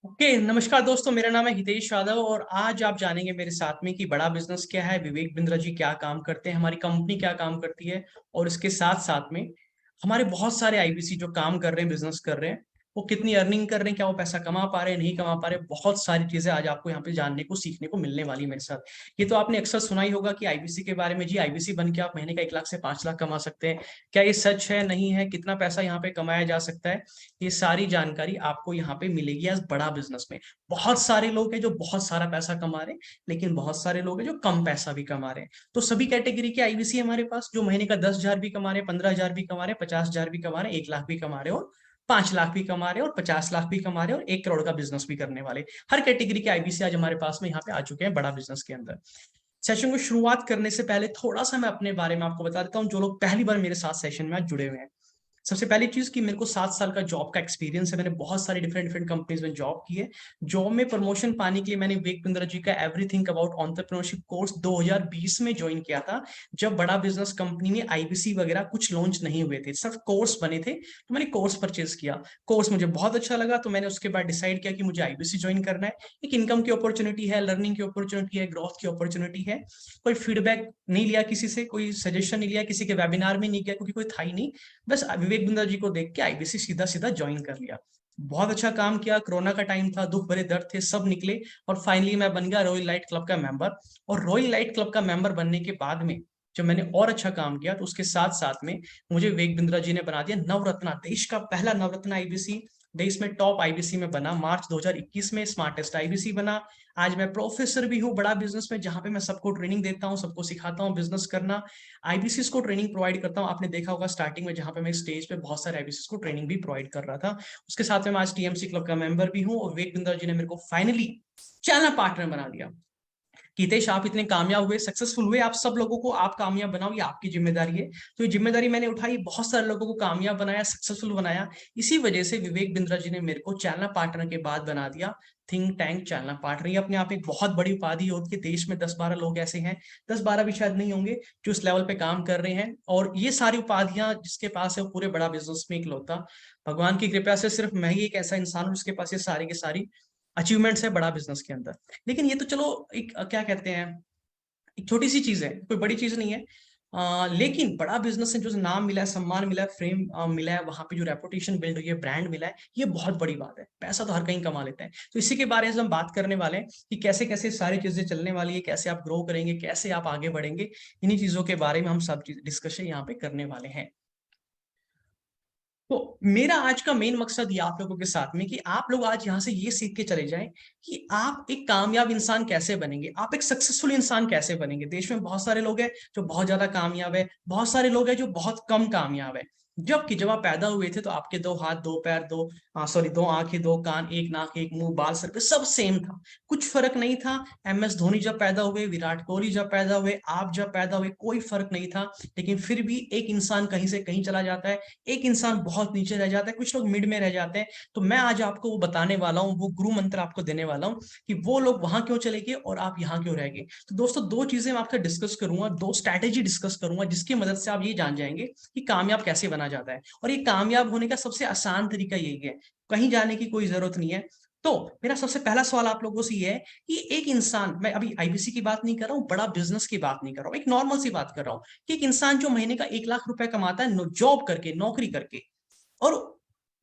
नमस्कार दोस्तों, मेरा नाम है हितेश यादव और आज आप जानेंगे मेरे साथ में कि बड़ा बिजनेस क्या है, विवेक बिंद्रा जी क्या काम करते हैं, हमारी कंपनी क्या काम करती है और इसके साथ साथ में हमारे बहुत सारे आईबीसी जो काम कर रहे हैं, बिजनेस कर रहे हैं, वो कितनी अर्निंग कर रहे हैं, क्या वो पैसा कमा पा रहे हैं, नहीं कमा पा रहे हैं। बहुत सारी चीजें आज आपको यहाँ पे जानने को सीखने को मिलने वाली है मेरे साथ। ये तो आपने अक्सर सुना ही होगा कि आईबीसी के बारे में, जी आईबीसी बन के आप महीने का 1 लाख से 5 लाख कमा सकते हैं। क्या ये सच है, नहीं है, कितना पैसा यहाँ पे कमाया जा सकता है, ये सारी जानकारी आपको यहाँ पे मिलेगी एज बड़ा बिजनेस में। बहुत सारे लोग हैं जो बहुत सारा पैसा कमा रहे हैं, लेकिन बहुत सारे लोग हैं जो कम पैसा भी कमा रहे हैं। तो सभी कैटेगरी के आईबीसी हमारे पास, जो महीने का 10,000 भी कमा रहे हैं, 15,000 भी कमा रहे हैं, 50,000 भी कमा रहे हैं, 1 लाख भी कमा रहे हैं, और 5 लाख भी कमा रहे हैं, और 50 लाख भी कमा रहे हैं, और 1 करोड़ का बिजनेस भी करने वाले। हर कैटेगरी के आईबीसी आज हमारे पास में यहाँ पे आ चुके हैं बड़ा बिजनेस के अंदर। सेशन को शुरुआत करने से पहले थोड़ा सा मैं अपने बारे में आपको बता देता हूँ, जो लोग पहली बार मेरे साथ सेशन में आज जुड़े हुए हैं। सबसे पहली चीज कि मेरे को 7 साल का जॉब का एक्सपीरियंस है। मैंने बहुत सारी डिफरेंट डिफरेंट कंपनीज में जॉब की है। जॉब में प्रमोशन पाने के लिए मैंने विवेक बिंद्रा जी का एवरीथिंग अबाउट एंटरप्रेन्योरशिप कोर्स 2020 में ज्वाइन किया था, जब बड़ा बिजनेस कंपनी में आईबीसी वगैरह कुछ लॉन्च नहीं हुए थे, सिर्फ कोर्स बने थे। तो मैंने कोर्स परचेज किया। कोर्स मुझे बहुत अच्छा लगा, तो मैंने उसके बाद डिसाइड किया कि मुझे आईबीसी ज्वाइन करना है। एक इनकम की अपॉर्चुनिटी है, लर्निंग की अपॉर्चुनिटी है, ग्रोथ की अपॉर्चुनिटी है। कोई फीडबैक नहीं लिया किसी से, कोई सजेशन नहीं लिया, किसी के वेबिनार में नहीं गया क्योंकि कोई था ही नहीं। बस विवेक बिंद्रा जी को देख के आईबीसी सीधा सीधा ज्वाइन कर लिया। बहुत अच्छा काम किया। कोरोना का टाइम था, दुख भरे दर्द थे, सब निकले, और फाइनली मैं बन गया रॉयल लाइट क्लब का मेंबर। और रॉयल लाइट क्लब का मेंबर बनने के बाद में जब मैंने और अच्छा काम किया, तो उसके साथ साथ में मुझे विवेक बिंद्रा जी ने बना दिया नवरत्ना, देश का पहला नवरत्न आईबीसी। देश में टॉप आईबीसी में बना। मार्च 2021 में स्मार्टेस्ट आईबीसी बना। आज मैं प्रोफेसर भी हूँ बड़ा बिजनेस में, जहां पे मैं सबको ट्रेनिंग देता हूँ, सबको सिखाता हूँ बिजनेस करना। आईबीसीस को ट्रेनिंग प्रोवाइड करता हूँ। आपने देखा होगा स्टार्टिंग में जहां पे मैं स्टेज पे बहुत सारे आईबीसीस को ट्रेनिंग भी प्रोवाइड कर रहा था। उसके साथ में मैं आज टीएमसी क्लब का मेंबर भी हूँ, और विवेक बिंद्रा जी ने मेरे को फाइनली चैनल पार्टनर बना दिया। हितेश, आप इतने कामयाब हुए, सक्सेसफुल हुए, आप सब लोगों को आप कामयाब बनाओ, ये आपकी जिम्मेदारी है। तो ये जिम्मेदारी मैंने उठाई, बहुत सारे लोगों को कामयाब बनाया, सक्सेसफुल बनाया। इसी वजह से विवेक बिंद्रा जी ने मेरे को चैनल पार्टनर के बाद बना दिया थिंक टैंक चैनल पार्टनर। ये अपने आप एक बहुत बड़ी उपाधि होती है। देश में 10-12 लोग ऐसे हैं, 10-12 भी शायद नहीं होंगे, जो इस लेवल पे काम कर रहे हैं। और ये सारी उपाधियां जिसके पास है, वो पूरे बड़ा बिजनेस में इकलौता, भगवान की कृपा से सिर्फ मैं ही एक ऐसा इंसान हूं जिसके पास ये सारी की सारी अचीवमेंट्स है बड़ा बिजनेस के अंदर। लेकिन ये तो चलो एक क्या कहते हैं, एक छोटी सी चीज है, कोई बड़ी चीज नहीं है। लेकिन बड़ा बिजनेस से जो नाम मिला है, सम्मान मिला है, फ्रेम मिला है, वहां पे जो रेपुटेशन बिल्ड हुई है, ब्रांड मिला है, ये बहुत बड़ी बात है। पैसा तो हर कहीं कमा लेते हैं। तो इसी के बारे में हम बात करने वाले हैं कि कैसे कैसे सारी चीजें चलने वाली है, कैसे आप ग्रो करेंगे, कैसे आप आगे बढ़ेंगे। इन्हीं चीजों के बारे में हम सब चीज डिस्कशन यहाँ पे करने वाले हैं। तो मेरा आज का मेन मकसद ये आप लोगों के साथ में कि आप लोग आज यहाँ से ये सीख के चले जाएं कि आप एक कामयाब इंसान कैसे बनेंगे, आप एक सक्सेसफुल इंसान कैसे बनेंगे। देश में बहुत सारे लोग हैं जो बहुत ज्यादा कामयाब है, बहुत सारे लोग हैं जो बहुत कम कामयाब है। जबकि जब आप पैदा हुए थे तो आपके दो हाथ, दो पैर, दो आंखें, दो कान, एक नाक, एक मुंह, बाल सर पे सब सेम था, कुछ फर्क नहीं था। एमएस धोनी जब पैदा हुए, विराट कोहली जब पैदा हुए, आप जब पैदा हुए, कोई फर्क नहीं था। लेकिन फिर भी एक इंसान कहीं से कहीं चला जाता है, एक इंसान बहुत नीचे रह जाता है, कुछ लोग मिड में रह जाते हैं। तो मैं आज आपको वो बताने वाला हूँ, वो गुरु मंत्र आपको देने वाला हूँ कि वो लोग वहां क्यों चले गए और आप यहाँ क्यों रह गए। तो दोस्तों, दो चीजें मैं आपसे डिस्कस करूंगा, दो स्ट्रैटेजी डिस्कस करूंगा, जिसकी मदद से आप ये जान जाएंगे कि कामयाब कैसे बना जाता है। और ये कामयाब होने का सबसे आसान तरीका यही है, कहीं जाने की कोई जरूरत नहीं है। तो मेरा सबसे पहला सवाल आप लोगों से ये है कि एक इंसान, मैं अभी आईबीसी की बात नहीं कर रहा हूँ, बड़ा बिजनेस की बात नहीं कर रहा हूँ, एक नॉर्मल सी बात कर रहा हूँ कि एक इंसान जो महीने का 1 लाख रुपए कमाता है जॉब करके, नौकरी करके, और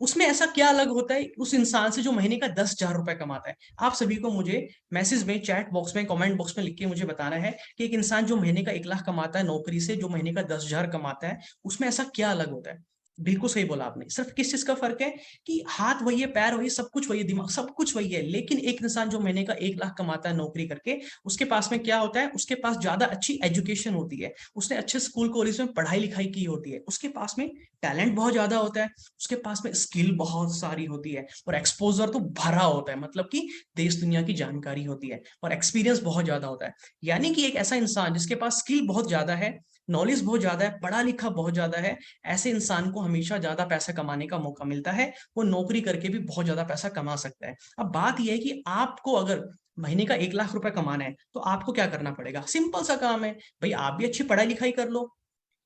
उसमें ऐसा क्या अलग होता है उस इंसान से जो महीने का 10,000 रुपए कमाता है। आप सभी को मुझे मैसेज में, चैट बॉक्स में, कमेंट बॉक्स में लिख के मुझे बताना है कि एक इंसान जो महीने का 1 लाख कमाता है नौकरी से, जो महीने का 10,000 कमाता है, उसमें ऐसा क्या अलग होता है। बिल्कुल सही बोला आपने। सिर्फ किस चीज का फर्क है कि हाथ वही है, पैर वही है, सब कुछ वही है, दिमाग सब कुछ वही है। लेकिन एक इंसान जो महीने का 1 लाख कमाता है नौकरी करके, उसके पास में क्या होता है, उसके पास ज्यादा अच्छी एजुकेशन होती है, उसने अच्छे स्कूल कॉलेज में पढ़ाई लिखाई की होती है, उसके पास में टैलेंट बहुत ज्यादा होता है, उसके पास में स्किल बहुत सारी होती है, और एक्सपोजर तो भरा होता है, मतलब कि देश दुनिया की जानकारी होती है, और एक्सपीरियंस बहुत ज्यादा होता है। यानी कि एक ऐसा इंसान जिसके पास स्किल बहुत ज्यादा है, नॉलेज बहुत ज्यादा है, पढ़ा लिखा बहुत ज्यादा है, ऐसे इंसान को हमेशा ज्यादा पैसा कमाने का मौका मिलता है। वो नौकरी करके भी बहुत ज्यादा पैसा कमा सकता है। अब बात यह है कि आपको अगर महीने का 1 लाख रुपए कमाना है, तो आपको क्या करना पड़ेगा। सिंपल सा काम है भाई, आप भी अच्छी पढ़ाई लिखाई कर लो,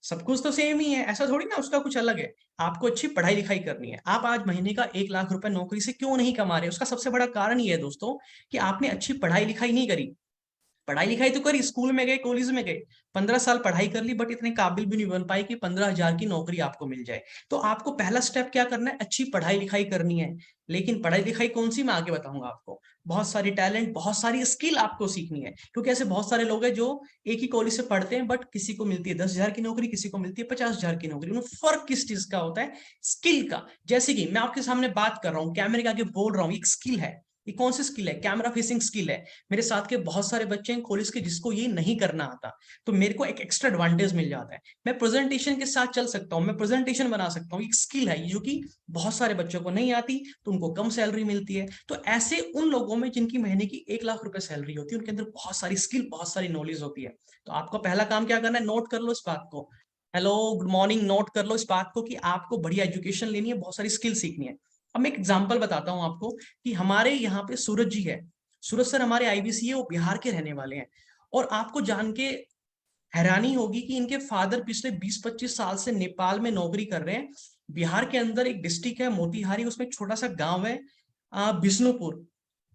सब कुछ तो सेम ही है, ऐसा थोड़ी ना उसका कुछ अलग है। आपको अच्छी पढ़ाई लिखाई करनी है। आप आज महीने का 1 लाख रुपए नौकरी से क्यों नहीं कमा रहे? उसका सबसे बड़ा कारण ये है दोस्तों कि आपने अच्छी पढ़ाई लिखाई नहीं करी। पढ़ाई लिखाई तो करी, स्कूल में गए, कॉलेज में गए, 15 साल पढ़ाई कर ली, बट इतने काबिल भी नहीं बन पाए कि 15,000 की नौकरी आपको मिल जाए। तो आपको पहला स्टेप क्या करना है? अच्छी पढ़ाई लिखाई करनी है। लेकिन पढ़ाई लिखाई कौन सी, मैं आगे बताऊंगा आपको। बहुत सारी टैलेंट, बहुत सारी स्किल आपको सीखनी है, क्योंकि ऐसे बहुत सारे लोग हैं जो एक ही कॉलेज से पढ़ते हैं, बट किसी को मिलती है 10,000 की नौकरी, किसी को मिलती है 50,000 की नौकरी। उन्हें फर्क किस चीज का होता है? स्किल का। जैसे कि मैं आपके सामने बात कर रहा हूँ, कैमरे के आगे बोल रहा हूँ, एक स्किल है। ये कौन सी स्किल है? कैमरा फेसिंग स्किल है। मेरे साथ के बहुत सारे बच्चे हैं कॉलेज के जिसको ये नहीं करना आता, तो मेरे को एक एक्स्ट्रा एडवांटेज मिल जाता है। मैं प्रेजेंटेशन के साथ चल सकता हूँ, मैं प्रेजेंटेशन बना सकता हूँ, एक स्किल है जो कि बहुत सारे बच्चों को नहीं आती, तो उनको कम सैलरी मिलती है। तो ऐसे उन लोगों में जिनकी महीने की 1 लाख रुपए सैलरी होती है, उनके अंदर बहुत सारी स्किल, बहुत सारी नॉलेज होती है। तो आपको पहला काम क्या करना है? नोट कर लो इस बात को। Hello, good morning. नोट कर लो इस बात को कि आपको बढ़िया एजुकेशन लेनी है, बहुत सारी स्किल सीखनी है। अब मैं एक एग्जांपल बताता हूं आपको कि हमारे यहाँ पे सूरज जी है। सूरज सर हमारे आईबीसी है, वो बिहार के रहने वाले हैं। और आपको जान के हैरानी होगी कि इनके फादर पिछले 20-25 साल से नेपाल में नौकरी कर रहे हैं। बिहार के अंदर एक डिस्ट्रिक्ट है मोतिहारी, उसमें एक छोटा सा गांव है बिष्णुपुर।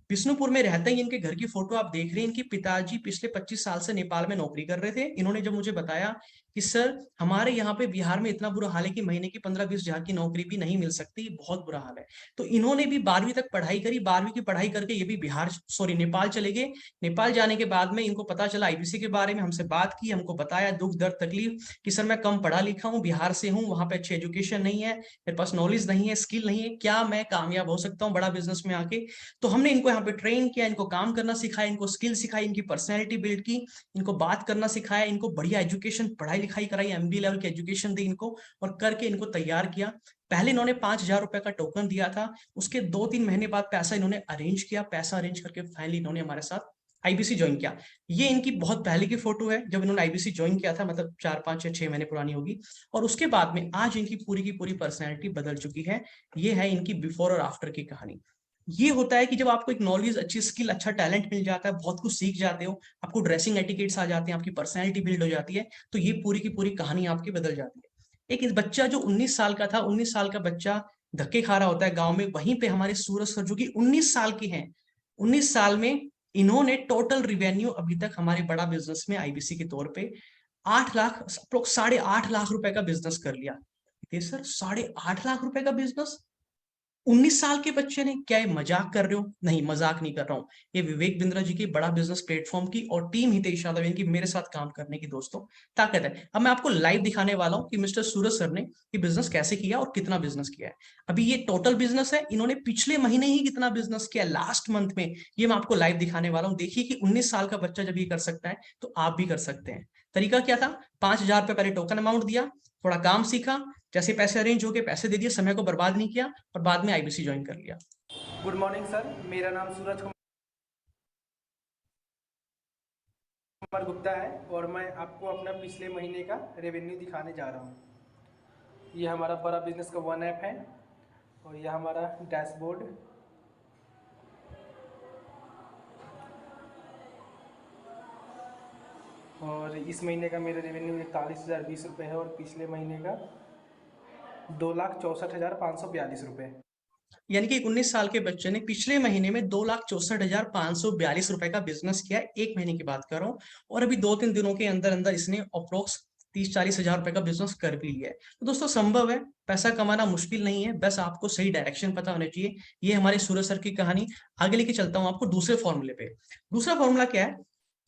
विष्णुपुर में रहते हैं। इनके घर की फोटो आप देख रहे हैं। इनके पिताजी पिछले 25 साल से नेपाल में नौकरी कर रहे थे। इन्होंने जब मुझे बताया कि सर हमारे यहाँ पे बिहार में इतना बुरा हाल है कि महीने की 15-20 हजार की नौकरी भी नहीं मिल सकती, बहुत बुरा हाल है। तो इन्होंने भी 12वीं तक पढ़ाई करी, 12वीं की पढ़ाई करके ये भी बिहार, सॉरी, नेपाल चले गए। नेपाल जाने के बाद में इनको पता चला आईबीसी के बारे में, हमसे बात की, हमको बताया दुख दर्द तकलीफ कि सर मैं कम पढ़ा लिखा हूँ, बिहार से हूँ, वहां पे अच्छी एजुकेशन नहीं है, मेरे पास नॉलेज नहीं है, स्किल नहीं है, क्या मैं कामयाब हो सकता हूँ बड़ा बिजनेस में आके? तो हमने इनको यहाँ पे ट्रेन किया, इनको काम करना सिखाया, इनको स्किल सिखाई, इनकी पर्सनैलिटी बिल्ड की, इनको बात करना सिखाया, इनको बढ़िया एजुकेशन, पढ़ाई लिखाई कराई, एमबी लेवल की एजुकेशन दी इनको, और करके इनको तैयार किया। पहले इन्होंने 5,000 रुपए का टोकन दिया था। उसके 2-3 महीने बाद पैसा इन्होंने अरेंज किया। पैसा अरेंज करके फाइनली इन्होंने हमारे साथ आईबीसी ज्वाइन किया। ये इनकी बहुत पहले की फोटो है जब इन्होंने आईबीसी ज्वाइन किया था, मतलब 4-5 या 6 महीने पुरानी होगी। और उसके बाद में आज इनकी पूरी की पूरी पर्सनैलिटी बदल चुकी है। ये है इनकी बिफोर और आफ्टर की कहानी। ये होता है कि जब आपको एक नॉलेज, अच्छी स्किल, अच्छा टैलेंट मिल जाता है, बहुत कुछ सीख जाते हो, आपको ड्रेसिंग एटिकेट्स आ जाते हैं, आपकी पर्सनैलिटी बिल्ड हो जाती है, तो ये पूरी की पूरी कहानी आपकी बदल जाती है। एक इस बच्चा जो 19 साल का था, 19 साल का बच्चा धक्के खा रहा होता है गांव में, वहीं पे हमारे सूरज सर जो कि 19 साल के हैं, 19 साल में इन्होंने टोटल रिवेन्यू अभी तक हमारे बड़ा बिजनेस में आईबीसी के तौर पे 8 लाख, 8.5 लाख रुपए का बिजनेस कर लिया। सर 8.5 लाख रुपए का बिजनेस 19 साल के बच्चे ने? क्या ये मजाक कर रहे हो? नहीं, मजाक नहीं कर रहा हूं। ये विवेक बिंद्रा जी की बड़ा बिजनेस प्लेटफॉर्म की और टीम हितेश यादव इनकी मेरे साथ काम करने की दोस्तों ताकत है। अब मैं आपको लाइव दिखाने वाला हूं कि मिस्टर सूरज सर ने ये बिजनेस कैसे किया और कितना बिजनेस किया है। अभी ये टोटल बिजनेस है, इन्होंने पिछले महीने ही कितना बिजनेस किया, लास्ट मंथ में, ये मैं आपको लाइव दिखाने वाला हूं। देखिए कि 19 साल का बच्चा जब ये कर सकता है तो आप भी कर सकते हैं। तरीका क्या था? 5,000 रुपए पहले टोकन अमाउंट दिया, थोड़ा काम सीखा, जैसे पैसे अरेंज हो गए पैसे दे दिए, समय को बर्बाद नहीं किया, और बाद में आईबीसी ज्वाइन कर लिया। गुड मॉर्निंग सर, मेरा नाम सूरज कुमार गुप्ता है और मैं आपको अपना पिछले महीने का रेवेन्यू दिखाने जा रहा हूँ। ये हमारा बड़ा बिजनेस का वन ऐप है और यह हमारा डैशबोर्ड। और इस महीने का मेरा रेवेन्यू 41,020 रुपये है और पिछले महीने का 2,64,542 रुपये। यानी कि 19 साल के बच्चे ने पिछले महीने में 2,64,542 रुपए का बिजनेस किया, एक महीने की बात कर रहा हूँ। और अभी 2-3 दिनों के अंदर अंदर इसने अप्रोक्स 30-40 हजार रुपए का बिजनेस कर भी लिया है। तो दोस्तों संभव है, पैसा कमाना मुश्किल नहीं है, बस आपको सही डायरेक्शन पता होना चाहिए। ये हमारे सूरज सर की कहानी। आगे लेके चलता हूँ आपको दूसरे फॉर्मूले पे। दूसरा फॉर्मूला क्या है?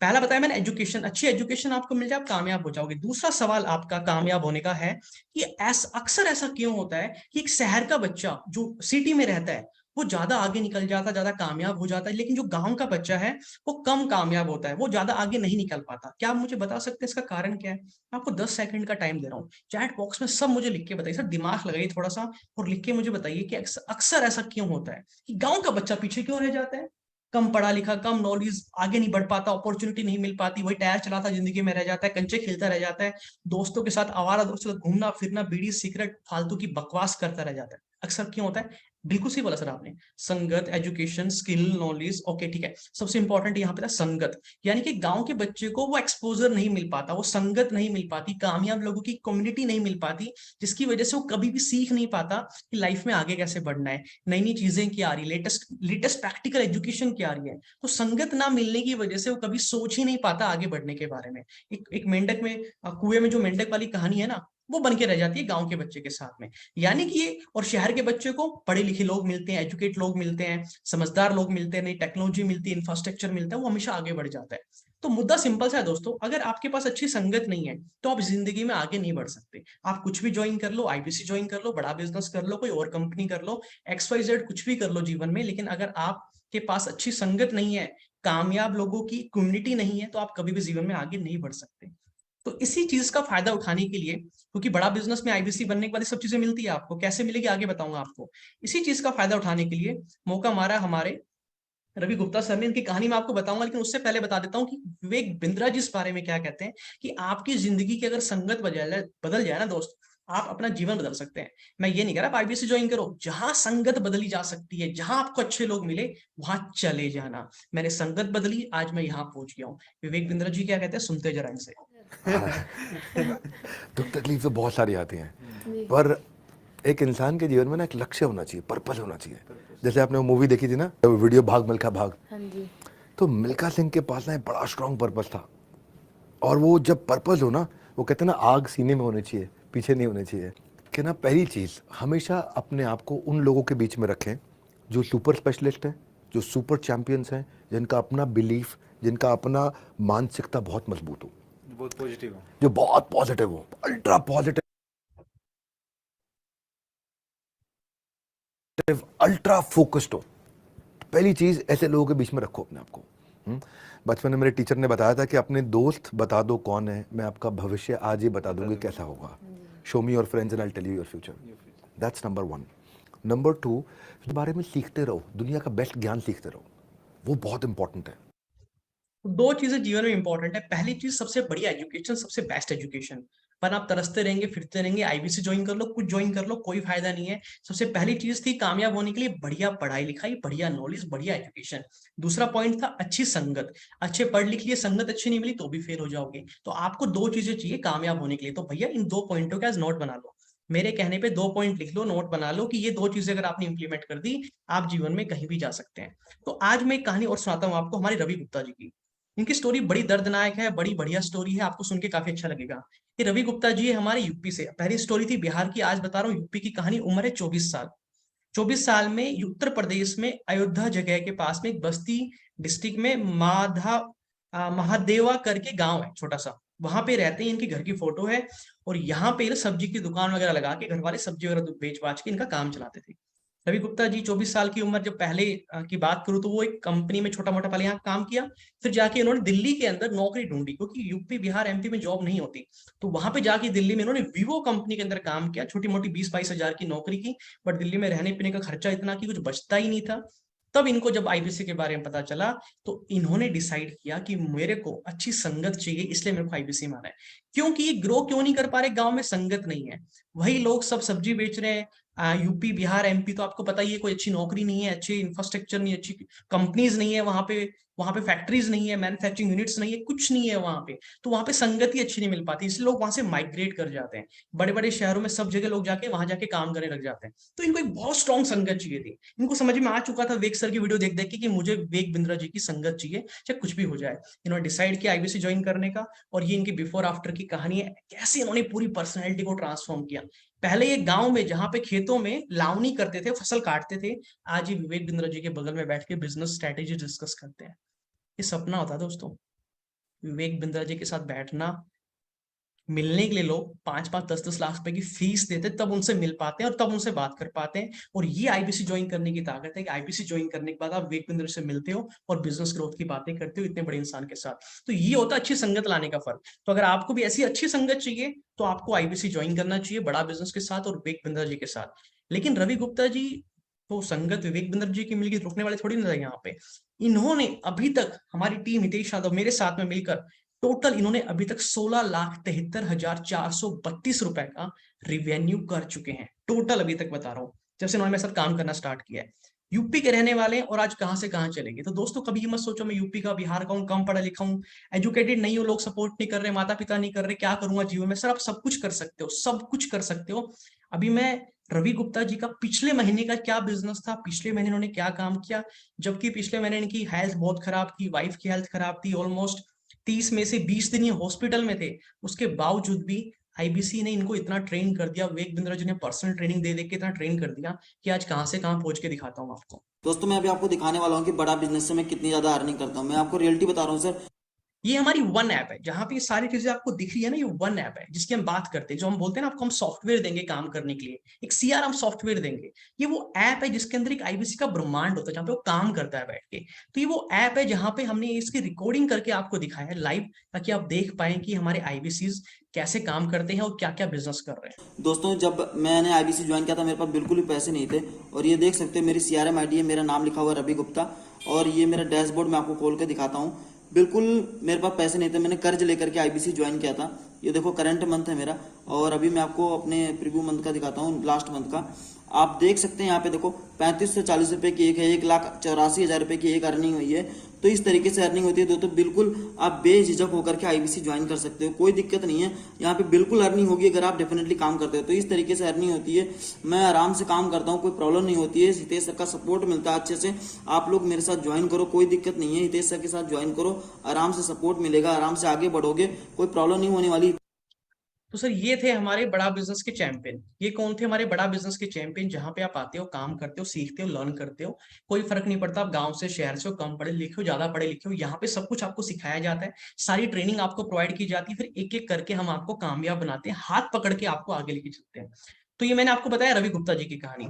पहला बताया मैंने, एजुकेशन, अच्छी एजुकेशन आपको मिल जाए आप कामयाब हो जाओगे। दूसरा सवाल आपका कामयाब होने का है कि अक्सर ऐसा क्यों होता है कि एक शहर का बच्चा जो सिटी में रहता है वो ज्यादा आगे निकल जाता है, ज्यादा कामयाब हो जाता है, लेकिन जो गांव का बच्चा है वो कम कामयाब होता है, वो ज्यादा आगे नहीं निकल पाता? क्या आप मुझे बता सकते हैं इसका कारण क्या है? मैं आपको 10 सेकंड का टाइम दे रहा हूँ, चैट बॉक्स में सब मुझे लिख के बताइए, सर दिमाग लगाइए थोड़ा सा और लिख के मुझे बताइए कि अक्सर ऐसा क्यों होता है कि गांव का बच्चा पीछे क्यों रह जाता है? कम पढ़ा लिखा, कम नॉलेज, आगे नहीं बढ़ पाता, अपॉर्चुनिटी नहीं मिल पाती, वही टायर चलाता जिंदगी में रह जाता है, कंचे खेलता रह जाता है, दोस्तों के साथ, आवारा दोस्तों के साथ घूमना फिरना, बीड़ी सिगरेट फालतू की बकवास करता रह जाता है। अक्सर क्यों होता है? बिल्कुल सही बोला सर आपने। संगत, एजुकेशन, स्किल, नॉलेज, ओके ठीक है। सबसे इंपॉर्टेंट यहाँ पे था संगत, यानी कि गाँव के बच्चे को वो एक्सपोज़र नहीं मिल पाता, वो संगत नहीं मिल पाती, कामयाब लोगों की कम्युनिटी नहीं मिल पाती, जिसकी वजह से वो कभी भी सीख नहीं पाता कि लाइफ में आगे कैसे बढ़ना है, नई-नई चीज़ें क्या आ रही है, लेटेस्ट लेटेस्ट प्रैक्टिकल एजुकेशन क्या आ रही है। तो संगत ना मिलने की वजह से वो कभी सोच ही नहीं पाता आगे बढ़ने के बारे में। एक एक मेंढक में कुएँ में जो मेंढक वाली कहानी है ना, वो बन के रह जाती है गाँव के बच्चे के साथ में। यानी कि ये और शहर के बच्चे को पढ़े-लिखे लोग मिलते हैं, एजुकेट लोग मिलते हैं, समझदार लोग मिलते हैं, नई टेक्नोलॉजी मिलती है, इंफ्रास्ट्रक्चर मिलता है, वो हमेशा आगे बढ़ जाता है। तो मुद्दा सिंपल सा है दोस्तों, अगर आपके पास अच्छी संगत नहीं है, तो आप ज़िंदगी में आगे नहीं बढ़ सकते। आप कुछ भी जॉइन कर लो, आईबीसी जॉइन कर लो, बड़ा बिज़नेस कर लो, कोई और कंपनी कर लो, एक्स वाई ज़ेड कुछ भी कर लो जीवन में, लेकिन अगर आपके पास अच्छी संगत नहीं है, कामयाब लोगों की कम्युनिटी नहीं है, तो आप कभी भी जीवन में आगे नहीं बढ़ सकते। तो इसी चीज़ का फ़ायदा उठाने के लिए, क्योंकि बड़ा बिज़नेस में आईबीसी बनने के बाद ये सब चीज़ें मिलती है आपको, कैसे मिलेगी आगे बताऊँगा आपको। इसी चीज़ का फ़ायदा उठाने के लिए मौका मारा हमारे रवि गुप्ता सर ने। इनकी कहानी मैं आपको बताऊँगा, लेकिन उससे पहले बता देता हूँ कि विवेक बिंद्रा जी इस बारे में क्या कहते हैं कि आपकी ज़िंदगी की अगर संगत बदल जाए ना दोस्त, आप अपना जीवन बदल सकते हैं। मैं ये नहीं कह रहा आप आईबीसी जॉइन करो, जहाँ संगत बदली जा सकती है, जहाँ आपको अच्छे लोग मिले, वहाँ चले जाना। मैंने संगत बदली, आज मैं यहाँ पहुँच गया हूँ। विवेक बिंद्रा जी क्या कहते हैं, सुनते ज़रा इनसे। दुख तकलीफ तो बहुत सारी आती हैं, जी। पर एक इंसान के जीवन में ना एक लक्ष्य होना चाहिए, पर्पस होना चाहिए। जैसे आपने वो मूवी देखी थी ना, वीडियो भाग मिल्खा भाग, हाँ जी। तो मिल्खा सिंह के पास ना एक बड़ा स्ट्रांग पर्पस था। और वो जब पर्पस हो ना, वो कहते हैं ना, आग सीने में होनी चाहिए, पीछे नहीं होनी चाहिए। कि ना, पहली चीज़, हमेशा अपने आप को उन लोगों के बीच में रखें जो सुपर स्पेशलिस्ट हैं, जो सुपर चैंपियंस हैं, जिनका अपना बिलीफ, जिनका अपना मानसिकता बहुत मजबूत हो, बहुत पॉजिटिव हो। जो बहुत पॉजिटिव हो, अल्ट्रा पॉजिटिव, अल्ट्रा फोकस्ड हो। पहली चीज, ऐसे लोगों के बीच में रखो अपने आप को। बचपन में मेरे टीचर ने बताया था कि अपने दोस्त बता दो कौन है, मैं आपका भविष्य आज ही बता दूंगी कैसा होगा। Show me your friends and I tell you your future. That's number 1। Number 2, इस बारे में सीखते रहो, दुनिया का बेस्ट ज्ञान सीखते रहो, वो बहुत इंपॉर्टेंट है। दो चीजें जीवन में इंपॉर्टेंट है। पहली चीज सबसे बढ़िया एजुकेशन, सबसे बेस्ट एजुकेशन। पर आप तरसते रहेंगे, फिरते रहेंगे, आईबीसी ज्वाइन कर लो, कुछ ज्वाइन कर लो, कोई फायदा नहीं है। सबसे पहली चीज थी कामयाब होने के लिए बढ़िया पढ़ाई लिखाई, बढ़िया नॉलेज, बढ़िया एजुकेशन। दूसरा पॉइंट था अच्छी संगत। अच्छे पढ़ लिख लिए, संगत अच्छी नहीं मिली तो भी फेल हो जाओगे। तो आपको दो चीजें चाहिए कामयाब होने के लिए। तो भैया इन दो पॉइंटों का आज नोट बना लो। मेरे कहने पे दो पॉइंट लिख लो, नोट बना लो कि ये दो चीजें अगर आपने इंप्लीमेंट कर दी, आप जीवन में कहीं भी जा सकते हैं। तो आज मैं एक कहानी और सुनाता हूँ आपको, हमारे रवि गुप्ता जी की। इनकी स्टोरी बड़ी दर्दनाक है, बड़ी बढ़िया स्टोरी है, आपको सुन के काफी अच्छा लगेगा। ये रवि गुप्ता जी है, हमारे यूपी से। पहली स्टोरी थी बिहार की, आज बता रहा हूँ यूपी की कहानी। उम्र है 24 साल। 24 साल में उत्तर प्रदेश में अयोध्या जगह के पास में एक बस्ती डिस्ट्रिक्ट में महादेवा करके गांव है छोटा सा। वहां पे रहते हैं, इनके घर की फोटो है। और यहाँ पे सब्जी की दुकान वगैरह लगा के घर वाले सब्जी वगैरह बेच बाच के इनका काम चलाते थे। रवि गुप्ता जी 24 साल की उम्र, जब पहले की बात करूं तो वो एक कंपनी में छोटा मोटा पहले यहाँ काम किया। फिर जाके इन्होंने दिल्ली के अंदर नौकरी ढूंढी, क्योंकि यूपी बिहार एमपी में जॉब नहीं होती। तो वहां पे जाके दिल्ली में इन्होंने वीवो कंपनी के अंदर काम किया, छोटी मोटी 20-22 हजार की नौकरी की। बट दिल्ली में रहने पीने का खर्चा इतना कि कुछ बचता ही नहीं था। तब इनको जब आईबीसी के बारे में पता चला, तो इन्होंने डिसाइड किया कि मेरे को अच्छी संगत चाहिए, इसलिए मेरे को आईबीसी में आना है। क्योंकि ये ग्रो क्यों नहीं कर पा रहे, गांव में संगत नहीं है। वही लोग सब सब्जी बेच रहे हैं, यूपी बिहार एमपी तो आपको पता ही है, कोई अच्छी नौकरी नहीं है, अच्छी इंफ्रास्ट्रक्चर नहीं, अच्छी कंपनीज नहीं है वहां पे फैक्ट्रीज नहीं है, मैन्युफैक्चरिंग यूनिट्स नहीं है, कुछ नहीं है वहां पे। तो वहां पे संगति अच्छी नहीं मिल पाती, इसलिए लोग वहां से माइग्रेट कर जाते हैं। बड़े बड़े शहरों में सब जगह लोग जाके वहां जाके काम करने लग जाते हैं। तो इनको एक बहुत स्ट्रॉन्ग संगत चाहिए थी। इनको समझ में आ चुका था वेग सर की वीडियो देख देख के कि मुझे वेग बिंद्रा जी की संगत चाहिए, चाहे कुछ भी हो जाए। इन्होंने डिसाइड किया आईबीसी ज्वाइन करने का। और ये इनकी बिफोर आफ्टर की कहानी है, कैसे इन्होंने पूरी पर्सनैलिटी को ट्रांसफॉर्म किया। पहले ये गांव में जहां पे खेतों में लावनी करते थे, फसल काटते थे, आज ये विवेक बिंद्रा जी के बगल में बैठ के बिजनेस स्ट्रेटेजी डिस्कस करते हैं। ये सपना होता है दोस्तों, विवेक बिंद्रा जी के साथ बैठना। मिलने के लिए लोग 5-5 10-10 लाख रुपए की फीस देते, तब उनसे मिल पाते हैं और तब उनसे बात कर पाते हैं। और ये आईबीसी ज्वाइन करने की ताकत है कि आईबीसी ज्वाइन करने के बाद आप विवेक बिंद्रा से मिलते हो और बिजनेस ग्रोथ की बातें करते हो इतने बड़े इंसान के साथ। तो ये होता है अच्छी संगत लाने का फर्क। तो अगर आपको भी ऐसी अच्छी संगत चाहिए, तो आपको आईबीसी ज्वाइन करना चाहिए, बड़ा बिजनेस के साथ और विवेक बिंद्रा जी के साथ। लेकिन रवि गुप्ता जी तो संगत विवेक बिंद्रा जी की मिलकर रुकने वाले थोड़ी ना यहाँ पे। इन्होंने अभी तक, हमारी टीम हितेश यादव मेरे साथ में मिलकर, टोटल इन्होंने अभी तक 16,73,432 रुपए का रिवेन्यू कर चुके हैं। टोटल अभी तक बता रहा हूँ, जब से उन्होंने मेरे साथ काम करना स्टार्ट किया है। यूपी के रहने वाले हैं और आज कहां से कहां चले गए। तो दोस्तों कभी ये मत सोचो मैं यूपी का, बिहार का हूँ, कम पढ़ा लिखा हूँ, एजुकेटेड नहीं हो, लोग सपोर्ट नहीं कर रहे, माता पिता नहीं कर रहे, क्या करूंगा जीवन में। सर आप सब कुछ कर सकते हो, सब कुछ कर सकते हो। अभी मैं रवि गुप्ता जी का पिछले महीने का क्या बिजनेस था, पिछले महीने उन्होंने क्या काम किया, जबकि पिछले महीने इनकी हेल्थ बहुत खराब थी, वाइफ की हेल्थ खराब थी, ऑलमोस्ट 30 में से 20 दिन ये हॉस्पिटल में थे, उसके बावजूद भी आईबीसी ने इनको इतना ट्रेन कर दिया, विवेक बिंद्रा जी ने पर्सनल ट्रेनिंग दे के इतना ट्रेन कर दिया कि आज कहां से कहां पहुंच के दिखाता हूं आपको। दोस्तों मैं अभी आपको दिखाने वाला हूँ कि बड़ा बिजनेस से मैं कितनी ज्यादा अर्निंग करता हूँ। मैं आपको रियलिटी बता रहा हूँ सर। ये हमारी वन ऐप है जहां पे ये सारी चीजें आपको दिख रही है ना, ये वन ऐप है जिसकी हम बात करते हैं। जो हम बोलते हैं ना आपको हम सॉफ्टवेयर देंगे काम करने के लिए, एक सीआरएम सॉफ्टवेयर देंगे, ये वो ऐप है जिसके अंदर एक आईबीसी का ब्रह्मांड होता है जहाँ पे वो काम करता है बैठ के। तो ये वो ऐप है जहां पे हमने इसकी रिकॉर्डिंग करके आपको दिखाया है लाइव, ताकि आप देख पाए कि हमारे आईबीसीज कैसे काम करते हैं और क्या क्या बिजनेस कर रहे हैं। दोस्तों जब मैंने आईबीसी ज्वाइन किया था मेरे पास बिल्कुल भी पैसे नहीं थे, और ये देख सकते हैं मेरी सीआरएम आईडी है, मेरा नाम लिखा हुआ है रवि गुप्ता, और ये मेरा डैशबोर्ड मैं आपको खोल के दिखाता हूँ। बिल्कुल मेरे पास पैसे नहीं थे, मैंने कर्ज लेकर के आईबीसी ज्वाइन किया था। ये देखो करंट मंथ है मेरा, और अभी मैं आपको अपने प्रीव्यू मंथ का दिखाता हूँ, लास्ट मंथ का। आप देख सकते हैं यहाँ पे देखो 35 से 40 रुपए की एक है, 1,84,000 रुपए की एक अर्निंग हुई है। तो इस तरीके से अर्निंग होती है दोस्तों। बिल्कुल आप बेझिझक होकर के आईबीसी ज्वाइन कर सकते हो, कोई दिक्कत नहीं है। यहाँ पे बिल्कुल अर्निंग होगी अगर आप डेफिनेटली काम करते हो। तो इस तरीके से अर्निंग होती है, मैं आराम से काम करता हूँ, कोई प्रॉब्लम नहीं होती है। हितेश सर का सपोर्ट मिलता है अच्छे से। आप लोग मेरे साथ ज्वाइन करो, कोई दिक्कत नहीं है। हितेश सर के साथ ज्वाइन करो, आराम से सपोर्ट मिलेगा, आराम से आगे बढ़ोगे, कोई प्रॉब्लम नहीं होने वाली। तो सर ये थे हमारे बड़ा बिजनेस के चैंपियन। ये कौन थे हमारे बड़ा बिजनेस के चैंपियन? जहां पे आप आते हो, काम करते हो, सीखते हो, लर्न करते हो, कोई फर्क नहीं पड़ता आप गांव से, शहर से हो, कम पढ़े लिखे हो, ज्यादा पढ़े लिखे हो, यहाँ पे सब कुछ आपको सिखाया जाता है, सारी ट्रेनिंग आपको प्रोवाइड की जाती है, फिर एक एक करके हम आपको कामयाब बनाते हैं, हाथ पकड़ के आपको आगे लेके चलते हैं। तो ये मैंने आपको बताया रवि गुप्ता जी की कहानी।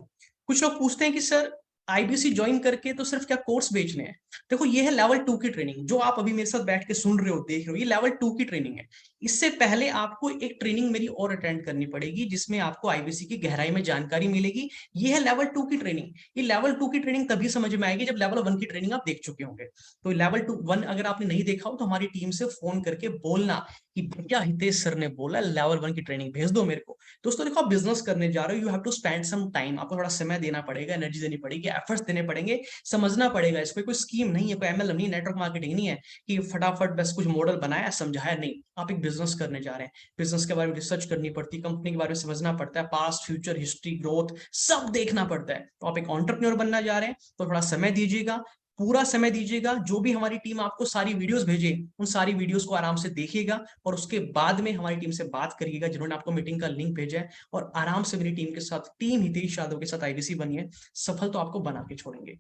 कुछ लोग पूछते हैं कि सर आईबीसी ज्वाइन करके तो सिर्फ क्या कोर्स बेचने हैं? देखो ये है लेवल 2 की ट्रेनिंग, जो आप अभी मेरे साथ बैठ के सुन रहे हो, देख रहे हो, ये लेवल 2 की ट्रेनिंग है। इससे पहले आपको एक ट्रेनिंग मेरी और अटेंड करनी पड़ेगी, जिसमें आपको आईबीसी की गहराई में जानकारी मिलेगी। ये है लेवल 2 की ट्रेनिंग। ये लेवल 2 की ट्रेनिंग तभी समझ में आएगी जब लेवल 1 की ट्रेनिंग आप देख चुके होंगे। तो लेवल 1 अगर आपने नहीं देखा हो तो हमारी टीम से फोन करके बोलना कि भैया हितेश सर ने बोला लेवल 1 की ट्रेनिंग भेज दो मेरे को। दोस्तों देखो आप बिजनेस करने जा रहे हो, you have to spend some time, आपको थोड़ा समय देना पड़ेगा, एनर्जी देनी पड़ेगी, एफर्ट्स देने पड़ेंगे, समझना पड़ेगा। इसमें कोई स्कीम नहीं है, कोई एमएलएम नहीं, नेटवर्क मार्केटिंग नहीं है कि फटाफट बस कुछ मॉडल बनाया समझाया, नहीं। आप एक बिजनेस करने जा रहे हैं, बिजनेस के बारे में रिसर्च करनी पड़ती है, कंपनी के बारे में समझना पड़ता है, पास्ट फ्यूचर हिस्ट्री ग्रोथ सब देखना पड़ता है। तो आप एक एंटरप्रेन्योर बनना जा रहे हैं तो थोड़ा समय दीजिएगा, पूरा समय दीजिएगा। जो भी हमारी टीम आपको सारी वीडियोस भेजे उन सारी वीडियोस को आराम से देखिएगा, और उसके बाद में हमारी टीम से बात करिएगा जिन्होंने आपको मीटिंग का लिंक भेजा है, और आराम से मेरी टीम के साथ, टीम हितेश यादव के साथ आईबीसी बनिए, सफल तो आपको बना के छोड़ेंगे।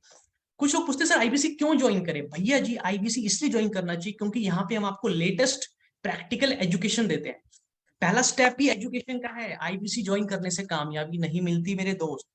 कुछ लोग पूछते हैं सर आईबीसी क्यों ज्वाइन करें? भैया जी आईबीसी इसलिए ज्वाइन करना चाहिए क्योंकि यहाँ पे हम आपको लेटेस्ट प्रैक्टिकल एजुकेशन देते हैं। पहला स्टेप ही एजुकेशन का है। आईबीसी ज्वाइन करने से कामयाबी नहीं मिलती मेरे दोस्त।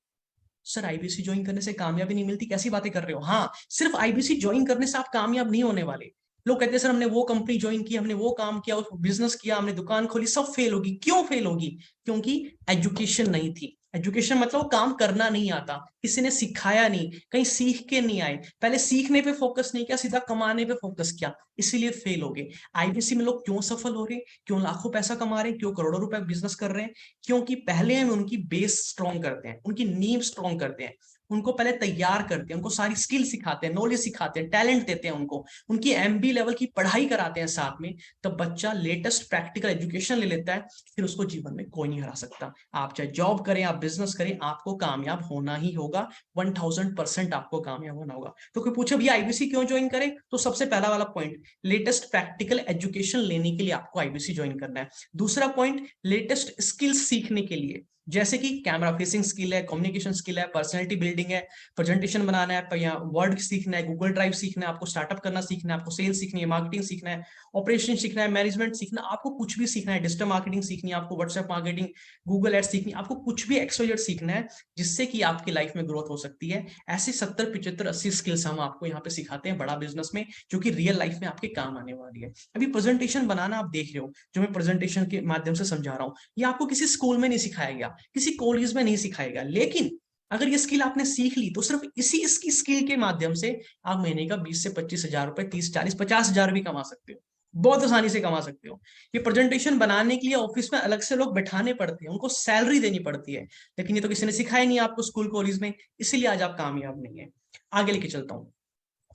सर आईबीसी ज्वाइन करने से कामयाबी नहीं मिलती, कैसी बातें कर रहे हो? हाँ, सिर्फ आईबीसी ज्वाइन करने से आप कामयाब नहीं होने वाले। लोग कहते हैं सर हमने वो कंपनी ज्वाइन की, हमने वो काम किया, बिजनेस किया, हमने दुकान खोली, सब फेल होगी। क्यों फेल होगी? क्योंकि एजुकेशन नहीं थी। एजुकेशन मतलब काम करना नहीं आता, किसी ने सिखाया नहीं, कहीं सीख के नहीं आए, पहले सीखने पे फोकस नहीं किया, सीधा कमाने पे फोकस किया, इसीलिए फेल हो गए। आईबीसी में लोग क्यों सफल हो रहे, क्यों लाखों पैसा कमा रहे हैं, क्यों करोड़ों रुपए बिजनेस कर रहे हैं? क्योंकि पहले हम उनकी बेस स्ट्रॉन्ग करते हैं, उनकी नींव स्ट्रॉन्ग करते हैं, उनको पहले तैयार करते हैं, उनको सारी स्किल सिखाते हैं, नॉलेज सिखाते हैं, टैलेंट देते हैं उनको, उनकी एमबी लेवल की पढ़ाई कराते हैं साथ में। तब बच्चा लेटेस्ट प्रैक्टिकल एजुकेशन ले लेता है, फिर उसको जीवन में कोई नहीं हरा सकता। आप चाहे जॉब करें, आप बिजनेस करें, आपको कामयाब होना ही होगा, 1000% आपको कामयाब होना होगा। तो कोई पूछे भैया आईबीसी क्यों ज्वाइन करें, तो सबसे पहला वाला पॉइंट, लेटेस्ट प्रैक्टिकल एजुकेशन लेने के लिए आपको आईबीसी ज्वाइन करना है। दूसरा पॉइंट, लेटेस्ट स्किल्स सीखने के लिए, जैसे कि कैमरा फेसिंग स्किल है, कम्युनिकेशन स्किल है, पर्सनैलिटी बिल्डिंग है, प्रेजेंटेशन बनाना है, या वर्ड सीखना है, गूगल ड्राइव सीखना है, आपको स्टार्टअप करना सीखना है, आपको सेल्स सीखनी है, मार्केटिंग सीखना है, ऑपरेशन सीखना है, मैनेजमेंट सीखना, आपको कुछ भी सीखना है, डिजिटल मार्केटिंग सीखनी है, आपको व्हाट्सएप मार्केटिंग, गूगल एड्स सीखनी है, आपको कुछ भी XYZ सीखना है जिससे कि आपकी लाइफ में ग्रोथ हो सकती है। ऐसे 70, 75, 80 स्किल्स हम आपको यहाँ पे सिखाते हैं बड़ा बिजनेस में, जो कि रियल लाइफ में आपके काम आने वाली है। अभी प्रेजेंटेशन बनाना आप देख रहे हो, जो मैं प्रेजेंटेशन के माध्यम से समझा रहा हूँ, ये आपको किसी स्कूल में नहीं सिखाया गया, किसी कॉलेज में नहीं सिखाएगा, लेकिन अगर ये स्किल आपने सीख ली तो सिर्फ इसकी स्किल के माध्यम से आप महीने का 20 से 25 हजार रुपए, 30, 40, 50 हजार भी कमा सकते हो। बहुत आसानी से कमा सकते हो। ये प्रेजेंटेशन बनाने के लिए ऑफिस में अलग से लोग बैठाने पड़ते हैं, उनको सैलरी देनी पड़ती है, लेकिन ये तो किसी ने सिखाया नहीं आपको स्कूल कॉलेज में, इसीलिए आज आप कामयाब नहीं है। आगे लेके चलता हूँ।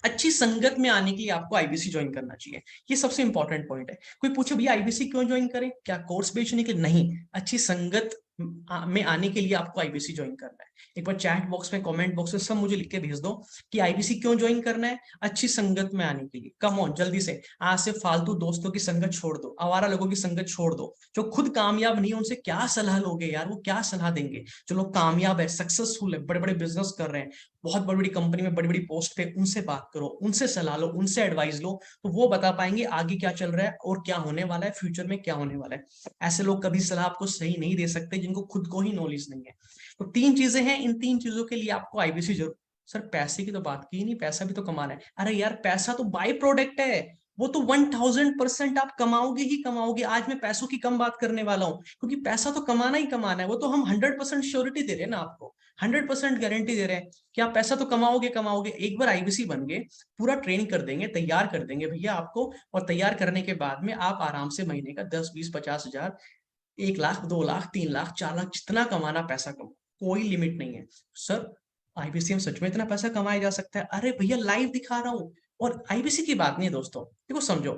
अच्छी संगत में आने के लिए आपको आईबीसी ज्वाइन करना चाहिए, ये सबसे इंपॉर्टेंट पॉइंट है। कोई पूछे भैया आईबीसी क्यों ज्वाइन करें, क्या कोर्स बेचने के लिए? नहीं, अच्छी संगत में आने के लिए आपको आईबीसी ज्वाइन करना है। एक बार चैट बॉक्स में, कमेंट बॉक्स में सब मुझे लिख के भेज दो कि आईबीसी क्यों ज्वाइन करना है। अच्छी संगत में आने के लिए, कम ऑन जल्दी से। आज से फालतू दोस्तों की संगत छोड़ दो, आवारा लोगों की संगत छोड़ दो, जो खुद कामयाब नहीं है उनसे क्या सलाह लोगे यार, वो क्या सलाह देंगे? जो लोग कामयाब है, सक्सेसफुल है, बड़े बड़े बिजनेस कर रहे हैं, बहुत बड़ी बड़ी कंपनी में बड़ी बड़ी पोस्ट पे, उनसे बात करो, उनसे सलाह लो, उनसे एडवाइस लो, तो वो बता पाएंगे आगे क्या चल रहा है और क्या होने वाला है, फ्यूचर में क्या होने वाला है। ऐसे लोग कभी सलाह आपको सही नहीं दे सकते जिनको खुद को ही नॉलेज नहीं है। तो 3 चीजें हैं, इन 3 चीजों के लिए आपको आईबीसी जरूर। सर पैसे की तो बात की नहीं, पैसा भी तो कमाना है। अरे यार पैसा तो बाय प्रोडक्ट है, वो तो 1000% आप कमाओगे ही कमाओगे। आज मैं पैसों की कम बात करने वाला हूँ, क्योंकि पैसा तो कमाना ही कमाना है, वो तो हम 100% श्योरिटी दे रहे हैं ना आपको, 100% गारंटी दे रहे हैं कि आप पैसा तो कमाओगे कमाओगे। एक बार आईबीसी बन गए, पूरा ट्रेन कर देंगे, तैयार कर देंगे भैया आपको, और तैयार करने के बाद में आप आराम से महीने का 10, 20, 50 हजार, 1 लाख, 2 लाख, 3 लाख, 4 लाख, जितना कमाना पैसा कमाओ, कोई लिमिट नहीं है। सर आईबीसी में सच में इतना पैसा कमाया जा सकता है? अरे भैया लाइव दिखा रहा हूँ। और आईबीसी की बात नहीं है दोस्तों, देखो समझो,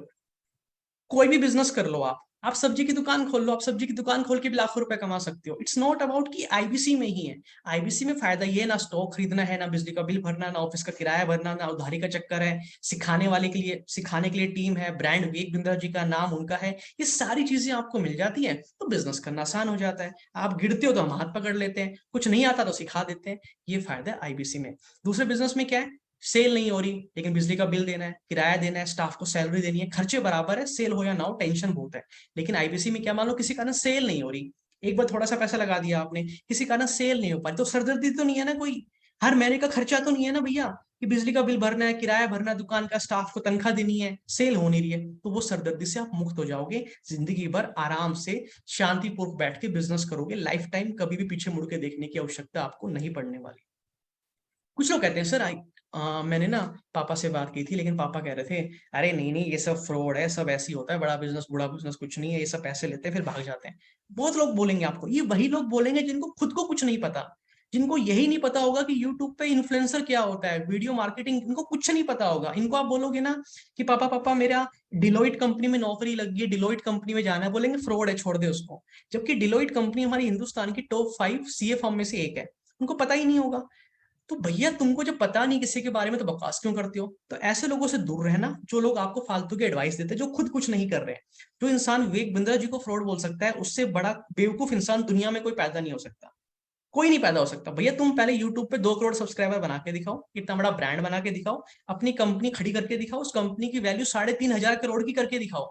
कोई भी बिजनेस कर लो, आप सब्जी की दुकान खोल लो, आप सब्जी की दुकान खोल के भी लाखों रुपए कमा सकते हो। इट्स नॉट अबाउट कि आईबीसी में ही है। आईबीसी में फायदा ये, ना स्टॉक खरीदना है, ना बिजली का बिल भरना, ना ऑफिस का किराया भरना, ना उधारी का चक्कर है, सिखाने वाले के लिए, सिखाने के लिए टीम है, ब्रांड विवेक बिंद्रा जी का नाम उनका है, ये सारी चीजें आपको मिल जाती है, तो बिजनेस करना आसान हो जाता है। आप गिरते हो तो हम हाथ पकड़ लेते हैं, कुछ नहीं आता तो सिखा देते हैं। ये फायदा है आईबीसी में। दूसरे बिजनेस में क्या है, सेल नहीं हो रही लेकिन बिजली का बिल देना है, किराया देना है, स्टाफ को सैलरी देनी है, खर्चे बराबर है, सेल हो या ना हो टेंशन बहुत है। लेकिन आईबीसी में क्या, मान लो किसी कारण सेल नहीं हो रही, एक बार थोड़ा सा पैसा लगा दिया आपने, किसी कारण सेल नहीं हो पाई, तो सरदर्दी तो नहीं है ना कोई, हर महीने का खर्चा तो नहीं है ना भैया कि बिजली का बिल भरना है, किराया भरना है, दुकान का स्टाफ को तनख्वाह देनी है, सेल हो नहीं रही है, तो वो सरदर्दी से आप मुक्त हो जाओगे। जिंदगी भर आराम से शांतिपूर्वक बैठ के बिजनेस करोगे, लाइफ टाइम कभी भी पीछे मुड़ के देखने की आवश्यकता आपको नहीं पड़ने वाली। कुछ लोग कहते हैं सर मैंने ना पापा से बात की थी, लेकिन पापा कह रहे थे अरे नहीं नहीं ये सब फ्रॉड है, सब ऐसे ही होता है, बड़ा बिजनेस बुरा बिजनेस कुछ नहीं है, ये सब पैसे लेते हैं फिर भाग जाते हैं। बहुत लोग बोलेंगे आपको, ये वही लोग बोलेंगे जिनको खुद को कुछ नहीं पता, जिनको यही नहीं पता होगा कि यूट्यूब पे इन्फ्लुएंसर क्या होता है, वीडियो मार्केटिंग, इनको कुछ नहीं पता होगा। इनको आप बोलोगे ना कि पापा पापा मेरा डिलोइट कंपनी में नौकरी लगी है, डिलोइट कंपनी में जाना है, बोलेंगे फ्रॉड है, छोड़ दे उसको। जबकि डिलोइट कंपनी हमारी हिंदुस्तान की टॉप 5 सीए फर्म में से एक है, उनको पता ही नहीं होगा। तो भैया तुमको जब पता नहीं किसी के बारे में तो बकवास क्यों करते हो? तो ऐसे लोगों से दूर रहना जो लोग आपको फालतू की एडवाइस देते हैं, जो खुद कुछ नहीं कर रहे हैं। जो इंसान विवेक बिंद्रा जी को फ्रॉड बोल सकता है, उससे बड़ा बेवकूफ इंसान दुनिया में कोई पैदा नहीं हो सकता, कोई नहीं पैदा हो सकता। भैया तुम पहले यूट्यूब पे 2 करोड़ सब्सक्राइबर बना के दिखाओ, इतना बड़ा ब्रांड बना के दिखाओ, अपनी कंपनी खड़ी करके दिखाओ, उस कंपनी की वैल्यू 3500 करोड़ की करके दिखाओ,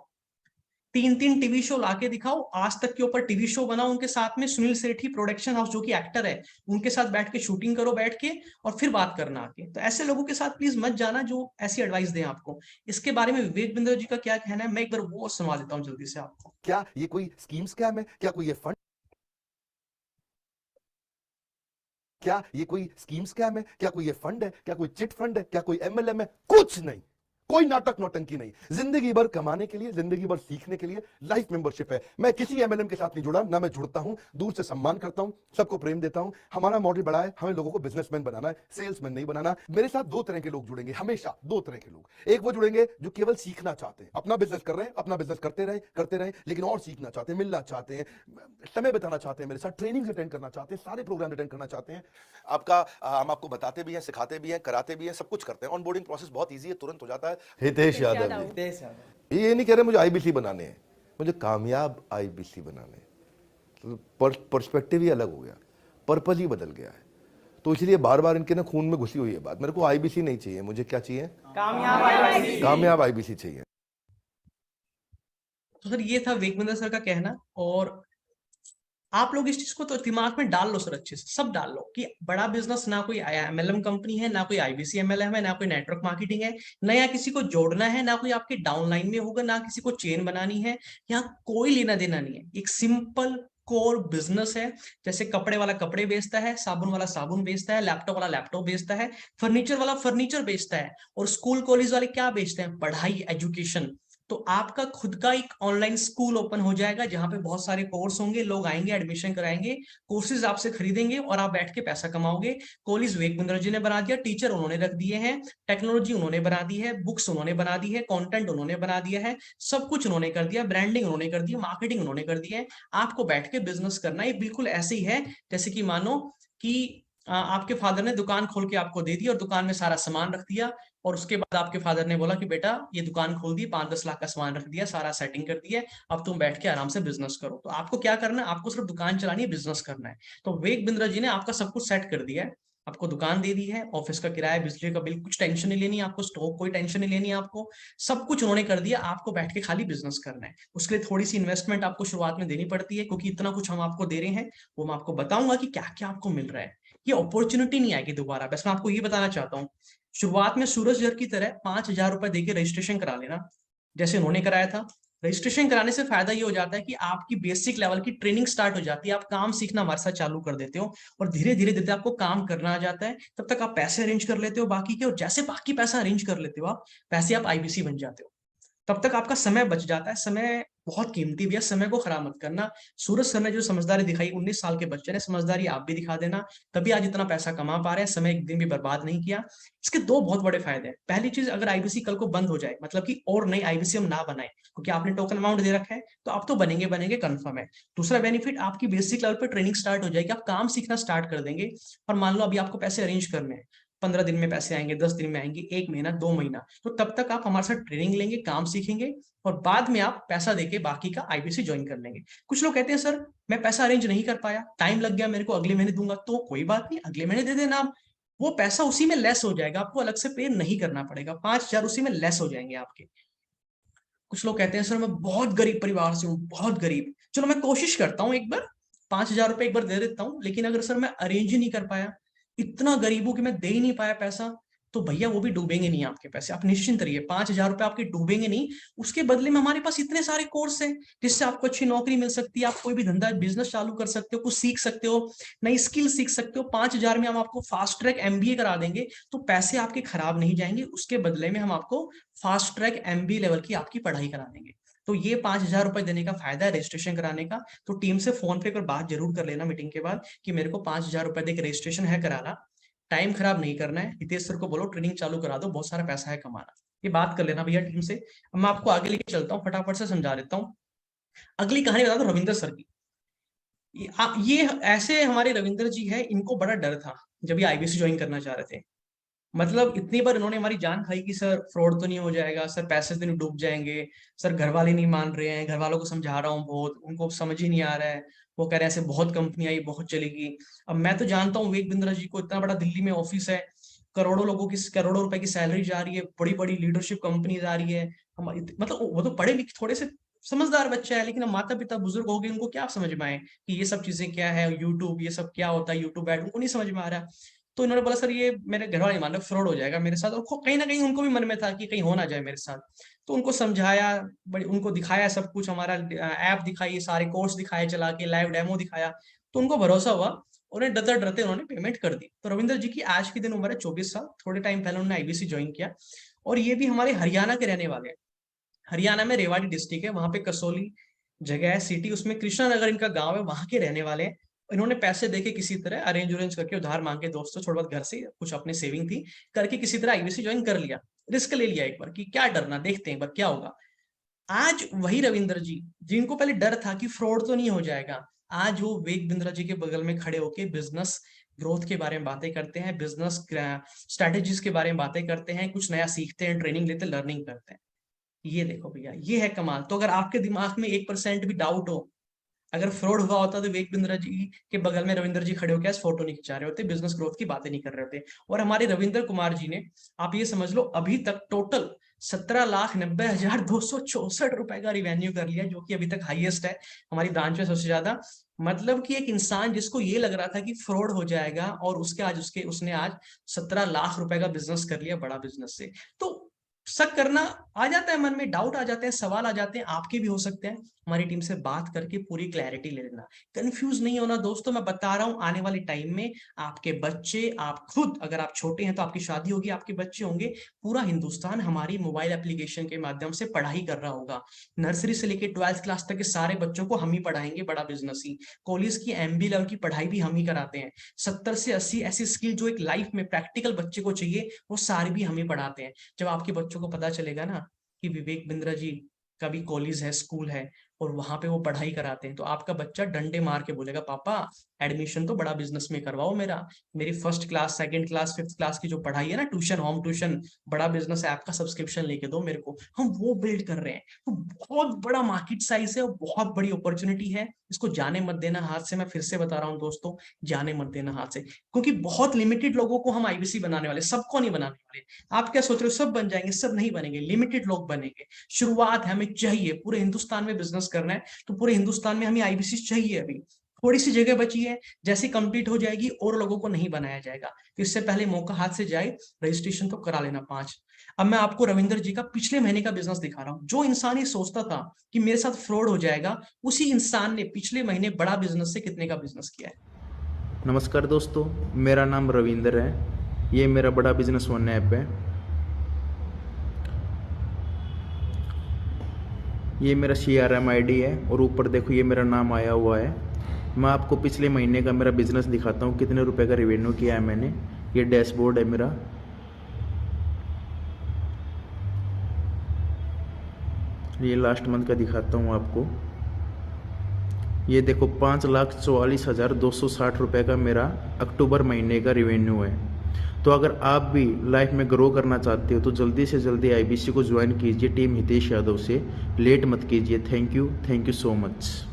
3 टीवी शो लाके दिखाओ, आज तक के ऊपर टीवी शो बनाओ उनके साथ में, सुनील सेठी प्रोडक्शन हाउस जो कि एक्टर है उनके साथ बैठ के शूटिंग करो बैठ के, और फिर बात करना आके। तो ऐसे लोगों के साथ प्लीज मत जाना जो ऐसी एडवाइस दें आपको। इसके बारे में विवेक बिंद्रा जी का क्या कहना है, मैं एक बार वो सुनवा देता हूँ जल्दी से आपको। क्या ये कोई स्कीम स्कैम है? क्या कोई ये फंड, क्या ये कोई स्कीम स्कैम है? क्या कोई ये फंड है? क्या कोई चिट फंड है? क्या कोई एमएलएम है? कुछ नहीं, कोई नाटक नौटंकी नहीं। जिंदगी भर कमाने के लिए, जिंदगी भर सीखने के लिए लाइफ मेंबरशिप है। मैं किसी एमएलएम के साथ नहीं जुड़ा, ना मैं जुड़ता हूं, दूर से सम्मान करता हूं, सबको प्रेम देता हूं। हमारा मॉडल बड़ा है, हमें लोगों को बिजनेसमैन बनाना है, सेल्समैन नहीं बनाना। मेरे साथ 2 तरह के लोग जुड़ेंगे हमेशा, 2 तरह के लोग। एक वो जुड़ेंगे जो केवल सीखना चाहते हैं, अपना बिजनेस कर रहे हैं, अपना बिजनेस करते रहे, लेकिन और सीखना चाहते हैं, मिलना चाहते हैं, समय बिताना चाहते हैं, मेरे साथ ट्रेनिंग अटेंड करना चाहते हैं, सारे प्रोग्राम अटेंड करना चाहते हैं। हम आपको बताते भी हैं, सिखाते भी हैं, कराते भी हैं, सब कुछ करते हैं। ऑनबोर्डिंग प्रोसेस बहुत ईजी है, तुरंत हो जाता है। हितेश यादव जी, ये नहीं कह रहे मुझे आईबीसी बनाने हैं, मुझे कामयाब आईबीसी बनाने हैं। तो पर्सपेक्टिव ही अलग हो गया, पर्पज ही बदल गया है। तो इसलिए बार बार इनके ना खून में घुसी हुई है बात, मेरे को आईबीसी नहीं चाहिए, मुझे क्या चाहिए? कामयाब आईबीसी चाहिए। तो सर ये था विवेक बिंद्रा सर का कहना, और आप लोग इस चीज को तो दिमाग में डाल लो सर, अच्छे से सब डाल लो कि बड़ा बिजनेस ना कोई एमएलएम कंपनी है, ना कोई आईबीसी एमएलएम है, ना कोई नेटवर्क मार्केटिंग है, नया किसी को जोड़ना है, ना कोई आपके डाउनलाइन में होगा, ना किसी को चेन बनानी है, यहाँ कोई लेना देना नहीं है। एक सिंपल कोर बिजनेस है। जैसे कपड़े वाला कपड़े बेचता है, साबुन वाला साबुन बेचता है, लैपटॉप वाला लैपटॉप बेचता है, फर्नीचर वाला फर्नीचर बेचता है, और स्कूल कॉलेज वाले क्या बेचते हैं? पढ़ाई, एजुकेशन। तो आपका खुद का एक ऑनलाइन स्कूल ओपन हो जाएगा जहां पे बहुत सारे कोर्स होंगे, लोग आएंगे, एडमिशन कराएंगे, कोर्सेज आपसे खरीदेंगे और आप बैठ के पैसा कमाओगे। कॉलेज विवेक बिंद्रा जी ने बना दिया, टीचर उन्होंने रख दिए हैं, टेक्नोलॉजी उन्होंने बना दी है, बुक्स उन्होंने बना दी है, कंटेंट उन्होंने बना दिया है, सब कुछ उन्होंने कर दिया, ब्रांडिंग उन्होंने कर दी, मार्केटिंग उन्होंने कर दी है। आपको बैठ के बिजनेस करना है। बिल्कुल ऐसे ही है जैसे कि मानो कि आपके फादर ने दुकान खोल के आपको दे दी और दुकान में सारा सामान रख दिया, और उसके बाद आपके फादर ने बोला कि बेटा ये दुकान खोल दी, 5-10 लाख का सामान रख दिया, सारा सेटिंग कर दिया, अब तुम बैठ के आराम से बिजनेस करो। तो आपको क्या करना है? आपको सिर्फ दुकान चलानी है, बिजनेस करना है। तो विवेक बिंद्रा जी ने आपका सब कुछ सेट कर दिया है, आपको दुकान दे दी है, ऑफिस का किराया, बिजली का बिल, कुछ टेंशन नहीं लेनी है आपको, स्टॉक कोई टेंशन नहीं लेनी है आपको, सब कुछ उन्होंने कर दिया। आपको बैठ के खाली बिजनेस करना है। उसके लिए थोड़ी सी इन्वेस्टमेंट आपको शुरुआत में देनी पड़ती है, क्योंकि इतना कुछ हम आपको दे रहे हैं, वो मैं आपको बताऊंगा कि क्या क्या आपको मिल रहा है। ये अपॉर्चुनिटी नहीं आएगी दोबारा। बस मैं आपको ये बताना चाहता हूँ, शुरुआत में सूरज जर की तरह 5,000 रुपए देके रजिस्ट्रेशन करा लेना, जैसे उन्होंने कराया था। रजिस्ट्रेशन कराने से फायदा ये हो जाता है कि आपकी बेसिक लेवल की ट्रेनिंग स्टार्ट हो जाती है, आप काम सीखना हमारे साथ चालू कर देते हो, और धीरे धीरे धीरे आपको काम करना आ जाता है। तब तक आप पैसे अरेंज कर लेते हो बाकी के, और जैसे बाकी पैसा अरेंज कर लेते हो आप पैसे, आप आईबीसी बन जाते हो। तब तक आपका समय बच जाता है। समय बहुत कीमती भी है, समय को खराब मत करना। सूरज सर ने जो समझदारी दिखाई, 19 साल के बच्चे ने समझदारी आप भी दिखा देना, तभी आज इतना पैसा कमा पा रहे हैं, समय एक दिन भी बर्बाद नहीं किया। इसके दो बहुत बड़े फायदे हैं। पहली चीज, अगर आईबीसी कल को बंद हो जाए, मतलब कि और नई आईबीसी हम ना बनाए, क्योंकि आपने टोकन अमाउंट दे रखा है, तो आप तो बनेंगे बनेंगे कंफर्म है। दूसरा बेनिफिट, आपकी बेसिक लेवल पे ट्रेनिंग स्टार्ट हो जाएगी, आप काम सीखना स्टार्ट कर देंगे। और मान लो अभी आपको पैसे अरेंज करने हैं, 15 दिन में पैसे आएंगे, 10 दिन में आएंगे, 1 महीना, 2 महीना, तो तब तक आप हमारे साथ ट्रेनिंग लेंगे, काम सीखेंगे, और बाद में आप पैसा देके बाकी का आईबीसी ज्वाइन कर लेंगे। कुछ लोग कहते हैं सर मैं पैसा अरेंज नहीं कर पाया, टाइम लग गया मेरे को, अगले महीने दूंगा। तो कोई बात नहीं, अगले महीने दे देना आप, वो पैसा उसी में लेस हो जाएगा, आपको अलग से पे नहीं करना पड़ेगा, 5,000 उसी में लेस हो जाएंगे आपके। कुछ लोग कहते हैं सर मैं बहुत गरीब परिवार से हूँ, बहुत गरीब, चलो मैं कोशिश करता हूँ एक बार, 5,000 रुपए एक बार दे देता हूँ, लेकिन अगर सर मैं अरेंज ही नहीं कर पाया, इतना गरीब हूं कि मैं दे ही नहीं पाया पैसा, तो भैया वो भी डूबेंगे नहीं आपके पैसे, आप निश्चिंत रहिए, 5,000 रुपए आपके डूबेंगे नहीं। उसके बदले में हमारे पास इतने सारे कोर्स हैं जिससे आपको अच्छी नौकरी मिल सकती है, आप कोई भी धंधा बिजनेस चालू कर सकते हो, कुछ सीख सकते हो, नई स्किल सीख सकते हो। 5,000 में हम आपको फास्ट ट्रैक एमबीए करा देंगे, तो पैसे आपके खराब नहीं जाएंगे, उसके बदले में हम आपको फास्ट ट्रैक एमबीए लेवल की आपकी पढ़ाई करा देंगे। तो ये 5,000 रुपए देने का फायदा है रजिस्ट्रेशन कराने का। तो टीम से फोन पे पर बात जरूर कर लेना मीटिंग के बाद कि मेरे को 5,000 रुपए देकर रजिस्ट्रेशन है कराना, टाइम खराब नहीं करना है, हितेश सर को बोलो ट्रेनिंग चालू करा दो, बहुत सारा पैसा है कमाना। ये बात कर लेना भैया टीम से। अब मैं आपको आगे लेके चलता हूँ, फटाफट से समझा देता हूँ। अगली कहानी बता दो रविंद्र सर की। ये ऐसे हमारे रविंद्र जी है, इनको बड़ा डर था जब ये आईबीसी ज्वाइन करना चाह रहे थे। मतलब इतनी बार इन्होंने हमारी जान खाई कि सर फ्रॉड तो नहीं हो जाएगा, सर पैसे तो नहीं डूब जाएंगे, सर घर वाले नहीं मान रहे हैं, घर वालों को समझा रहा हूँ बहुत, उनको समझ ही नहीं आ रहा है, वो कह रहे हैं ऐसे बहुत कंपनी आई, बहुत चलेगी। अब मैं तो जानता हूँ विवेक बिंद्रा जी को, इतना बड़ा दिल्ली में ऑफिस है, करोड़ों लोगों की, करोड़ों रुपए की सैलरी जा रही है, बड़ी बड़ी लीडरशिप कंपनीज आ रही है। मतलब वो तो पढ़े लिखे थोड़े से समझदार बच्चा है, लेकिन अब माता पिता बुजुर्ग हो गए, उनको क्या समझ में आए कि ये सब चीजें क्या है, यूट्यूब ये सब क्या होता है, यूट्यूब एड, उनको नहीं समझ में आ रहा। तो इन्होंने बोला सर ये मेरे घर वाले मान लो फ्रॉड हो जाएगा मेरे साथ, और कहीं ना कहीं उनको भी मन में था कि कहीं हो ना जाए मेरे साथ। तो उनको समझाया, बड़ी उनको दिखाया सब कुछ, हमारा ऐप दिखाई, सारे कोर्स दिखाए चला के, लाइव डेमो दिखाया, तो उनको भरोसा हुआ, उन्हें डरते डरते उन्होंने पेमेंट कर दी। तो रविंद्र जी की आज के दिन उम्र है 24 साल, थोड़े टाइम पहले उन्होंने आईबीसी ज्वाइन किया, और ये भी हमारे हरियाणा के रहने वाले हैं। हरियाणा में रेवाड़ी डिस्ट्रिक्ट है, वहां पे कसौली जगह है सिटी, उसमें कृष्णानगर इनका गांव है, वहां के रहने वाले हैं। इन्होंने पैसे देके किसी तरह अरेंज करके, उधार मांग के दोस्तों, थोड़ा बहुत घर से कुछ अपने सेविंग थी करके, किसी तरह आईबीसी ज्वाइन कर लिया, रिस्क ले लिया एक बार कि क्या डरना, देखते हैं एक बार क्या होगा। आज वही रविंद्र जी जिनको पहले डर था कि फ्रॉड तो नहीं हो जाएगा, आज वो विवेक बिंद्रा जी के बगल में खड़े होके बिजनेस ग्रोथ के बारे में बातें करते हैं, बिजनेस स्ट्रेटेजीज के बारे में बातें करते हैं, कुछ नया सीखते हैं, ट्रेनिंग लेते हैं, लर्निंग करते हैं। ये देखो भैया, ये है कमाल। तो अगर आपके दिमाग में 1% भी डाउट हो, अगर फ्रॉड हुआ होता तो विवेक बिंद्रा जी के बगल में रविंद्र जी खड़े होकर फोटो नहीं खिंचा रहे होते, बिजनेस ग्रोथ की बातें नहीं कर रहे होते। और हमारे रविंद्र कुमार जी ने, आप ये समझ लो, अभी तक टोटल 17,90,264 रुपए का रिवेन्यू कर लिया, जो कि अभी तक हाईएस्ट है हमारी ब्रांच में, सबसे ज्यादा। मतलब कि एक इंसान जिसको ये लग रहा था कि फ्रॉड हो जाएगा, और उसने आज 17 लाख रुपए का बिजनेस कर लिया, बड़ा बिजनेस से। तो शक करना आ जाता है मन में, डाउट आ जाते हैं, सवाल आ जाते हैं, आपके भी हो सकते हैं। हमारी टीम से बात करके पूरी क्लैरिटी ले लेना, कंफ्यूज नहीं होना दोस्तों। मैं बता रहा हूं, आने वाले टाइम में आपके बच्चे, आप खुद, अगर आप छोटे हैं तो आपकी शादी होगी, आपके बच्चे होंगे, पूरा हिंदुस्तान हमारी मोबाइल एप्लीकेशन के माध्यम से पढ़ाई कर रहा होगा। नर्सरी से लेकर 12th क्लास तक के सारे बच्चों को हम ही पढ़ाएंगे, बड़ा बिजनेस ही। कॉलेज की MBA लेवल की पढ़ाई भी हम ही कराते हैं। 70 से 80 ऐसी स्किल जो एक लाइफ में प्रैक्टिकल बच्चे को चाहिए, वो सारी भी हम ही पढ़ाते हैं। जब आपके बच्चों को पता चलेगा ना कि विवेक बिंद्रा जी का भी कॉलेज है, स्कूल है, और वहां पे वो पढ़ाई कराते हैं, तो आपका बच्चा डंडे मार के बोलेगा, पापा एडमिशन तो बड़ा बिजनेस में करवाओ मेरा। मेरी 1st class, 2nd class, 5th class की जो पढ़ाई है ना, ट्यूशन, होम ट्यूशन, बड़ा बिजनेस ऐप का सब्सक्रिप्शन लेके दो मेरे को। हम वो बिल्ड कर रहे हैं। तो बहुत बड़ा मार्केट साइज है और बहुत बड़ी अपॉर्चुनिटी है। इसको जाने मत देना हाथ से। मैं फिर से बता रहा हूँ दोस्तों, जाने मत देना हाथ से, क्योंकि बहुत लिमिटेड लोगों को हम IBC बनाने वाले, सबको नहीं बनाने वाले। आप क्या सोच रहे हो सब बन जाएंगे? सब नहीं बनेंगे, लिमिटेड लोग बनेंगे। शुरुआत है, हमें चाहिए पूरे हिंदुस्तान में बिजनेस करना है, तो पूरे हिंदुस्तान में हमें IBC चाहिए। अभी थोड़ी सी जगह बची है, जैसे कंप्लीट हो जाएगी और लोगों को नहीं बनाया जाएगा, तो इससे पहले मौका हाथ से जाए, रजिस्ट्रेशन तो करा लेना 5। अब मैं आपको रविंदर जी का पिछले महीने का बिजनेस दिखा रहा हूँ। जो इंसान ये सोचता था कि मेरे साथ फ्रॉड हो जाएगा, उसी इंसान ने पिछले महीने बड़ा बिजनेस से कितने का बिजनेस किया है। नमस्कार दोस्तों, मेरा नाम रविंदर है। ये मेरा बड़ा बिजनेस वन ऐप है। ये मेरा CRM ID है और ऊपर देखो ये मेरा नाम आया हुआ है। मैं आपको पिछले महीने का मेरा बिजनेस दिखाता हूँ, कितने रुपए का रेवेन्यू किया है मैंने। ये डैशबोर्ड है मेरा। ये लास्ट मंथ का दिखाता हूँ आपको। ये देखो 5,44,260 रुपये का मेरा अक्टूबर महीने का रेवेन्यू है। तो अगर आप भी लाइफ में ग्रो करना चाहते हो तो जल्दी से जल्दी IBC को ज्वाइन कीजिए टीम हितेश यादव से। लेट मत कीजिए। Thank you so much.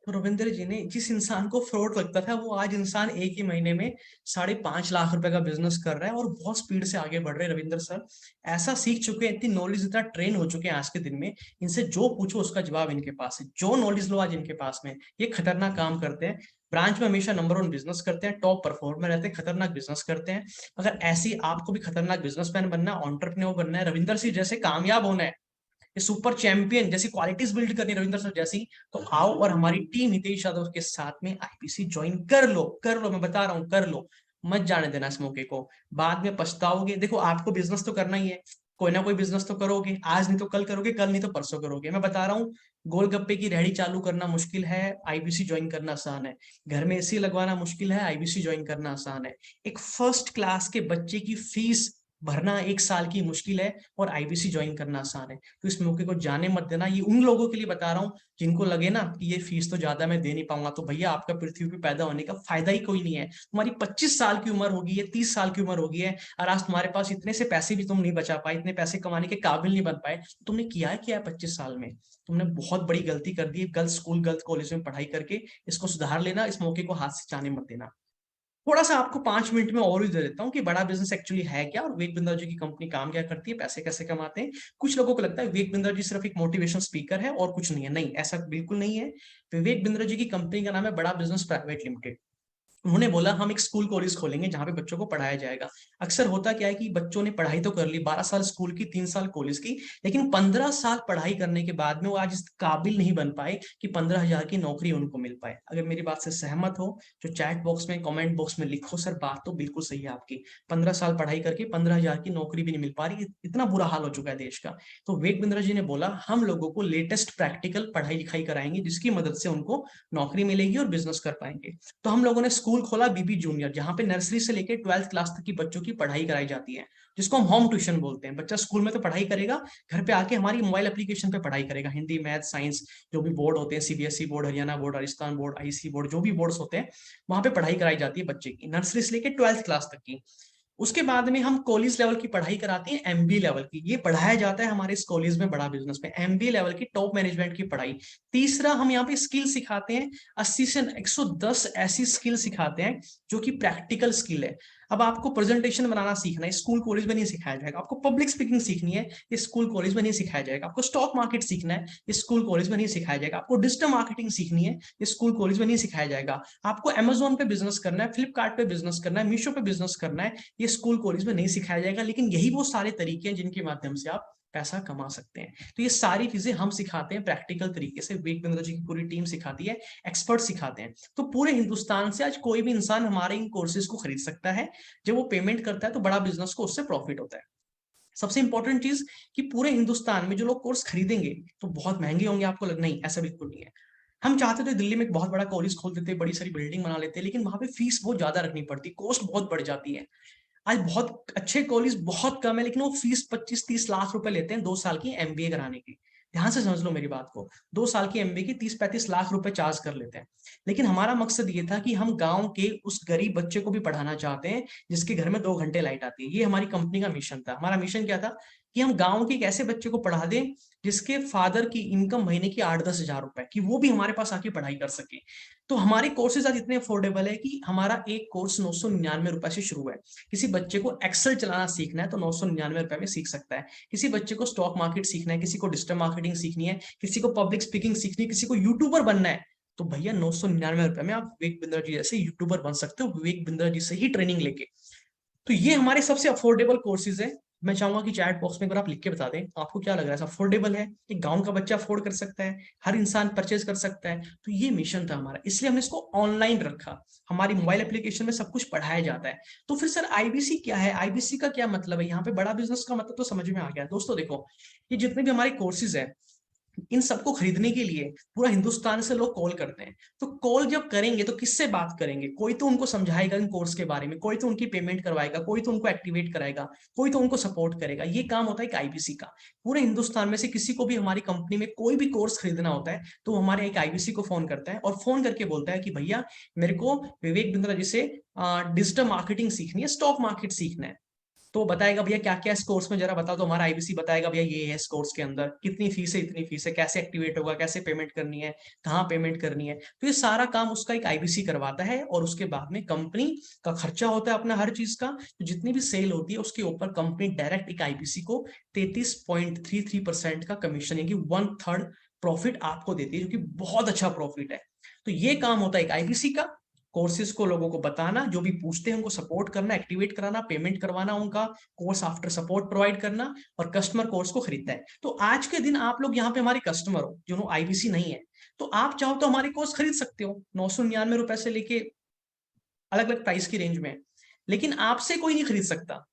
तो रविंद्र जी ने, जिस इंसान को फ्रॉड लगता था, वो आज इंसान एक ही महीने में 5.5 लाख रुपए का बिजनेस कर रहा है और बहुत स्पीड से आगे बढ़ रहे हैं। रविंद्र सर ऐसा सीख चुके हैं, इतनी नॉलेज, इतना ट्रेन हो चुके हैं आज के दिन में, इनसे जो पूछो उसका जवाब इनके पास है। जो नॉलेज लो आज इनके पास में। ये खतरनाक काम करते हैं, ब्रांच में हमेशा नंबर 1 बिजनेस करते हैं, टॉप परफॉर्मर रहते हैं, खतरनाक बिजनेस करते हैं। अगर ऐसी आपको भी खतरनाक बिजनेसमैन बनना है, एंटरप्रेन्योर बनना है, रविंदर सिंह जैसे कामयाब होना है, ये सुपर चैंपियन जैसी क्वालिटीज बिल्ड करनी रविंद्र सर जैसी, तो आओ और हमारी टीम हितेश यादव के साथ में IBC ज्वाइन कर लो। कर लो, मैं बता रहा हूँ, कर लो। मत जाने देना इस मौके को, बाद में पछताओगे। देखो आपको बिजनेस तो करना ही है, कोई ना कोई बिजनेस तो करोगे, आज नहीं तो कल करोगे, कल नहीं तो परसों करोगे। मैं बता रहा हूँ, गोलगप्पे की रेहड़ी चालू करना मुश्किल है, IBC ज्वाइन करना आसान है। घर में AC लगवाना मुश्किल है, IBC ज्वाइन करना आसान है। एक 1st क्लास के बच्चे की फीस भरना 1 साल की मुश्किल है, और IBC ज्वाइन करना आसान है। तो इस मौके को जाने मत देना। ये उन लोगों के लिए बता रहा हूँ जिनको लगे ना कि ये फीस तो ज्यादा मैं दे नहीं पाऊंगा, तो भैया आपका पृथ्वी पे पैदा होने का फायदा ही कोई नहीं है। तुम्हारी 25 साल की उम्र होगी है, 30 साल की उम्र होगी है, और आज तुम्हारे पास इतने से पैसे भी तुम नहीं बचा पाए, इतने पैसे कमाने के काबिल नहीं बन पाए, तो तुमने किया है क्या है 25 साल में? तुमने बहुत बड़ी गलती कर दी, गलत स्कूल, गलत कॉलेज में पढ़ाई करके। इसको सुधार लेना, इस मौके को हाथ से जाने मत देना। थोड़ा सा आपको 5 मिनट में और भी दे देता हूँ कि बड़ा बिजनेस एक्चुअली है क्या, और विवेक बिंद्रा जी की कंपनी काम क्या करती है, पैसे कैसे कमाते हैं। कुछ लोगों को लगता है विवेक बिंद्रा जी सिर्फ एक मोटिवेशनल स्पीकर है और कुछ नहीं है। नहीं, ऐसा बिल्कुल नहीं है। विवेक बिंद्रा जी की कंपनी का नाम है बड़ा बिजनेस प्राइवेट लिमिटेड। उन्होंने बोला हम एक स्कूल कॉलेज खोलेंगे जहां पे बच्चों को पढ़ाया जाएगा। अक्सर होता क्या है कि बच्चों ने पढ़ाई तो कर ली, 12 साल स्कूल की, 3 साल कॉलेज की, लेकिन 15 साल पढ़ाई करने के बाद में वो आज इस काबिल नहीं बन पाए कि 15,000 की नौकरी उनको मिल पाए। अगर मेरी बात से सहमत हो, जो चैट बॉक्स में, कमेंट बॉक्स में लिखो, सर बात तो बिल्कुल सही है आपकी। 15 साल पढ़ाई करके 15,000 की नौकरी भी नहीं मिल पा रही, इतना बुरा हाल हो चुका है देश का। तो विवेक बिंद्रा जी ने बोला हम लोगों को लेटेस्ट प्रैक्टिकल पढ़ाई लिखाई कराएंगे, जिसकी मदद से उनको नौकरी मिलेगी और बिजनेस कर पाएंगे। तो हम लोगों ने स्कूल खोला BB जूनियर, जहां पे नर्सरी से लेकर 12th क्लास तक की बच्चों की पढ़ाई कराई जाती है, जिसको हम होम ट्यूशन बोलते हैं। बच्चा स्कूल में तो पढ़ाई करेगा, घर पे आके हमारी मोबाइल एप्लीकेशन पे पढ़ाई करेगा। हिंदी, मैथ, साइंस, जो भी बोर्ड होते हैं, CBSE board, Haryana board, Rajasthan board, IC board, जो भी बोर्ड्स होते हैं, वहां पे पढ़ाई कराई जाती है बच्चे की, नर्सरी से लेकर 12th क्लास तक की। उसके बाद में हम कॉलेज लेवल की पढ़ाई कराते हैं, MBA लेवल की। ये पढ़ाया जाता है हमारे इस कॉलेज में, बड़ा बिजनेस में, MBA लेवल की टॉप मैनेजमेंट की पढ़ाई। तीसरा, हम यहाँ पे स्किल सिखाते हैं, 80 से 110 ऐसी स्किल सिखाते हैं जो कि प्रैक्टिकल स्किल है। अब आपको प्रेजेंटेशन बनाना सीखना है, स्कूल कॉलेज में नहीं सिखाया जाएगा। आपको पब्लिक स्पीकिंग सीखनी है, ये स्कूल कॉलेज में नहीं सिखाया जाएगा। आपको स्टॉक मार्केट सीखना है, ये स्कूल कॉलेज में नहीं सिखाया जाएगा। आपको डिजिटल मार्केटिंग सीखनी है, ये स्कूल कॉलेज में नहीं सिखाया जाएगा। आपको अमेजोन पे बिजनेस करना है, फ्लिपकार्ट पे बिजनेस करना है, मीशो पे बिजनेस करना है, ये स्कूल कॉलेज में नहीं सिखाया जाएगा। लेकिन यही वो सारे तरीके हैं जिनके माध्यम से आप पैसा कमा सकते हैं। तो ये सारी चीजें हम सिखाते हैं प्रैक्टिकल तरीके से, विवेक बिंद्रा जी की पूरी टीम सिखाती है, एक्सपर्ट सिखाते हैं। तो पूरे हिंदुस्तान से आज कोई भी इंसान हमारे इन कोर्सेज को खरीद सकता है। जब वो पेमेंट करता है तो बड़ा बिजनेस को उससे प्रॉफिट होता है। सबसे इंपॉर्टेंट चीज कि पूरे हिंदुस्तान में जो लोग कोर्स खरीदेंगे तो बहुत महंगे होंगे, आपको लग नहीं, ऐसा बिल्कुल नहीं है। हम चाहते थे दिल्ली में एक बहुत बड़ा कॉलेज खोल देते, बड़ी सारी बिल्डिंग बना लेते, लेकिन वहां पे फीस बहुत ज्यादा रखनी पड़ती, कॉस्ट बहुत बढ़ जाती है। आज बहुत अच्छे कॉलेज बहुत कम है, लेकिन वो फीस 25-30 लाख रुपए लेते हैं 2 साल की एमबीए कराने की। ध्यान से समझ लो मेरी बात को, 2 साल की एमबीए की 30-35 लाख रुपए चार्ज कर लेते हैं। लेकिन हमारा मकसद ये था कि हम गांव के उस गरीब बच्चे को भी पढ़ाना चाहते हैं जिसके घर में 2 घंटे लाइट आती है। ये हमारी कंपनी का मिशन था। हमारा मिशन क्या था कि हम गांव के एक ऐसे बच्चे को पढ़ा दें जिसके फादर की इनकम महीने की 8-10 हजार रुपए, कि वो भी हमारे पास आके पढ़ाई कर सके। तो हमारे कोर्सेज आज इतने अफोर्डेबल है कि हमारा एक कोर्स 999 रुपए से शुरू है। किसी बच्चे को एक्सेल चलाना सीखना है तो 999 रुपए में सीख सकता है। किसी बच्चे को स्टॉक मार्केट सीखना है, किसी को डिजिटल मार्केटिंग सीखनी है, किसी को पब्लिक स्पीकिंग सीखनी है, किसी को यूट्यूबर बनना है, तो भैया 999 रुपए में आप विवेक बिंद्रा जी जैसे यूट्यूबर बन सकते हो, विवेक बिंद्रा जी से ही ट्रेनिंग लेके। तो ये हमारे सबसे अफोर्डेबल कोर्सेज है। मैं चाहूंगा कि चैट बॉक्स में अगर आप लिख के बता दें आपको क्या लग रहा है, अफोर्डेबल है कि गांव का बच्चा अफोर्ड कर सकता है, हर इंसान परचेज कर सकता है। तो ये मिशन था हमारा, इसलिए हमने इसको ऑनलाइन रखा। हमारी मोबाइल एप्लीकेशन में सब कुछ पढ़ाया जाता है। तो फिर सर आईबीसी क्या है, आईबीसी का क्या मतलब है, यहाँ पे बड़ा बिजनेस का मतलब तो समझ में आ गया। दोस्तों देखो, ये जितने भी हमारे कोर्सेज है, इन सबको खरीदने के लिए पूरा हिंदुस्तान से लोग कॉल करते हैं। तो कॉल जब करेंगे तो किससे बात करेंगे, कोई तो उनको समझाएगा इन कोर्स के बारे में, कोई तो उनकी पेमेंट करवाएगा, कोई तो उनको एक्टिवेट कराएगा, कोई तो उनको सपोर्ट करेगा। ये काम होता है एक आईबीसी का। पूरे हिंदुस्तान में से किसी को भी हमारी कंपनी में कोई भी कोर्स खरीदना होता है तो हमारे एक आईबीसी को फोन करता है और फोन करके बोलता है कि भैया मेरे को विवेक बिंद्रा जी से डिजिटल मार्केटिंग सीखनी है, स्टॉक मार्केट सीखना है। तो बताएगा भैया क्या क्या इस कोर्स में, जरा बताओ। तो हमारा आईबीसी बताएगा भैया ये है इस कोर्स के अंदर, कितनी फीस है, इतनी फीस है, कैसे एक्टिवेट होगा, कैसे पेमेंट करनी है, कहाँ पेमेंट करनी है। तो ये सारा काम उसका एक आईबीसी करवाता है और उसके बाद में कंपनी का खर्चा होता है अपना हर चीज का। तो जितनी भी सेल होती है उसके ऊपर कंपनी डायरेक्ट एक आईबीसी को 33.33% का कमीशन यानी 1/3 प्रॉफिट आपको देती है, जो कि बहुत अच्छा प्रॉफिट है। तो ये काम होता है एक आईबीसी का, कोर्सेज को लोगों को बताना, जो भी पूछते हैं उनको सपोर्ट करना, एक्टिवेट कराना, पेमेंट करवाना, उनका कोर्स आफ्टर सपोर्ट प्रोवाइड करना, और कस्टमर कोर्स को खरीदता है। तो आज के दिन आप लोग यहाँ पे हमारे कस्टमर हो जो आईबीसी नहीं है, तो आप चाहो तो हमारे कोर्स खरीद सकते हो 999 रुपए से लेके अलग अलग प्राइस की रेंज में। लेकिन आपसे कोई नहीं खरीद सकता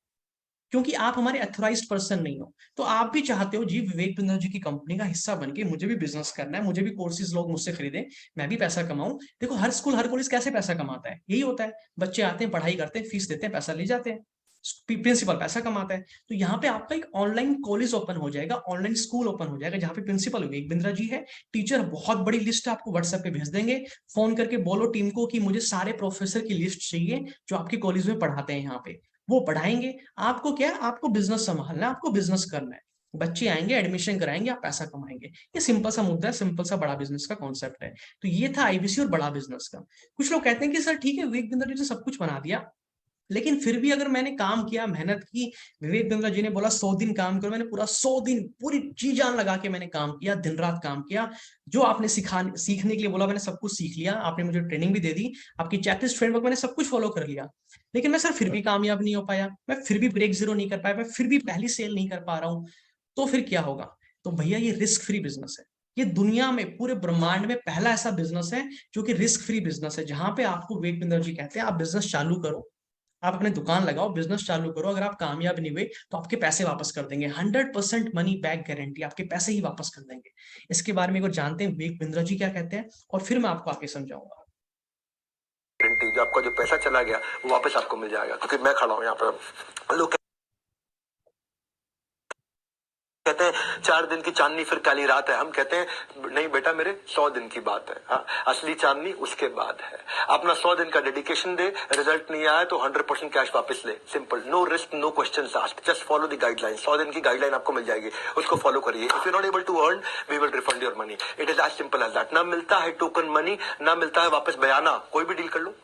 क्योंकि आप हमारे अथोराइज्ड पर्सन नहीं हो। तो आप भी चाहते हो जी विवेक बिंद्रा जी की कंपनी का हिस्सा बन के मुझे भी बिजनेस करना है, मुझे भी कोर्सेज लोग मुझसे खरीदें, मैं भी पैसा कमाऊं। देखो हर स्कूल हर कॉलेज कैसे पैसा कमाता है, यही होता है, बच्चे आते हैं, पढ़ाई करते हैं, फीस देते हैं, पैसा ले जाते हैं, प्रिंसिपल पैसा कमाता है। तो यहाँ पे आपका एक ऑनलाइन कॉलेज ओपन हो जाएगा, ऑनलाइन स्कूल ओपन हो जाएगा, जहाँ पे प्रिंसिपल विवेक बिंद्रा जी है, टीचर बहुत बड़ी लिस्ट आपको व्हाट्सएप पे भेज देंगे। फोन करके बोलो टीम को कि मुझे सारे प्रोफेसर की लिस्ट चाहिए जो आपके कॉलेज में पढ़ाते हैं, यहाँ पे वो पढ़ाएंगे। आपको क्या, आपको बिजनेस संभालना है, आपको बिजनेस करना है, बच्चे आएंगे, एडमिशन कराएंगे, आप पैसा कमाएंगे। ये सिंपल सा मुद्दा है, सिंपल सा बड़ा बिजनेस का कॉन्सेप्ट है। तो ये था आईबीसी और बड़ा बिजनेस का। कुछ लोग कहते हैं कि सर ठीक है विवेक बिंद्रा जी ने सब कुछ बना दिया, लेकिन फिर भी अगर मैंने काम किया, मेहनत की, विवेक बिंद्रा जी ने बोला 100 दिन काम करो, मैंने पूरा 100 दिन पूरी जी जान लगा के मैंने काम किया, दिन रात काम किया, जो आपने सीखने के लिए बोला मैंने सब कुछ सीख लिया, आपने मुझे ट्रेनिंग भी दे दी, आपकी चेकलिस्ट फ्रेमवर्क मैंने सब कुछ फॉलो कर लिया, लेकिन मैं सर फिर भी कामयाब नहीं हो पाया, मैं फिर भी ब्रेक जीरो नहीं कर पाया, मैं फिर भी पहली सेल नहीं कर पा रहा हूँ, तो फिर क्या होगा। तो भैया ये रिस्क फ्री बिजनेस है। ये दुनिया में पूरे ब्रह्मांड में पहला ऐसा बिजनेस है जो कि रिस्क फ्री बिजनेस है, जहां पे आपको विवेक बिंद्रा जी कहते हैं आप बिजनेस चालू करो, आप अपने दुकान लगाओ, बिजनेस चालू करो, अगर आप कामयाब नहीं हुए तो आपके पैसे वापस कर देंगे, 100% मनी बैक गारंटी, आपके पैसे ही वापस कर देंगे। इसके बारे में अगर जानते हैं विवेक बिंद्रा जी क्या कहते हैं और फिर मैं आपको आगे समझाऊंगा। गारंटी, जो आपका जो पैसा चला गया वो वापस आपको मिल जाएगा, क्योंकि मैं खड़ा हूँ यहाँ पर। लोग कहते हैं 4 दिन की चांदनी फिर काली रात है, हम कहते हैं नहीं बेटा मेरे 100 दिन की बात है। हाँ, असली चांदनी उसके बाद है। अपना 100 दिन का डेडिकेशन दे, रिजल्ट नहीं आया तो 100% कैश वापस ले, simple, no risk no questions asked, just follow the guideline. 100 दिन की गाइडलाइन आपको मिल जाएगी, उसको फॉलो करिए। If you not able to earn we will refund your money, it is as simple as that. ना मिलता है टोकन मनी, ना मिलता है वापस बयाना, कोई भी डील कर लो।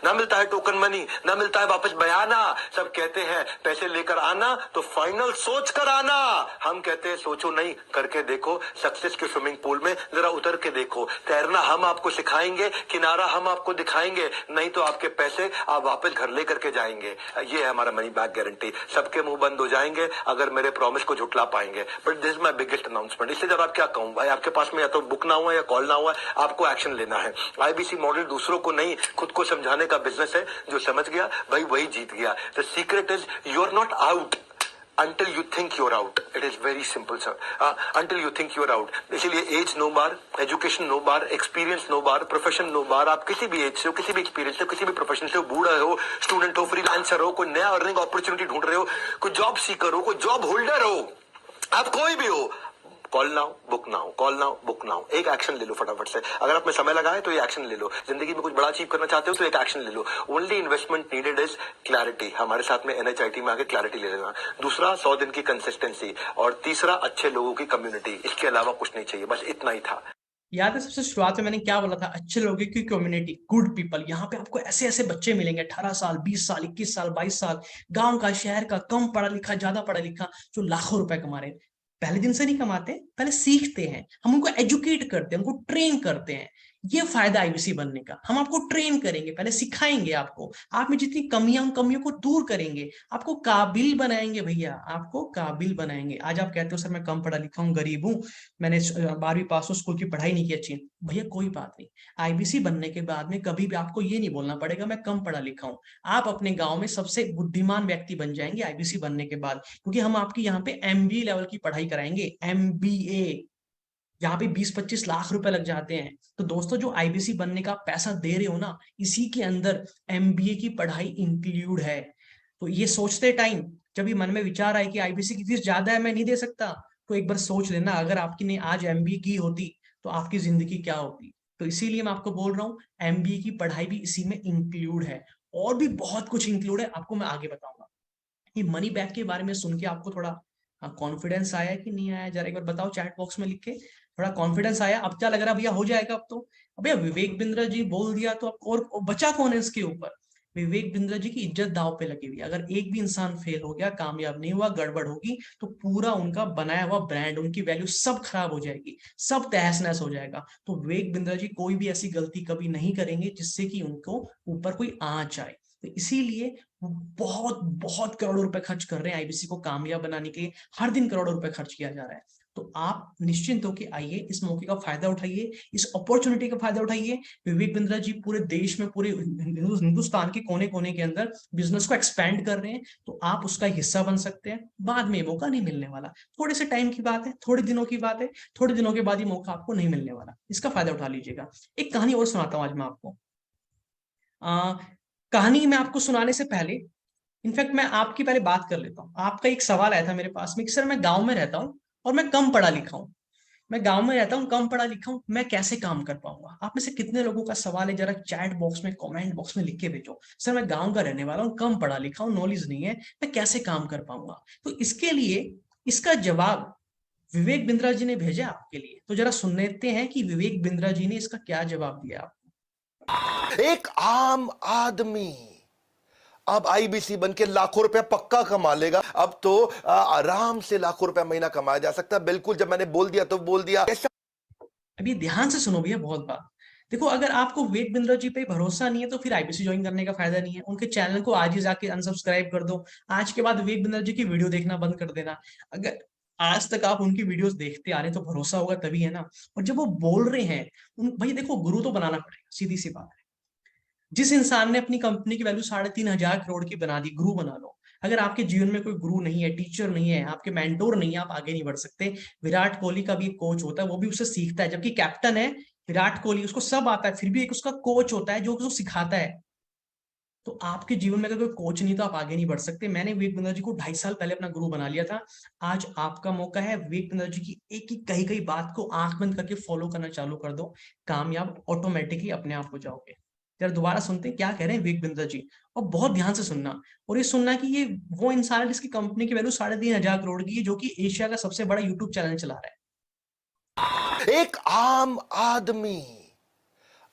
ना मिलता है टोकन मनी, ना मिलता है वापस बयाना। सब कहते हैं पैसे लेकर आना तो फाइनल सोच कर आना। हम कहते हैं सोचो नहीं, करके देखो। सक्सेस के स्विमिंग पूल में जरा उतर के देखो। तैरना हम आपको सिखाएंगे, किनारा हम आपको दिखाएंगे, नहीं तो आपके पैसे आप वापस घर लेकर के जाएंगे। ये है हमारा मनी बैक गारंटी। सबके मुंह बंद हो जाएंगे अगर मेरे प्रॉमिस को झुटला पाएंगे। But this is my biggest announcement. इससे जरा क्या कहूं भाई, आपके पास में या तो बुक ना हुआ या कॉल ना हुआ, आपको एक्शन लेना है। आईबीसी मॉडल दूसरों को नहीं, खुद को समझाने का बिजनेस है। जो समझ गया भाई वही जीत गया। The secret is you are not out until you think you're out. It is very simple, sir. Until you think you're out. इसीलिए एज नो बार, एजुकेशन नो बार, एक्सपीरियंस नो बार, प्रोफेशन नो बार। आप किसी भी एज से हो, किसी भी experience से हो, किसी भी प्रोफेशन से हो, बूढ़ा हो, स्टूडेंट हो, फ्रीलांसर हो, कोई नया अर्निंग अपॉर्चुनिटी ढूंढ रहे हो, कोई जॉब सीकर हो, कोई जॉब होल्डर हो, आप कोई भी हो, call now book now, call now book now. एक एक्शन ले लो फटाफट से। अगर आप में समय लगा है तो ये एक्शन ले लो। जिंदगी में कुछ बड़ा अचीव करना चाहते हो तो एक एक्शन ले लो। Only investment needed is clarity. हमारे साथ में एनएचआईटी में आके क्लैरिटी ले लेना। दूसरा 100 दिन की कंसिस्टेंसी, और तीसरा अच्छे लोगों की कम्युनिटी। इसके अलावा कुछ नहीं चाहिए, बस इतना ही था। याद है सबसे शुरुआत में मैंने क्या बोला था? अच्छे लोगों की कम्युनिटी, गुड पीपल। यहाँ पे आपको ऐसे ऐसे बच्चे मिलेंगे 18 साल, 20 साल, 21 साल, 22 साल, गांव का, शहर का, कम पढ़ा लिखा, ज्यादा पढ़ा लिखा, जो लाखों रुपए कमा रहे हैं। पहले दिन से नहीं कमाते, पहले सीखते हैं, हम उनको एजुकेट करते हैं, उनको ट्रेन करते हैं। ये फायदा आईबीसी बनने का। हम आपको ट्रेन करेंगे, पहले सिखाएंगे आपको, आप में जितनी कमियां कमियों को दूर करेंगे, आपको काबिल बनाएंगे भैया, आपको काबिल बनाएंगे। आज आप कहते हो सर मैं कम पढ़ा लिखा हूँ, गरीब हूँ, मैंने 12वीं पास हूँ, स्कूल की पढ़ाई नहीं की अच्छी। भैया कोई बात नहीं, आईबीसी बनने के बाद में कभी भी आपको ये नहीं बोलना पड़ेगा मैं कम पढ़ा लिखा हूँ। आप अपने गाँव में सबसे बुद्धिमान व्यक्ति बन जाएंगे आईबीसी बनने के बाद, क्योंकि हम आपकी यहाँ पे एमबीए लेवल की पढ़ाई कराएंगे। एमबीए यहाँ पे 20-25 लाख रुपए लग जाते हैं। तो दोस्तों जो आईबीसी बनने का पैसा दे रहे हो ना, इसी के अंदर एमबीए की पढ़ाई इंक्लूड है। तो ये सोचते टाइम जब ये मन में विचार आए कि आईबीसी की फीस ज्यादा है, मैं नहीं दे सकता, तो एक बार सोच लेना अगर आपकी ने आज एमबीए की होती तो आपकी जिंदगी क्या होती। तो इसीलिए मैं आपको बोल रहा हूँ एमबीए की पढ़ाई भी इसी में इंक्लूड है, और भी बहुत कुछ इंक्लूड है, आपको मैं आगे बताऊंगा। ये मनी बैक के बारे में सुन के आपको थोड़ा कॉन्फिडेंस आया कि नहीं आया? जरा एक बार बताओ चैट बॉक्स में लिख के। थोड़ा कॉन्फिडेंस आया? अब क्या लग रहा है भैया हो जाएगा अब तो? अब भैया विवेक बिंद्रा जी बोल दिया तो अब और बचा कौन है इसके ऊपर? विवेक बिंद्रा जी की इज्जत दाव पे लगी हुई। अगर एक भी इंसान फेल हो गया, कामयाब नहीं हुआ, गड़बड़ होगी, तो पूरा उनका बनाया हुआ ब्रांड, उनकी वैल्यू सब खराब हो जाएगी, सब तहस नहस हो जाएगा। तो विवेक बिंद्रा जी कोई भी ऐसी गलती कभी नहीं करेंगे जिससे कि उनको ऊपर कोई आंच आए। तो इसीलिए बहुत बहुत करोड़ों रुपए खर्च कर रहे हैं आईबीसी को कामयाब बनाने के लिए। हर दिन करोड़ों रुपए खर्च किया जा रहा है। तो आप निश्चिंत होकर आइए, इस मौके का फायदा उठाइए, इस अपॉर्चुनिटी का फायदा उठाइए। विवेक बिंद्रा जी पूरे देश में, पूरे हिंदुस्तान के कोने कोने के अंदर बिजनेस को एक्सपेंड कर रहे हैं, तो आप उसका हिस्सा बन सकते हैं। बाद में मौका नहीं मिलने वाला, थोड़े से टाइम की बात है, थोड़े दिनों की बात है, थोड़े दिनों के बाद ही मौका आपको नहीं मिलने वाला। इसका फायदा उठा लीजिएगा। एक कहानी और सुनाता हूं आज मैं आपको। कहानी में आपको सुनाने से पहले इनफैक्ट मैं आपकी पहले बात कर लेता हूँ। आपका एक सवाल आया था मेरे पास में कि सर मैं गांव में रहता हूँ और मैं कम पढ़ा लिखा हूँ, मैं गांव में रहता हूँ, कम पढ़ा लिखा हूँ, मैं कैसे काम कर पाऊंगा? आप में से कितने लोगों का सवाल है? जरा चैट बॉक्स में, कमेंट बॉक्स में लिख के भेजो। सर मैं गांव का रहने वाला हूँ, कम पढ़ा लिखा हूँ, नॉलेज नहीं है, मैं कैसे काम कर पाऊंगा? तो इसके लिए इसका जवाब विवेक बिंद्रा जी ने भेजा आपके लिए। तो जरा सुन लेते हैं कि विवेक बिंद्रा जी ने इसका क्या जवाब दिया आपको। एक आम आदमी अब आईबीसी बन के लाखों रुपया पक्का कमा लेगा। अब तो आराम से लाखों रुपया महीना कमाया जा सकता है। बिल्कुल, जब मैंने बोल दिया तो बोल दिया। अभी ध्यान से सुनो भैया, बहुत बात। देखो, अगर आपको विवेक बिंद्रा जी पे भरोसा नहीं है तो फिर आईबीसी ज्वाइन करने का फायदा नहीं है। उनके चैनल को आज ही जाके अनसब्सक्राइब कर दो। आज के बाद विवेक बिंद्रा जी की वीडियो देखना बंद कर देना। अगर आज तक आप उनकी वीडियोस देखते आ रहे हैं तो भरोसा होगा तभी है ना। और जब वो बोल रहे हैं, भाई देखो, गुरु तो बनाना पड़ेगा, सीधी सी बात है। जिस इंसान ने अपनी कंपनी की वैल्यू 3,500 करोड़ की बना दी, गुरु बना लो। अगर आपके जीवन में कोई गुरु नहीं है, टीचर नहीं है, आपके मेंटोर नहीं है, आप आगे नहीं बढ़ सकते। विराट कोहली का भी एक कोच होता है, वो भी उससे सीखता है। जबकि कैप्टन है विराट कोहली, उसको सब आता है, फिर भी एक उसका कोच होता है जो उसको सिखाता है। तो आपके जीवन में अगर कोई कोच नहीं तो आप आगे नहीं बढ़ सकते। मैंने विवेक बिंद्रा जी को 2.5 साल पहले अपना गुरु बना लिया था। आज आपका मौका है। विवेक बिंद्रा जी की एक ही कही कही बात को आंख बंद करके फॉलो करना चालू कर दो, कामयाब ऑटोमेटिकली अपने आप हो जाओगे। जरा दोबारा सुनते हैं क्या कह रहे हैं विवेक बिंद्रा जी, और बहुत ध्यान से सुनना। और ये सुनना कि ये वो इंसान है जिसकी कंपनी की वैल्यू 3,500 करोड़ की है, जो कि एशिया का सबसे बड़ा यूट्यूब चैनल चला रहा है। एक आम आदमी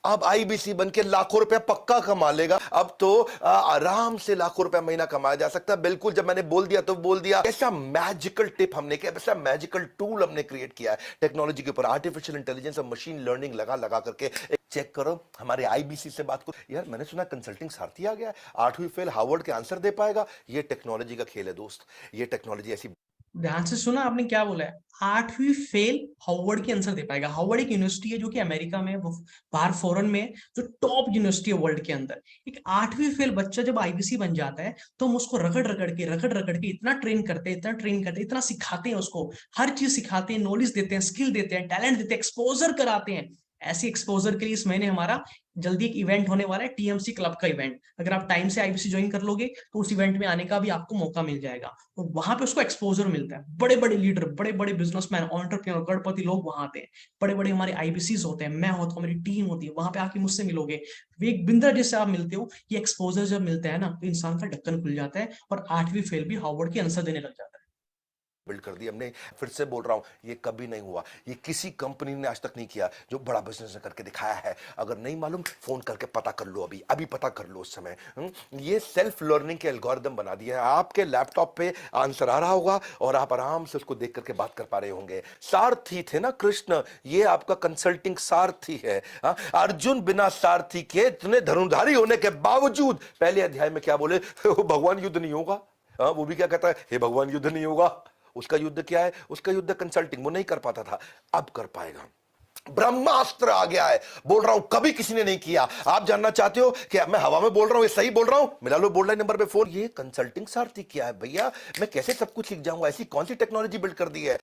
अब आईबीसी बन के लाखों रुपया पक्का कमा लेगा। अब तो आराम से लाखों रुपया महीना कमाया जा सकता है। बिल्कुल, जब मैंने बोल दिया तो बोल दिया। ऐसा मैजिकल टिप हमने किया, ऐसा मैजिकल टूल हमने क्रिएट किया है टेक्नोलॉजी के ऊपर, आर्टिफिशियल इंटेलिजेंस और मशीन लर्निंग लगा लगा करके। चेक करो हमारे आईबीसी से बात करो। यार मैंने सुना कंसल्टिंग सारथी आ गया है, 8वीं फेल हार्वर्ड के आंसर दे पाएगा। ये टेक्नोलॉजी का खेल है दोस्त, ये टेक्नोलॉजी ऐसी। ध्यान से सुना आपने क्या बोला है, 8वीं फेल हार्वर्ड की आंसर दे पाएगा। हार्वर्ड एक यूनिवर्सिटी है जो कि अमेरिका में, वो बाहर फॉरेन में जो टॉप यूनिवर्सिटी है वर्ल्ड के अंदर। एक 8वीं फेल बच्चा जब आईबीसी बन जाता है तो हम उसको रगड़ रगड़ के इतना ट्रेन करते हैं, इतना ट्रेन करते हैं, इतना सिखाते हैं उसको, हर चीज सिखाते हैं, नॉलेज देते हैं, स्किल देते हैं, टैलेंट देते हैं, एक्सपोजर कराते हैं। ऐसी एक्सपोजर के लिए इस महीने हमारा जल्दी एक इवेंट होने वाला है, टीएमसी क्लब का इवेंट। अगर आप टाइम से आईबीसी ज्वाइन कर लोगे तो उस इवेंट में आने का भी आपको मौका मिल जाएगा, और वहां पे उसको एक्सपोजर मिलता है। बड़े बड़े लीडर, बड़े बड़े बिजनेसमैन, ऑन्टरप्रेन्योर, करोड़पति लोग वहां आते हैं। बड़े बड़े हमारे आईबीसीज होते हैं, मैं होता हूँ, मेरी टीम होती है, वहां पे आके मुझसे मिलोगे। विवेक बिंद्रा जिससे आप मिलते हो, ये एक्सपोजर जब मिलता है ना तो इंसान का ढक्कन खुल जाता है और 8वीं फेल भी हार्वर्ड की आंसर देने लग जाता है। बिल्ड कर दी हमने। फिर से बोल रहा हूं, ये कभी नहीं हुआ, ये किसी कंपनी ने आज तक नहीं किया जो बड़ा बिजनेस करके दिखाया है। अगर नहीं मालूम फोन करके पता कर लो, अभी अभी पता कर लो उस समय। ये सेल्फ लर्निंग के एल्गोरिदम बना दिया है। आपके लैपटॉप पे आंसर आ रहा होगा और आप आराम से उसको देख करके बात कर पा रहे होंगे। सारथी थे ना कृष्ण, ये आपका कंसल्टिंग सारथी है। अर्जुन बिना सारथी के इतने धनुर्धारी होने के बावजूद पहले अध्याय में क्या बोले, भगवान युद्ध नहीं होगा। वो भी क्या कहता है, हे भगवान युद्ध नहीं होगा। उसका युद्ध क्या है, उसका युद्ध कंसल्टिंग। वो नहीं कर पाता था, अब कर पाएगा। ब्रह्मास्त्र आ गया है, बोल रहा हूं कभी किसी ने नहीं किया। आप जानना चाहते हो कि मैं हवा में बोल रहा हूं, ये सही बोल रहा हूं, मिला लो बोल रहे नंबर पे फोन। ये कंसल्टिंग सारथी क्या है भैया, मैं कैसे सब कुछ सीख जाऊंगा? ऐसी कौन सी टेक्नोलॉजी बिल्ड कर दी है?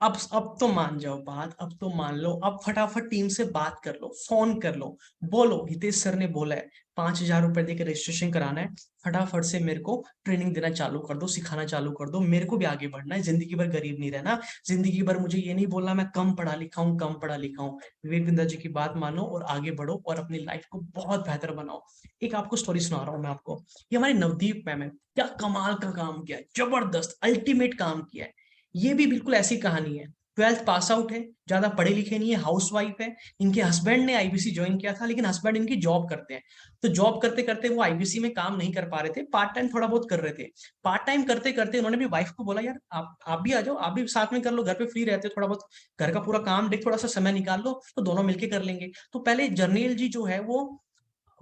अब तो मान जाओ बात, अब तो मान लो। अब फटाफट टीम से बात कर लो, फोन कर लो, बोलो हितेश सर ने बोला है 5,000 रुपए देकर रजिस्ट्रेशन कराना है, फटाफट से मेरे को ट्रेनिंग देना चालू कर दो, सिखाना चालू कर दो। मेरे को भी आगे बढ़ना है, जिंदगी भर गरीब नहीं रहना। जिंदगी भर मुझे ये नहीं बोलना मैं कम पढ़ा लिखा हूँ, कम पढ़ा लिखा हूँ। विवेक बिंद्रा जी की बात मानो और आगे बढ़ो और अपनी लाइफ को बहुत बेहतर बनाओ। एक आपको स्टोरी सुना रहा हूँ मैं आपको। ये हमारी नवदीप मैम है, क्या कमाल का काम किया है, जबरदस्त अल्टीमेट काम किया है। ये भी बिल्कुल ऐसी कहानी है। 12th पास आउट है, ज्यादा पढ़े लिखे नहीं है, हाउसवाइफ है। इनके हस्बैंड ने आईबीसी ज्वाइन किया था, लेकिन हस्बैंड इनकी जॉब करते हैं। तो जॉब करते करते वो आईबीसी में काम नहीं कर पा रहे थे, पार्ट टाइम थोड़ा बहुत कर रहे थे। पार्ट टाइम करते करते उन्होंने भी वाइफ को बोला, यार आप भी आ जाओ, आप भी साथ में कर लो, घर पे फ्री रहते हो, थोड़ा बहुत घर का पूरा काम देख, थोड़ा सा समय निकाल लो तो दोनों मिलके कर लेंगे। तो पहले जर्नेल जी जो है वो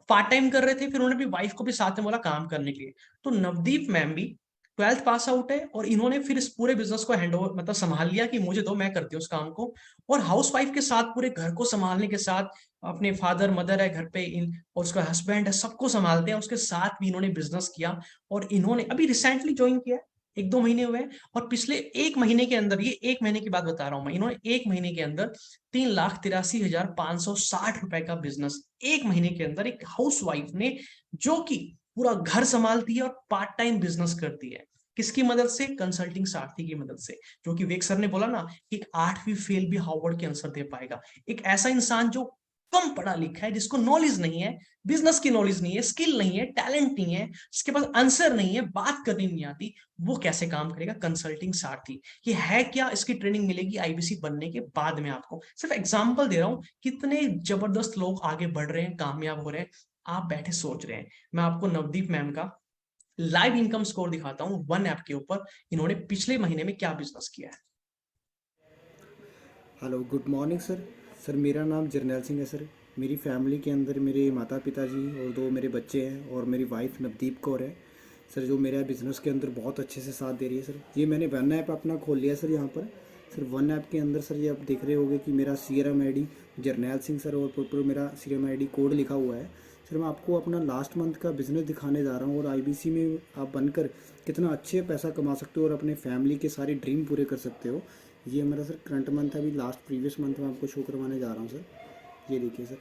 पार्ट टाइम कर रहे थे, फिर उन्होंने भी वाइफ को भी साथ में बोला काम करने के लिए। तो नवदीप मैम भी 12th पास आउट है और इन्होंने फिर इस पूरे बिजनेस को हैंड ओवर, मतलब संभाल लिया कि मुझे दो, मैं करती हूँ उस काम को। और हाउस वाइफ के साथ पूरे घर को संभालने के साथ, अपने फादर मदर है घर पे इन, और उसका हस्बैंड है, सबको संभालते हैं, उसके साथ भी इन्होंने बिजनेस किया। और इन्होंने अभी रिसेंटली ज्वाइन किया है, 1-2 महीने हुए हैं, और पिछले 1 महीने के अंदर, ये 1 महीने की बात बता रहा हूं मैं, इन्होंने 1 महीने के अंदर 3,83,560 रुपए का बिजनेस 1 महीने के अंदर, एक हाउस वाइफ ने, जो कि पूरा घर संभालती है और पार्ट टाइम बिजनेस करती है। किसकी मदद से? कंसल्टिंग सारथी की मदद से। जो कि वेक सर ने बोला ना कि 8वीं फेल भी हार्वर्ड के आंसर दे पाएगा। एक ऐसा इंसान जो कम पढ़ा लिखा है, जिसको नॉलेज नहीं है, बिजनेस की नॉलेज नहीं है, स्किल नहीं है, टैलेंट नहीं है, जिसके पास आंसर नहीं है, बात करनी नहीं आती, वो कैसे काम करेगा? कंसल्टिंग सारथी। ये है क्या? इसकी ट्रेनिंग मिलेगी आईबीसी बनने के बाद में आपको। सिर्फ एग्जांपल दे रहा हूं, कितने जबरदस्त लोग आगे बढ़ रहे हैं, कामयाब हो रहे हैं, आप बैठे सोच रहे हैं। मैं आपको नवदीप मैम का लाइव इनकम स्कोर दिखाता हूँ वन ऐप के ऊपर, इन्होंने पिछले महीने में क्या बिजनेस किया है। Hello, good morning sir. Sir मेरा नाम जरनैल सिंह है सर। मेरी फैमिली के अंदर मेरे माता पिता जी और 2 मेरे बच्चे हैं, और मेरी वाइफ नवदीप कौर है सर, जो मेरा बिज़नेस के अंदर बहुत अच्छे से साथ दे रही है सर। ये मैंने वन ऐप अपना खोल लिया सर। यहाँ पर सर वन ऐप के अंदर सर, ये आप देख रहे होंगे कि मेरा CRM ID Jarnail Singh sir, और प्रॉपर मेरा CRM ID कोड लिखा हुआ है सर। मैं आपको अपना लास्ट मंथ का बिज़नेस दिखाने जा रहा हूँ, और IBC में आप बनकर कितना अच्छे पैसा कमा सकते हो और अपने फैमिली के सारे ड्रीम पूरे कर सकते हो। ये मेरा सर करंट मंथ है, अभी लास्ट प्रीवियस मंथ में आपको शो करवाने जा रहा हूँ सर। ये देखिए सर,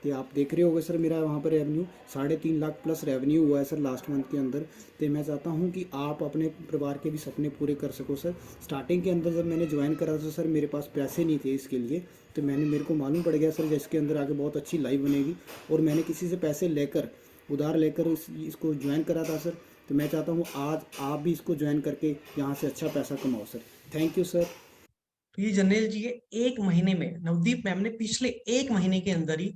तो आप देख रहे होंगे सर, मेरा वहाँ पर रेवेन्यू 3.5 लाख प्लस रेवेन्यू हुआ है सर लास्ट मंथ के अंदर। तो मैं चाहता हूँ कि आप अपने परिवार के भी सपने पूरे कर सको सर। स्टार्टिंग के अंदर जब मैंने ज्वाइन करा था सर, मेरे पास पैसे नहीं थे इसके लिए, तो मेरे को मालूम पड़ गया सर जिसके अंदर आगे बहुत अच्छी लाइफ बनेगी। और मैंने किसी से पैसे लेकर, उधार लेकर इसको ज्वाइन करा था सर। तो मैं चाहता हूँ आज आप भी इसको ज्वाइन करके यहाँ से अच्छा पैसा कमाओ सर। Thank you sir. तो ये जनरल जी है, 1 महीने में नवदीप मैम ने पिछले 1 महीने के अंदर ही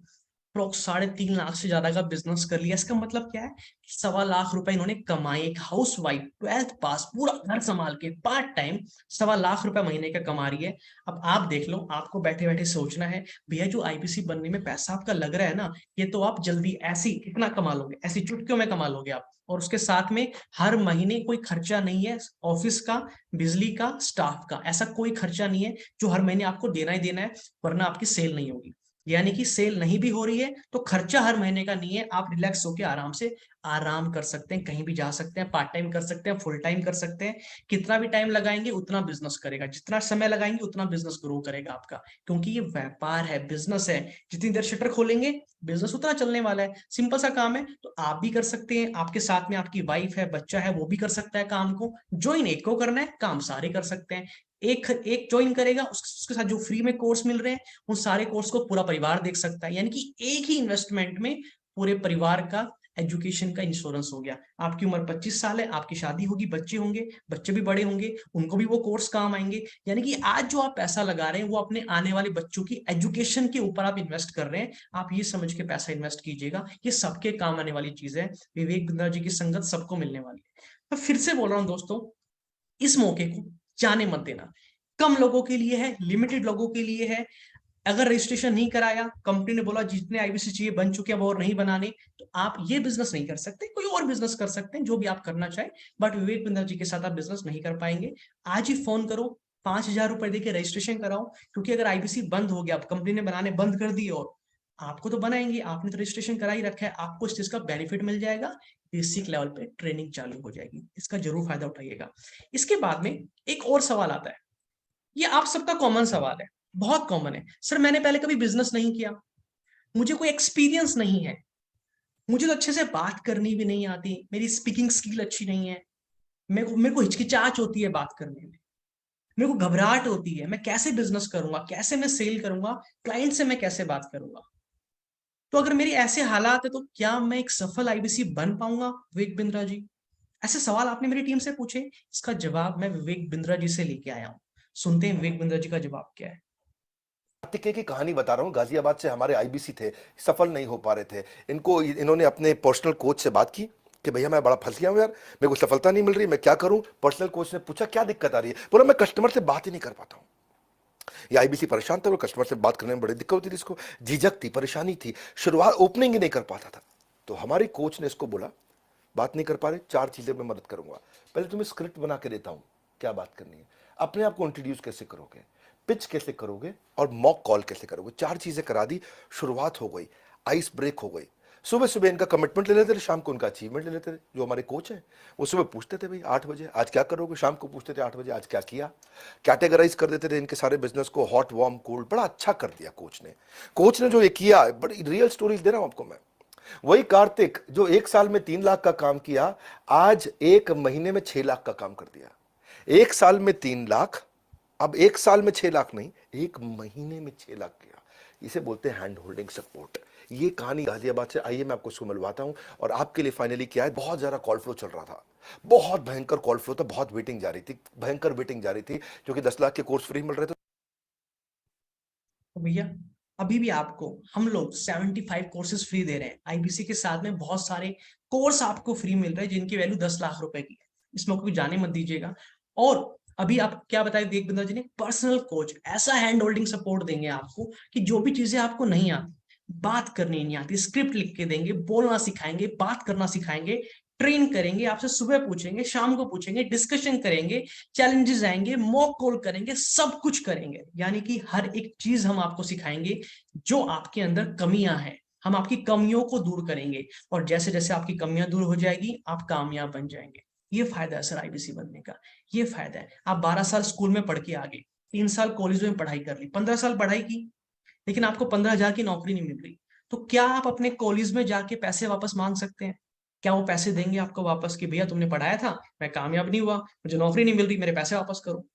अप्रोक्स 3.5 लाख से ज्यादा का बिजनेस कर लिया। इसका मतलब क्या है, 1.25 लाख रुपए इन्होंने कमाए। एक हाउस वाइफ 12th पास पूरा घर संभाल के पार्ट टाइम 1.25 लाख रुपए महीने का कमा रही है। अब आप देख लो, आपको बैठे बैठे सोचना है भैया जो आईबीसी बनने में पैसा आपका लग रहा है ना, ये तो आप जल्दी ऐसी कितना कमा लोगे, ऐसी चुटकियों में कमा लोगे आप। और उसके साथ में हर महीने कोई खर्चा नहीं है ऑफिस का, बिजली का, स्टाफ का, ऐसा कोई खर्चा नहीं है जो हर महीने आपको देना ही देना है, वरना आपकी सेल नहीं होगी। यानी कि सेल नहीं भी हो रही है तो खर्चा हर महीने का नहीं है, आप रिलैक्स होकर आराम से आराम कर सकते हैं, कहीं भी जा सकते हैं, पार्ट टाइम कर सकते हैं, फुल टाइम कर सकते हैं। कितना भी टाइम लगाएंगे उतना बिजनेस करेगा, जितना समय लगाएंगे उतना बिजनेस ग्रो करेगा आपका, क्योंकि ये व्यापार है, बिजनेस है। जितनी देर शटर खोलेंगे बिजनेस उतना चलने वाला है, सिंपल सा काम है। तो आप भी कर सकते हैं, आपके साथ में आपकी वाइफ है, बच्चा है, वो भी कर सकता है काम को। ज्वाइन एक को करना है, काम सारे कर सकते हैं। एक एक ज्वाइन करेगा, उसके साथ जो फ्री में कोर्स मिल रहे हैं उन सारे कोर्स को पूरा परिवार देख सकता है। यानी कि एक ही इन्वेस्टमेंट में पूरे परिवार का एजुकेशन का इंश्योरेंस हो गया। आपकी उम्र 25 साल है, आपकी शादी होगी, बच्चे होंगे, बच्चे भी बड़े होंगे, उनको भी वो कोर्स काम आएंगे। यानी कि आज जो आप पैसा लगा रहे हैं वो अपने आने वाले बच्चों की एजुकेशन के ऊपर आप इन्वेस्ट कर रहे हैं। आप ये समझ के पैसा इन्वेस्ट कीजिएगा, ये सबके काम आने वाली चीज है। विवेक बिंद्रा जी की संगत सबको मिलने वाली है। मैं फिर से बोल रहा हूँ दोस्तों, इस मौके को जाने मत देना। कम लोगों के लिए है, लिमिटेड लोगों के लिए है। अगर रजिस्ट्रेशन नहीं कराया, कंपनी ने बोला जितने आईबीसी चाहिए बन चुके हैं वो और नहीं बनाने, तो आप ये बिजनेस नहीं कर सकते, कोई और बिजनेस कर सकते हैं जो भी आप करना चाहे, बट विवेक बिंद्रा जी के साथ आप बिजनेस नहीं कर पाएंगे। आज ही फोन करो, 5,000 रुपए देके रजिस्ट्रेशन कराओ, क्योंकि अगर आईबीसी बंद हो गया, कंपनी ने बनाने बंद कर दिए, और आपको तो बनाएंगे, आपने तो रजिस्ट्रेशन करा ही रखा है, आपको इस चीज का बेनिफिट मिल जाएगा। बेसिक लेवल पे ट्रेनिंग चालू हो जाएगी, इसका जरूर फायदा उठाइएगा। इसके बाद में एक और सवाल आता है, ये आप सबका कॉमन सवाल है, बहुत कॉमन है। सर मैंने पहले कभी बिजनेस नहीं किया, मुझे कोई एक्सपीरियंस नहीं है, मुझे तो अच्छे से बात करनी भी नहीं आती, मेरी स्पीकिंग स्किल अच्छी नहीं है, मेरे को हिचकिचाहट होती है बात करने में, मेरे को घबराहट होती है, मैं कैसे बिजनेस करूंगा, कैसे मैं सेल करूंगा, क्लाइंट से मैं कैसे बात करूंगा। तो अगर मेरे ऐसे हालात है तो क्या मैं एक सफल आईबीसी बन पाऊंगा विवेक बिंद्रा जी? ऐसे सवाल आपने मेरी टीम से पूछे, इसका जवाब मैं विवेक बिंद्रा जी से लेके आया हूं। सुनते हैं विवेक बिंद्रा जी का जवाब क्या है। कार्तिकेय की कहानी बता रहा हूँ। गाजियाबाद से हमारे आईबीसी थे, सफल नहीं हो पा रहे थे। इन्होंने अपने पर्सनल कोच से बात की कि भैया मैं बड़ा फंस गया हूँ यार, मेरे को सफलता नहीं मिल रही, मैं क्या करूँ। पर्सनल कोच ने पूछा क्या दिक्कत आ रही है, बोला मैं कस्टमर से बात ही नहीं कर पाता हूँ। ये आईबीसी परेशान था, वो कस्टमर से बात करने में बड़ी दिक्कत होती थी, इसको झिझक थी, परेशानी थी, शुरुआत ओपनिंग ही नहीं कर पाता था। तो हमारे कोच ने इसको बोला बात नहीं कर पा रहे, 4 चीजें मैं मदद करूंगा। पहले तुम्हें स्क्रिप्ट बना के देता हूं, क्या बात करनी है, अपने आप को इंट्रोड्यूस कैसे करोगे, पिच कैसे करोगे और मॉक कॉल कैसे करोगे। 4 चीजें करा दी, शुरुआत हो गई, आइस ब्रेक हो गई। सुबह सुबह इनका कमिटमेंट ले लेते थे, शाम को उनका अचीवमेंट ले लेते थे। जो हमारे कोच हैं वो सुबह पूछते थे भाई 8 बजे आज क्या करोगे, शाम को पूछते थे 8 बजे आज क्या किया। कैटेगराइज कर देते थे इनके सारे बिजनेस को, हॉट वार्म कोल्ड, बड़ा अच्छा कर दिया कोच ने। कोच ने जो ये किया, बड़ी रियल स्टोरीज दे रहा हूं आपको मैं। वही कार्तिक जो 1 साल में 3 लाख का काम किया, आज 1 महीने में 6 लाख का काम कर दिया। 1 साल में 3 लाख, अब 1 साल में 6 लाख नहीं, 1 महीने में 6 लाख किया। इसे बोलते हैं हैंड होल्डिंग सपोर्ट। ये कहानी गाजियाबाद से। आइए मैं आपको उसको मिलवाता हूं। और आपके लिए फाइनली क्या है, बहुत ज्यादा कॉल फ्लो चल रहा था, बहुत भयंकर कॉल फ्लो था, बहुत वेटिंग जा रही थी, भयंकर वेटिंग जा रही थी, क्योंकि 10 लाख के कोर्स फ्री मिल रहे थे। तो भैया अभी भी आपको हम लोग 75 कोर्सेज फ्री दे रहे हैं आईबीसी के साथ में, बहुत सारे कोर्स आपको फ्री मिल रहे हैं जिनकी वैल्यू 10 लाख रुपए की है। इस मौके को जाने मत दीजिएगा। और अभी आप क्या बताए विवेक बिंद्रा जी ने, पर्सनल कोच, ऐसा हैंड होल्डिंग सपोर्ट देंगे आपको कि जो भी चीजें आपको नहीं आती, बात करनी नहीं आती, स्क्रिप्ट लिख के देंगे, बोलना सिखाएंगे, बात करना सिखाएंगे, ट्रेन करेंगे, आपसे सुबह पूछेंगे, शाम को पूछेंगे, डिस्कशन करेंगे, चैलेंजेस आएंगे, मॉक कॉल करेंगे, सब कुछ करेंगे। यानी कि हर एक चीज हम आपको सिखाएंगे, जो आपके अंदर कमियां हैं हम आपकी कमियों को दूर करेंगे, और जैसे जैसे आपकी कमियां दूर हो जाएगी आप कामयाब बन जाएंगे। ये फायदा है सर आईबीसी बनने का, ये फायदा है। आप 12 साल स्कूल में पढ़ के आ गए, 3 साल कॉलेज में पढ़ाई कर ली, 15 साल पढ़ाई की, लेकिन आपको 15,000 की नौकरी नहीं मिल रही, तो क्या आप अपने कॉलेज में जाके पैसे वापस मांग सकते हैं? क्या वो पैसे देंगे आपको वापस कि भैया तुमने पढ़ाया था, मैं कामयाब नहीं हुआ, मुझे नौकरी नहीं मिल रही, मेरे पैसे वापस करो?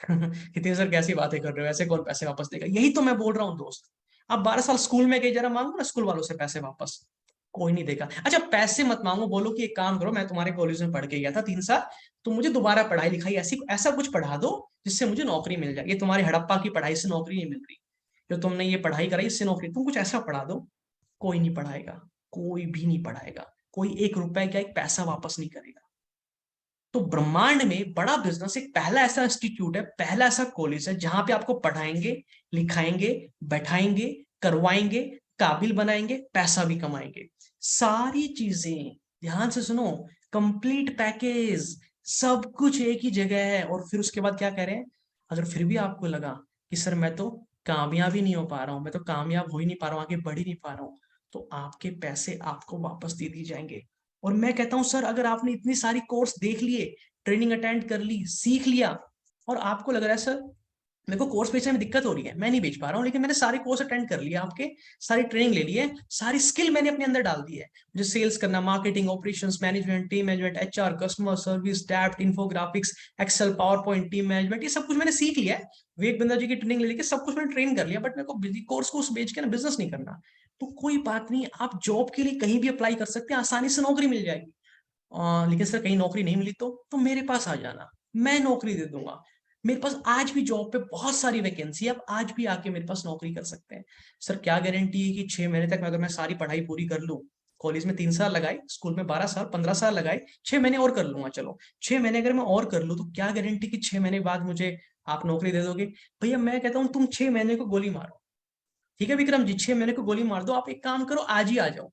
कितने सर कैसी बातें कर रहे हो, ऐसे कौन पैसे वापस देगा? यही तो मैं बोल रहा हूँ दोस्त। आप 12 साल स्कूल में गए, जरा मांगो ना स्कूल वालों से पैसे वापस। कोई नहीं देगा। अच्छा पैसे मत मांगो, बोलो कि एक काम करो, मैं तुम्हारे कॉलेज में पढ़ के गया था 3 साल, तो मुझे दोबारा पढ़ाई लिखाई ऐसी ऐसा कुछ पढ़ा दो जिससे मुझे नौकरी मिल जाए। ये तुम्हारी हड़प्पा की पढ़ाई से नौकरी नहीं मिल रही, जो तुमने ये पढ़ाई कराई इससे नौकरी, तुम कुछ ऐसा पढ़ा दो। कोई नहीं पढ़ाएगा, कोई भी नहीं पढ़ाएगा, कोई 1 रुपए का एक पैसा वापस नहीं करेगा। तो ब्रह्मांड में बड़ा बिजनेस एक पहला ऐसा इंस्टीट्यूट है, पहला ऐसा कॉलेज है जहां पे आपको पढ़ाएंगे, लिखाएंगे, बैठाएंगे, करवाएंगे, काबिल बनाएंगे, पैसा भी कमाएंगे। सारी चीजें ध्यान से सुनो, कंप्लीट पैकेज, सब कुछ एक ही जगह है। और फिर उसके बाद क्या कह रहे हैं, अगर फिर भी आपको लगा कि सर मैं तो कामयाब ही नहीं हो पा रहा हूं, मैं तो कामयाब हो ही नहीं पा रहा हूं, आगे बढ़ ही नहीं पा रहा हूं, तो आपके पैसे आपको वापस दे दिए जाएंगे। और मैं कहता हूं सर अगर आपने इतनी सारी कोर्स देख लिए, ट्रेनिंग अटेंड कर ली, सीख लिया, और आपको लग रहा है सर मेरे को कोर्स बेचने में दिक्कत हो रही है, मैं नहीं बेच पा रहा हूँ, लेकिन मैंने सारे कोर्स अटेंड कर लिया, आपके सारी ट्रेनिंग ले ली है, सारी स्किल मैंने अपने अंदर डाल दी है, मुझे सेल्स करना, marketing, operations management, team management, HR, customer service, डैप्ट, infographics, excel, power point, team management, ये सब कुछ मैंने सीख लिया है। विवेक बिंद्रा जी की ट्रेनिंग ले लेके सब कुछ मैंने ट्रेन कर लिया, बट मेरे को कोर्स बेच के ना बिजनेस नहीं करना। तो कोई बात नहीं, आप जॉब के लिए कहीं भी अप्लाई कर सकते हैं, आसानी से नौकरी मिल जाएगी। लेकिन सर कहीं नौकरी नहीं मिली तो मेरे पास आ जाना, मैं नौकरी दे दूंगा। मेरे पास आज भी जॉब पे बहुत सारी वैकेंसी है, आप आज भी आके मेरे पास नौकरी कर सकते हैं। सर क्या गारंटी है कि 6 महीने तक अगर मैं सारी पढ़ाई पूरी कर लूं, कॉलेज में 3 साल लगाए, स्कूल में 12 साल 15 साल लगाए, 6 महीने और कर लूंगा, चलो 6 महीने अगर मैं और कर लूं, तो क्या गारंटी कि 6 महीने बाद मुझे आप नौकरी दे दोगे? भैया मैं कहता हूँ तुम 6 महीने को गोली मारो, ठीक है विक्रम जी, 6 महीने को गोली मार दो। आप एक काम करो, आज ही आ जाओ।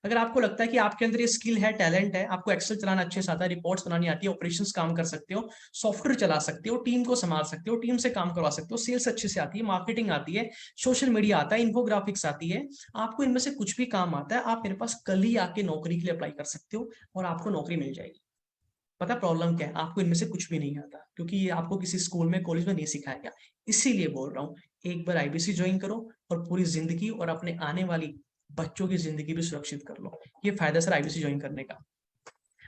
अगर आपको लगता है कि आपके अंदर ये स्किल है, टैलेंट है, आपको एक्सेल चलाना अच्छे से आता है, रिपोर्ट्स बनानी आती है, ऑपरेशंस काम कर सकते हो, सॉफ्टवेयर चला सकते हो, टीम को संभाल सकते हो, टीम से काम करवा सकते हो, सेल्स अच्छे से आती है, मार्केटिंग आती है, सोशल मीडिया आता है, इन्फोग्राफिक्स आती है, आपको इनमें से कुछ भी काम आता है, आप मेरे पास कल ही आके नौकरी के लिए अप्लाई कर सकते हो और आपको नौकरी मिल जाएगी। पता प्रॉब्लम क्या है, आपको इनमें से कुछ भी नहीं आता, क्योंकि ये आपको किसी स्कूल में कॉलेज में नहीं सिखाया गया। इसीलिए बोल रहा हूँ, एक बार आईबीसी ज्वाइन करो और पूरी जिंदगी और अपने आने वाली बच्चों की जिंदगी भी सुरक्षित कर लो। ये फायदा सर आईबीसी ज्वाइन करने का।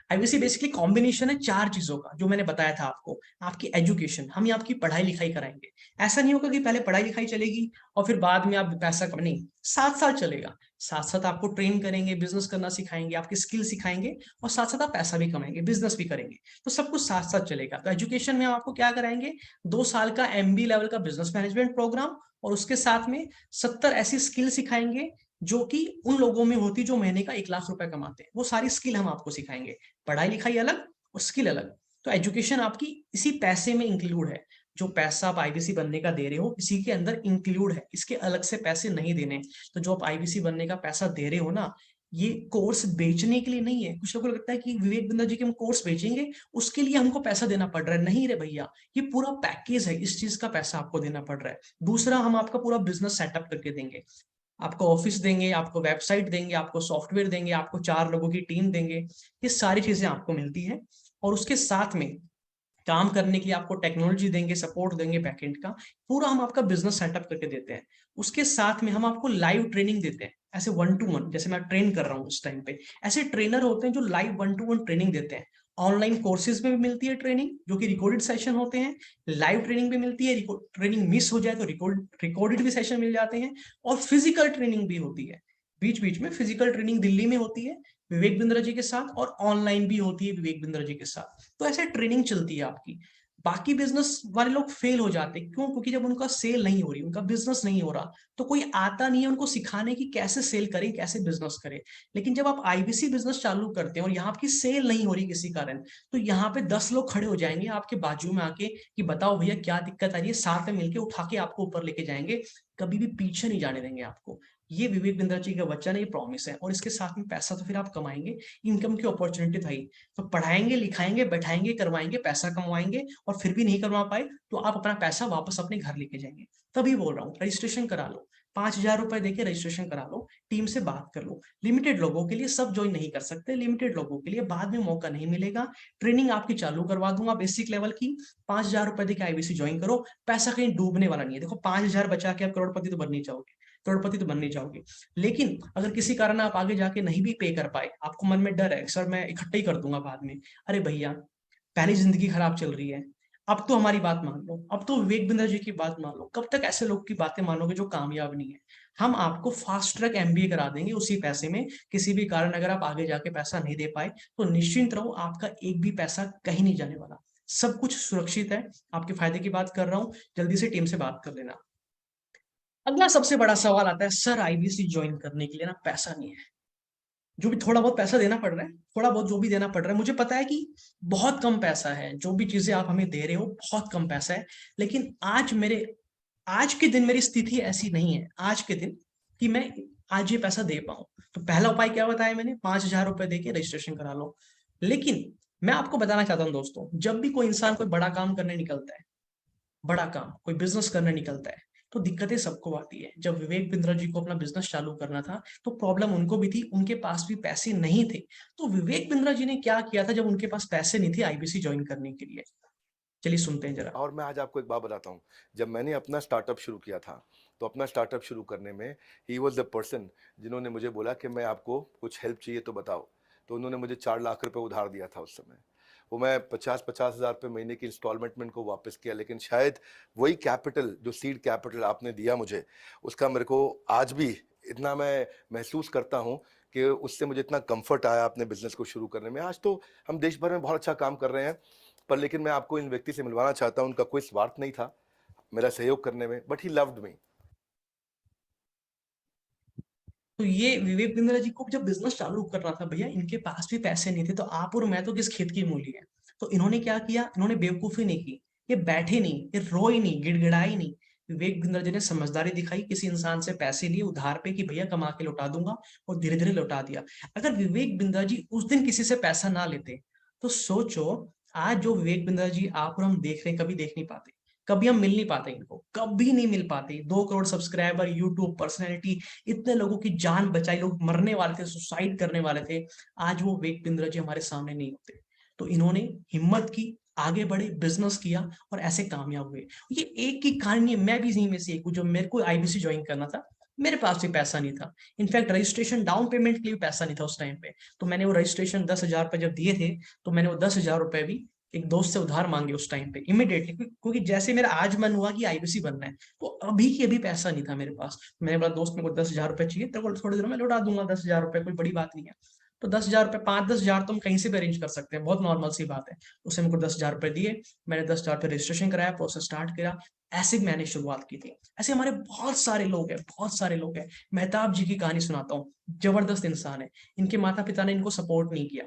आईबीसी बेसिकली कॉम्बिनेशन है 4 चीजों का, जो मैंने बताया था आपको। आपकी एजुकेशन, हम ये आपकी पढ़ाई लिखाई कराएंगे। ऐसा नहीं होगा कि पहले पढ़ाई लिखाई चलेगी और फिर बाद में आप पैसा कम, नहीं, साथ साथ चलेगा। साथ साथ आपको ट्रेन करेंगे, बिजनेस करना सिखाएंगे, आपकी स्किल सिखाएंगे, और साथ साथ आप पैसा भी कमाएंगे, बिजनेस भी करेंगे, तो सब कुछ साथ साथ चलेगा। तो एजुकेशन में हम आपको क्या कराएंगे, 2 साल का MBA लेवल का बिजनेस मैनेजमेंट प्रोग्राम, और उसके साथ में 70 ऐसी स्किल सिखाएंगे जो कि उन लोगों में होती जो महीने का 1 लाख रुपए कमाते हैं। वो सारी स्किल हम आपको सिखाएंगे, पढ़ाई लिखाई अलग और स्किल अलग। तो एजुकेशन आपकी इसी पैसे में इंक्लूड है, जो पैसा आप आईबीसी बनने का दे रहे हो इसी के अंदर इंक्लूड है, इसके अलग से पैसे नहीं देने। तो जो आप आईबीसी बनने का पैसा दे रहे हो ना, ये कोर्स बेचने के लिए नहीं है। कुछ लोगों को लगता है कि विवेक बिंद्रा जी के हम कोर्स बेचेंगे उसके लिए हमको पैसा देना पड़ रहा है, नहीं रे भैया, ये पूरा पैकेज है, इस चीज का पैसा आपको देना पड़ रहा है। दूसरा, हम आपका पूरा बिजनेस सेटअप करके देंगे, आपको ऑफिस देंगे, आपको वेबसाइट देंगे, आपको सॉफ्टवेयर देंगे, आपको 4 लोगों की टीम देंगे, ये सारी चीजें आपको मिलती है। और उसके साथ में काम करने के लिए आपको टेक्नोलॉजी देंगे, सपोर्ट देंगे बैकएंड का, पूरा हम आपका बिजनेस सेटअप करके देते हैं। उसके साथ में हम आपको लाइव ट्रेनिंग देते हैं, ऐसे 1 to 1, जैसे मैं ट्रेन कर रहा हूँ इस टाइम पे, ऐसे ट्रेनर होते हैं जो लाइव 1 to 1 ट्रेनिंग देते हैं। ऑनलाइन कोर्सेज में भी मिलती है ट्रेनिंग, जो कि रिकॉर्डेड सेशन होते हैं, लाइव ट्रेनिंग भी मिलती है, ट्रेनिंग मिस हो जाए तो रिकॉर्डेड भी सेशन मिल जाते हैं, और फिजिकल ट्रेनिंग भी होती है। बीच बीच में फिजिकल ट्रेनिंग दिल्ली में होती है विवेक बिंद्रा जी के साथ, और ऑनलाइन भी होती है विवेक बिंद्रा जी के साथ। तो ऐसे ट्रेनिंग चलती है आपकी। बाकी बिजनेस वाले लोग फेल हो जाते हैं, क्यों? क्योंकि जब उनका सेल नहीं हो रही, उनका बिजनेस नहीं हो रहा, तो कोई आता नहीं है उनको सिखाने की कैसे सेल करें, कैसे बिजनेस करें। लेकिन जब आप आईबीसी बिजनेस चालू करते हैं और यहाँ आपकी सेल नहीं हो रही किसी कारण, तो यहाँ पे 10 लोग खड़े हो जाएंगे आपके बाजू में आके कि बताओ भैया क्या दिक्कत आ रही है, साथ में मिलकर उठा के आपको ऊपर लेके जाएंगे, कभी भी पीछे नहीं जाने देंगे आपको। ये विवेक बिंद्रा जी का बच्चा ने ये प्रॉमिस है, और इसके साथ में पैसा तो फिर आप कमाएंगे, इनकम की अपॉर्चुनिटी था ही। तो पढ़ाएंगे, लिखाएंगे, बैठाएंगे, करवाएंगे, पैसा कमवाएंगे, और फिर भी नहीं करवा पाए तो आप अपना पैसा वापस अपने घर लेके जाएंगे। तभी बोल रहा हूँ रजिस्ट्रेशन करा लो, 5,000 रुपए देके रजिस्ट्रेशन करा लो, टीम से बात कर लो। लिमिटेड लोगों के लिए, सब ज्वाइन नहीं कर सकते, लिमिटेड लोगों के लिए, बाद में मौका नहीं मिलेगा। ट्रेनिंग आपकी चालू करवा दूंगा बेसिक लेवल की, 5,000 रुपए देके आईबीसी ज्वाइन करो, पैसा कहीं डूबने वाला नहीं है। देखो 5,000 बचा के आप करोड़पति तो बन नहीं जाओगे, करोड़पति तो बन नहीं जाओगे। लेकिन अगर किसी कारण आप आगे जाके नहीं भी पे कर पाए, आपको मन में डर है सर मैं इकट्ठा ही कर दूंगा बाद में, अरे भैया पहली जिंदगी खराब चल रही है, अब तो हमारी बात मान लो, अब तो विवेक बिंद्रा जी की बात मान लो। कब तक ऐसे लोग की बातें मानोगे जो कामयाब नहीं है? हम आपको फास्ट ट्रैक एमबीए करा देंगे उसी पैसे में। किसी भी कारण अगर आप आगे जाके पैसा नहीं दे पाए तो निश्चिंत रहो, आपका एक भी पैसा कहीं नहीं जाने वाला, सब कुछ सुरक्षित है। आपके फायदे की बात कर रहा हूँ, जल्दी से टीम से बात कर लेना। अगला सबसे बड़ा सवाल आता है, सर आईबीसी ज्वाइन करने के लिए ना पैसा नहीं है, जो भी थोड़ा बहुत पैसा देना पड़ रहा है, थोड़ा बहुत जो भी देना पड़ रहा है, मुझे पता है कि बहुत कम पैसा है, जो भी चीजें आप हमें दे रहे हो बहुत कम पैसा है, लेकिन आज के दिन मेरी स्थिति ऐसी नहीं है आज के दिन कि मैं आज ये पैसा दे पाऊं। तो पहला उपाय क्या बताया मैंने, 5,000 रुपए देके रजिस्ट्रेशन करा लो। लेकिन मैं आपको बताना चाहता हूं दोस्तों, जब भी कोई इंसान कोई बड़ा काम करने निकलता है, बड़ा काम कोई बिजनेस करने निकलता है, तो दिक्कतें सबको आती है। जब विवेक बिंद्रा जी को अपना बिजनेस चालू करना था तो प्रॉब्लम उनको भी थी, उनके पास भी पैसे नहीं थे। तो विवेक बिंद्रा जी ने क्या किया था जब उनके पास पैसे नहीं थे आईबीसी ज्वाइन करने के लिए, चलिए सुनते हैं जरा। और मैं आज आपको एक बात बताता हूँ, जब मैंने अपना स्टार्टअप शुरू किया था, तो अपना स्टार्टअप शुरू करने में ही वॉज द पर्सन जिन्होंने मुझे बोला कि मैं आपको कुछ हेल्प चाहिए तो बताओ। तो उन्होंने मुझे 4 लाख रुपए उधार दिया था उस समय। वो मैं 50-50 हज़ार रुपये महीने की इंस्टॉलमेंट में उनको वापस किया, लेकिन शायद वही कैपिटल, जो सीड कैपिटल आपने दिया मुझे, उसका मेरे को आज भी इतना मैं महसूस करता हूँ कि उससे मुझे इतना कंफर्ट आया अपने बिजनेस को शुरू करने में। आज तो हम देश भर में बहुत अच्छा काम कर रहे हैं, पर लेकिन मैं आपको इन व्यक्ति से मिलवाना चाहता हूं, उनका कोई स्वार्थ नहीं था मेरा सहयोग करने में, बट ही लव्ड मी। तो ये विवेक बिंद्रा जी को जब बिजनेस चालू करना था भैया, इनके पास भी पैसे नहीं थे, तो आप और मैं तो किस खेत की मूली है। तो इन्होंने क्या किया, इन्होंने बेवकूफी नहीं की, ये बैठे नहीं, ये रोए नहीं, गिड़गिड़ाई नहीं। विवेक बिंद्रा जी ने समझदारी दिखाई, किसी इंसान से पैसे लिए उधार पे कि भैया कमा के लौटा दूंगा, और धीरे धीरे लौटा दिया। अगर विवेक बिंद्रा जी उस दिन किसी से पैसा ना लेते तो सोचो, आज जो विवेक बिंद्रा जी आप और हम देख रहे हैं, कभी देख नहीं पाते, कभी हम मिल नहीं पाते, इनको कभी नहीं मिल पाते। 2 करोड़ सब्सक्राइबर, यूट्यूब पर्सनैलिटी, इतने लोगों की जान बचाई, लोग मरने वाले थे, सुसाइड करने वाले थे, आज वो विवेक बिंद्रा जी हमारे सामने नहीं होते। तो इन्होंने हिम्मत की, आगे बढ़े, बिजनेस किया और ऐसे कामयाब हुए। ये एक की कहानी है, मैं भी इन्हीं में से एक हूँ। जब मेरे को आईबीसी ज्वाइन करना था, मेरे पास भी पैसा नहीं था, इनफैक्ट रजिस्ट्रेशन डाउन पेमेंट के लिए भी पैसा नहीं था उस टाइम पे। तो मैंने वो रजिस्ट्रेशन 10,000 रुपए जब दिए थे, तो मैंने वो 10,000 रुपए भी एक दोस्त से उधार मांगे उस टाइम पे इमिडिएटली, क्योंकि जैसे मेरा आज मन हुआ कि आईबीसी बनना है, तो अभी के अभी पैसा नहीं था मेरे पास। मैंने बोला दोस्त मेरे को 10,000 रुपए चाहिए, तेरे को थोड़ी देर में लौटा दूंगा 10,000 रुपए, कोई बड़ी बात नहीं है। तो 10,000 रुपए, 5-10 हज़ार तो हम कहीं से भी अरेंज कर सकते हैं, बहुत नॉर्मल सी बात है। उसने मेरे को 10,000 रुपए दिए, मैंने 10,000 रुपए रजिस्ट्रेशन कराया, प्रोसेस स्टार्ट किया, ऐसे मैंने शुरुआत की थी। ऐसे हमारे बहुत सारे लोग हैं, बहुत सारे लोग हैं। मेहताब जी की कहानी सुनाता हूँ, जबरदस्त इंसान है। इनके माता पिता ने इनको सपोर्ट नहीं किया,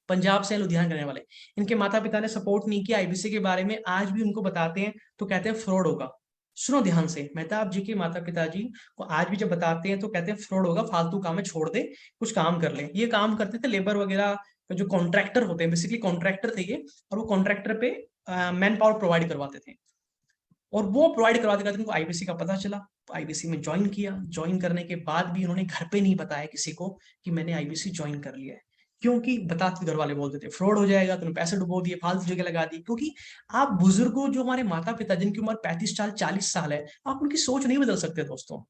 पंजाब से लुधियाना रहने वाले, इनके माता पिता ने सपोर्ट नहीं किया आईबीसी के बारे में। आज भी उनको बताते हैं तो कहते हैं फ्रॉड होगा। सुनो ध्यान से, मेहताब जी के माता पिता जी को आज भी जब बताते हैं तो कहते हैं फ्रॉड होगा, फालतू काम है, छोड़ दे, कुछ काम कर ले। ये काम करते थे लेबर वगैरह, जो कॉन्ट्रैक्टर होते हैं, बेसिकली कॉन्ट्रैक्टर थे ये, और वो कॉन्ट्रैक्टर पे मैन पावर प्रोवाइड करवाते थे, और वो प्रोवाइड करवाते करते उनको आईबीसी का पता चला, तो आईबीसी में ज्वाइन किया। ज्वाइन करने के बाद भी उन्होंने घर पे नहीं बताया किसी को कि मैंने आईबीसी ज्वाइन कर लिया है, क्योंकि बताते घर वाले बोलते थे फ्रॉड हो जाएगा, तुमने पैसे डुबो दिए, फालतू जगह लगा दी। क्योंकि आप बुजुर्गों, जो हमारे माता पिता जिनकी उम्र 35 साल 40 साल है, आप उनकी सोच नहीं बदल सकते दोस्तों,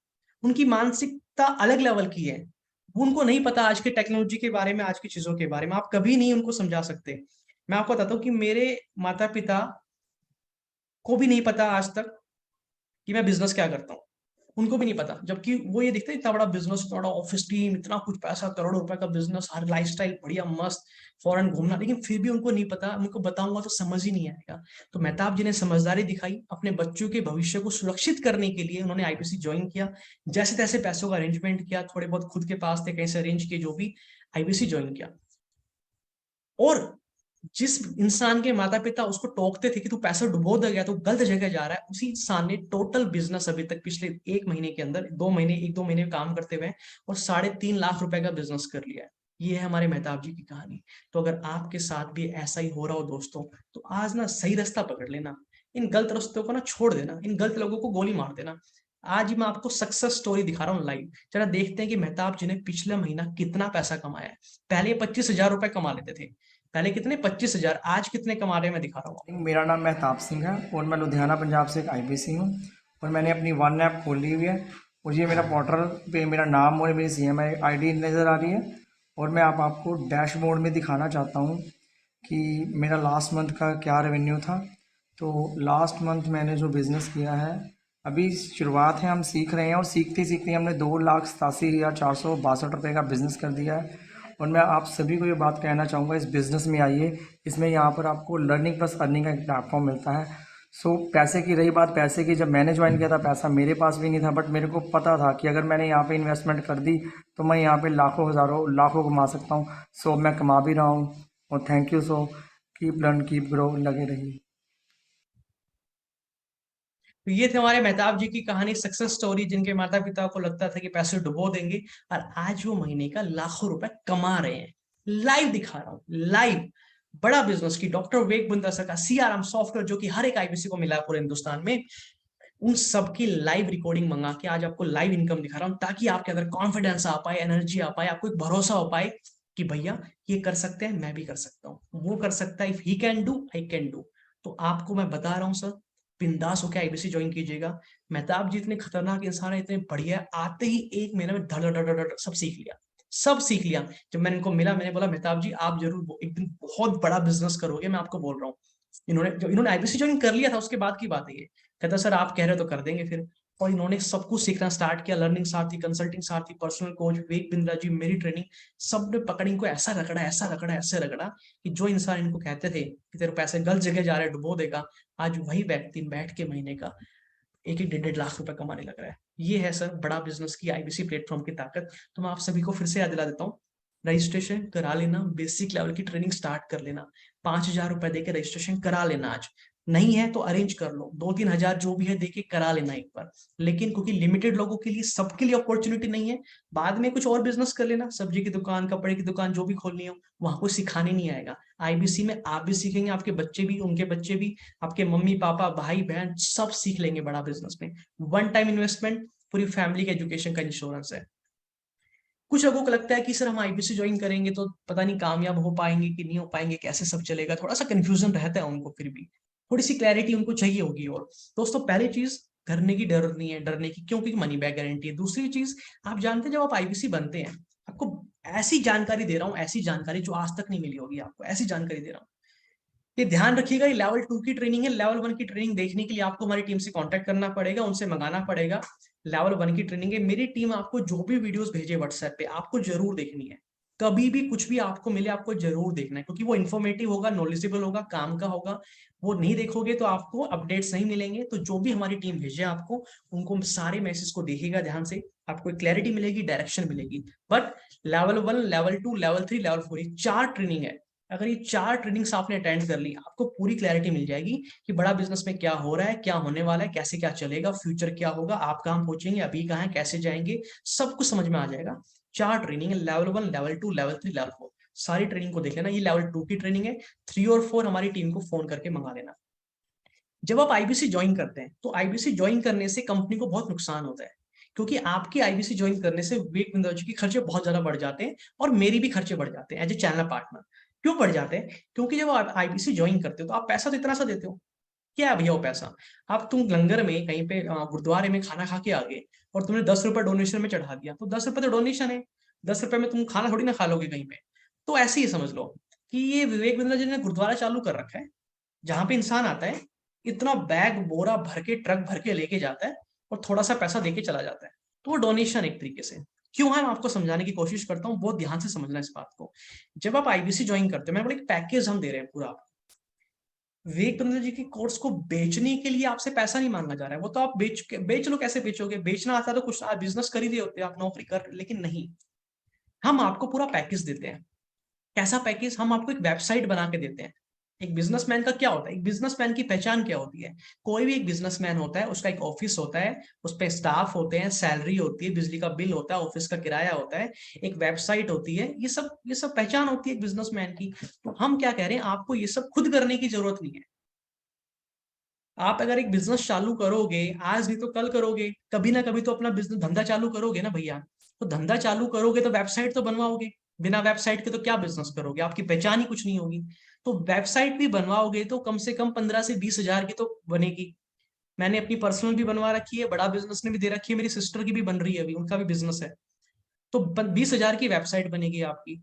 उनकी मानसिकता अलग लेवल की है। उनको नहीं पता आज के टेक्नोलॉजी के बारे में, आज की चीजों के बारे में, आप कभी नहीं उनको समझा सकते। मैं आपको बताता हूँ कि मेरे माता पिता को भी नहीं पता आज तक कि मैं बिजनेस क्या करता हूँ, उनको भी नहीं पता। जबकि वो ये देखते हैं इतना बड़ा बिजनेस, इतना बड़ा ऑफिस टीम, इतना कुछ पैसा, करोड़ों रुपए का बिजनेस, हर लाइफस्टाइल बढ़िया मस्त, फॉरेन घूमना, लेकिन फिर भी उनको नहीं पता। उनको बताऊंगा तो समझ ही नहीं आएगा। तो मेहताब जी ने समझदारी दिखाई, अपने बच्चों के भविष्य को सुरक्षित करने के लिए उन्होंने आईपीसी ज्वाइन किया, जैसे तैसे पैसों का अरेंजमेंट किया, थोड़े बहुत खुद के पास थे, कहीं से अरेंज किए, जो भी, आईपीसी ज्वाइन किया। और जिस इंसान के माता पिता उसको टोकते थे कि तू पैसा डुबो दे गया, तो गलत जगह जा रहा है, उसी इंसान ने टोटल बिजनेस अभी तक पिछले 1 महीने के अंदर, 2 महीने, 1-2 महीने काम करते हुए, और 3.5 लाख रुपए का बिजनेस कर लिया है। ये है हमारे मेहताब जी की कहानी। तो अगर आपके साथ भी ऐसा ही हो रहा हो दोस्तों, तो आज ना सही रास्ता पकड़ लेना, इन गलत रास्तों को ना छोड़ देना, इन गलत लोगों को गोली मार देना। आज ही मैं आपको सक्सेस स्टोरी दिखा रहा हूँ लाइव, जरा देखते हैं कि मेहताब जी ने पिछले महीना कितना पैसा कमाया है। पहले 25,000 रुपए कमा लेते थे, पहले कितने, 25,000, आज कितने कमा रहे हैं मैं दिखा रहा हूँ। मेरा नाम महताब सिंह है और मैं लुधियाना पंजाब से एक आईबीसी हूँ, और मैंने अपनी वन ऐप खोली हुई है, और ये मेरा पोर्टल पे मेरा नाम और मेरी CMI ID नज़र आ रही है। और मैं आपको डैशबोर्ड में दिखाना चाहता हूँ कि मेरा लास्ट मंथ का क्या रेवेन्यू था। तो लास्ट मंथ मैंने जो बिज़नेस किया है अभी शुरुआत है, हम सीख रहे हैं और सीखते सीखते हमने 2,87,462 रुपये का बिज़नेस कर दिया है। और मैं आप सभी को ये बात कहना चाहूँगा, इस बिज़नेस में आइए, इसमें यहाँ पर आपको लर्निंग प्लस अर्निंग का एक प्लेटफॉर्म मिलता है। सो पैसे की रही बात, पैसे की, जब मैंने ज्वाइन किया था पैसा मेरे पास भी नहीं था, बट मेरे को पता था कि अगर मैंने यहाँ पे इन्वेस्टमेंट कर दी तो मैं यहाँ पे लाखों हज़ारों लाखों कमा सकता हूँ। सो मैं कमा भी रहा हूँ और thank you. So keep learn keep grow, लगे रहिए। तो ये थे हमारे मेहताब जी की कहानी, सक्सेस स्टोरी, जिनके माता पिता को लगता था कि पैसे डुबो देंगे और आज वो महीने का लाखों रुपए कमा रहे हैं। लाइव दिखा रहा हूँ, लाइव बड़ा बिजनेस की डॉक्टर विवेक बिंद्रा सर का सीआरएम सॉफ्टवेयर, जो कि हर एक आईबीसी को मिला है पूरे हिंदुस्तान में, उन सबकी लाइव रिकॉर्डिंग मंगा के आज आपको लाइव इनकम दिखा रहा हूँ, ताकि आपके अंदर कॉन्फिडेंस आ पाए, एनर्जी आ पाए, आपको एक भरोसा हो पाए कि भैया ये कर सकते हैं, मैं भी कर सकता हूँ, वो कर सकता है, if he can do I can do. तो आपको मैं बता रहा हूँ सर, बिंदास होकर आईबीसी ज्वाइन कीजिएगा। मेहताब जी इतने खतरनाक इंसान है, इतने बढ़िया है, आते ही 1 महीने में धड़ धड़ धड़ सब सीख लिया, सब सीख लिया। जब मैंने इनको मिला, मैंने बोला मेहताब जी आप जरूर एक दिन बहुत बड़ा बिजनेस करोगे, मैं आपको बोल रहा हूँ। इन्होंने आईबीसी ज्वाइन कर लिया था, उसके बाद की बात है ये। कहता सर आप कह रहे हो तो कर देंगे फिर। और इन्होंने सब कुछ सीखना स्टार्ट किया, लर्निंग साथ थी, कंसल्टिंग साथ थी, पर्सनल कोच विवेक बिंद्रा जी, मेरी ट्रेनिंग, सब ने पकड़ इनको ऐसा रगड़ा, ऐसा रगड़ा, ऐसे रगड़ा कि जो इंसान इनको कहते थे कि तेरे पैसे गलत जगह जा रहे, डुबो देगा, आज वही व्यक्ति बैठ के महीने का 1-1 1.5 लाख रुपए कमाने लग रहा है। ये है सर बड़ा बिजनेस की आईबीसी प्लेटफॉर्म की ताकत। तो मैं आप सभी को फिर से याद दिला देता हूँ, रजिस्ट्रेशन करा लेना, बेसिक लेवल की ट्रेनिंग स्टार्ट कर लेना, 5,000 रुपए देके रजिस्ट्रेशन करा लेना। आज नहीं है तो अरेंज कर लो, 2-3 हजार जो भी है देके करा लेना एक बार। लेकिन क्योंकि लिमिटेड लोगों के लिए, सबके लिए अपॉर्चुनिटी नहीं है, बाद में कुछ और बिजनेस कर लेना, सब्जी की दुकान, कपड़े की दुकान, जो भी खोलनी हो, वहां कोई सिखाने नहीं आएगा। आईबीसी में आप भी सीखेंगे, आपके बच्चे भी, उनके बच्चे भी, आपके मम्मी पापा भाई बहन सब सीख लेंगे बड़ा बिजनेस में। 1 टाइम इन्वेस्टमेंट, पूरी फैमिली के एजुकेशन का इंश्योरेंस है। कुछ लोगों को लगता है कि सर हम आईबीसी ज्वाइन करेंगे तो पता नहीं कामयाब हो पाएंगे कि नहीं हो पाएंगे, कैसे सब चलेगा, थोड़ा सा कंफ्यूजन रहता है उनको, फिर भी थोड़ी सी क्लैरिटी उनको चाहिए होगी। और दोस्तों पहली चीज, डरने की डर नहीं है, डरने की क्यों, क्योंकि मनी बैक गारंटी है। दूसरी चीज, आप जानते हैं जब आप आईबीसी बनते हैं, आपको ऐसी जानकारी दे रहा हूँ, ऐसी जानकारी जो आज तक नहीं मिली होगी आपको, ऐसी जानकारी दे रहा हूँ। ये ध्यान रखिएगा, ये लेवल 2 की ट्रेनिंग है। लेवल 1 की ट्रेनिंग देखने के लिए आपको हमारी टीम से कांटेक्ट करना पड़ेगा, उनसे मंगाना पड़ेगा। लेवल 1 की ट्रेनिंग है, मेरी टीम आपको जो भी वीडियोस भेजे व्हाट्सएप पे, आपको जरूर देखनी है। कभी भी कुछ भी आपको मिले, आपको जरूर देखना है, क्योंकि वो इन्फॉर्मेटिव होगा, नॉलेजेबल होगा, काम का होगा। वो नहीं देखोगे तो आपको अपडेट्स नहीं मिलेंगे। तो जो भी हमारी टीम भेजे आपको, उनको सारे मैसेज को देखिएगा ध्यान से, आपको क्लैरिटी मिलेगी, डायरेक्शन मिलेगी। But level 1, level 2, level 3, level 4, ये 4 ट्रेनिंग है। अगर ये 4 ट्रेनिंग्स आपने अटेंड कर ली, आपको पूरी क्लैरिटी मिल जाएगी कि बड़ा बिजनेस में क्या हो रहा है, क्या होने वाला है, कैसे क्या चलेगा, फ्यूचर क्या होगा, आप कहाँ पहुंचेंगे, अभी कहाँ है, कैसे जाएंगे, सब कुछ समझ में आ जाएगा। 4 ट्रेनिंग है, लेवल 1, लेवल 2, लेवल 3, लेवल 4, सारी ट्रेनिंग को देख लेना। ये लेवल 2 की ट्रेनिंग है। 3 और 4 हमारी टीम को फोन करके मंगा लेना। जब आप आईबीसी ज्वाइन करते हैं तो आईबीसी ज्वाइन करने से कंपनी को बहुत नुकसान होता है, क्योंकि आपकी आईबीसी ज्वाइन करने से विवेक बिंद्रा जी के खर्चे बहुत ज्यादा बढ़ जाते हैं, और मेरी भी खर्चे बढ़ जाते हैं एज ए चैनल पार्टनर। क्यों बढ़ जाते हैं? क्योंकि जब आप आईबीसी ज्वाइन करते हो तो आप पैसा तो इतना सा देते हो, क्या है भैया वो पैसा? आप तुम लंगर में कहीं पे गुरुद्वारे में खाना खा के आ गए और तुमने 10 रुपए डोनेशन में चढ़ा दिया, तो 10 रुपए तो डोनेशन है, 10 रुपए में तुम खाना थोड़ी ना खा लोगे कहीं पे। तो ऐसे ही समझ लो कि ये विवेक बिंद्रा जी ने गुरुद्वारा चालू कर रखा है, जहां पे इंसान आता है, इतना बैग बोरा भर के, ट्रक भर के लेके जाता है और थोड़ा सा पैसा देके चला जाता है। तो वो डोनेशन एक तरीके से क्यों है, मैं आपको समझाने की कोशिश करता हूँ, बहुत ध्यान से समझना इस बात को। जब आप आईबीसी ज्वाइन करते हो, मैं बोला एक पैकेज हम दे रहे हैं पूरा आपको। विवेक बिंद्रा जी के कोर्स को बेचने के लिए आपसे पैसा नहीं मांगा जा रहा है। वो तो आप बेच लो, कैसे बेचोगे? बेचना आता तो कुछ आप बिजनेस कर ही रहे होते, आप नौकरी कर, लेकिन नहीं, हम आपको पूरा पैकेज देते हैं। कैसा पैकेज? हम आपको एक वेबसाइट बना के देते हैं। एक बिजनेसमैन का क्या होता है, एक बिजनेसमैन की पहचान क्या होती है? कोई भी एक बिजनेसमैन होता है, उसका एक ऑफिस होता है, उस पर स्टाफ होते हैं, सैलरी होती है, बिजली का बिल होता है, ऑफिस का किराया होता है, एक वेबसाइट होती है, ये सब पहचान होती है एक बिजनेसमैन की। तो हम क्या कह रहे हैं, आपको ये सब खुद करने की जरूरत नहीं है। आप अगर एक बिजनेस चालू करोगे, आज नहीं तो कल करोगे, कभी ना कभी तो अपना बिजनेस धंधा चालू करोगे ना भैया। तो धंधा चालू करोगे तो वेबसाइट तो बनवाओगे, बिना वेबसाइट के तो क्या बिजनेस करोगे? आपकी पहचान ही कुछ नहीं होगी। तो वेबसाइट भी बनवाओगे तो कम से कम 15 से 20 हजार की तो बनेगी। मैंने अपनी पर्सनल भी बनवा रखी है, बड़ा बिजनेस ने भी दे रखी है, मेरी सिस्टर की भी बन रही है अभी, उनका भी बिजनेस है। तो 20 हजार की वेबसाइट बनेगी आपकी।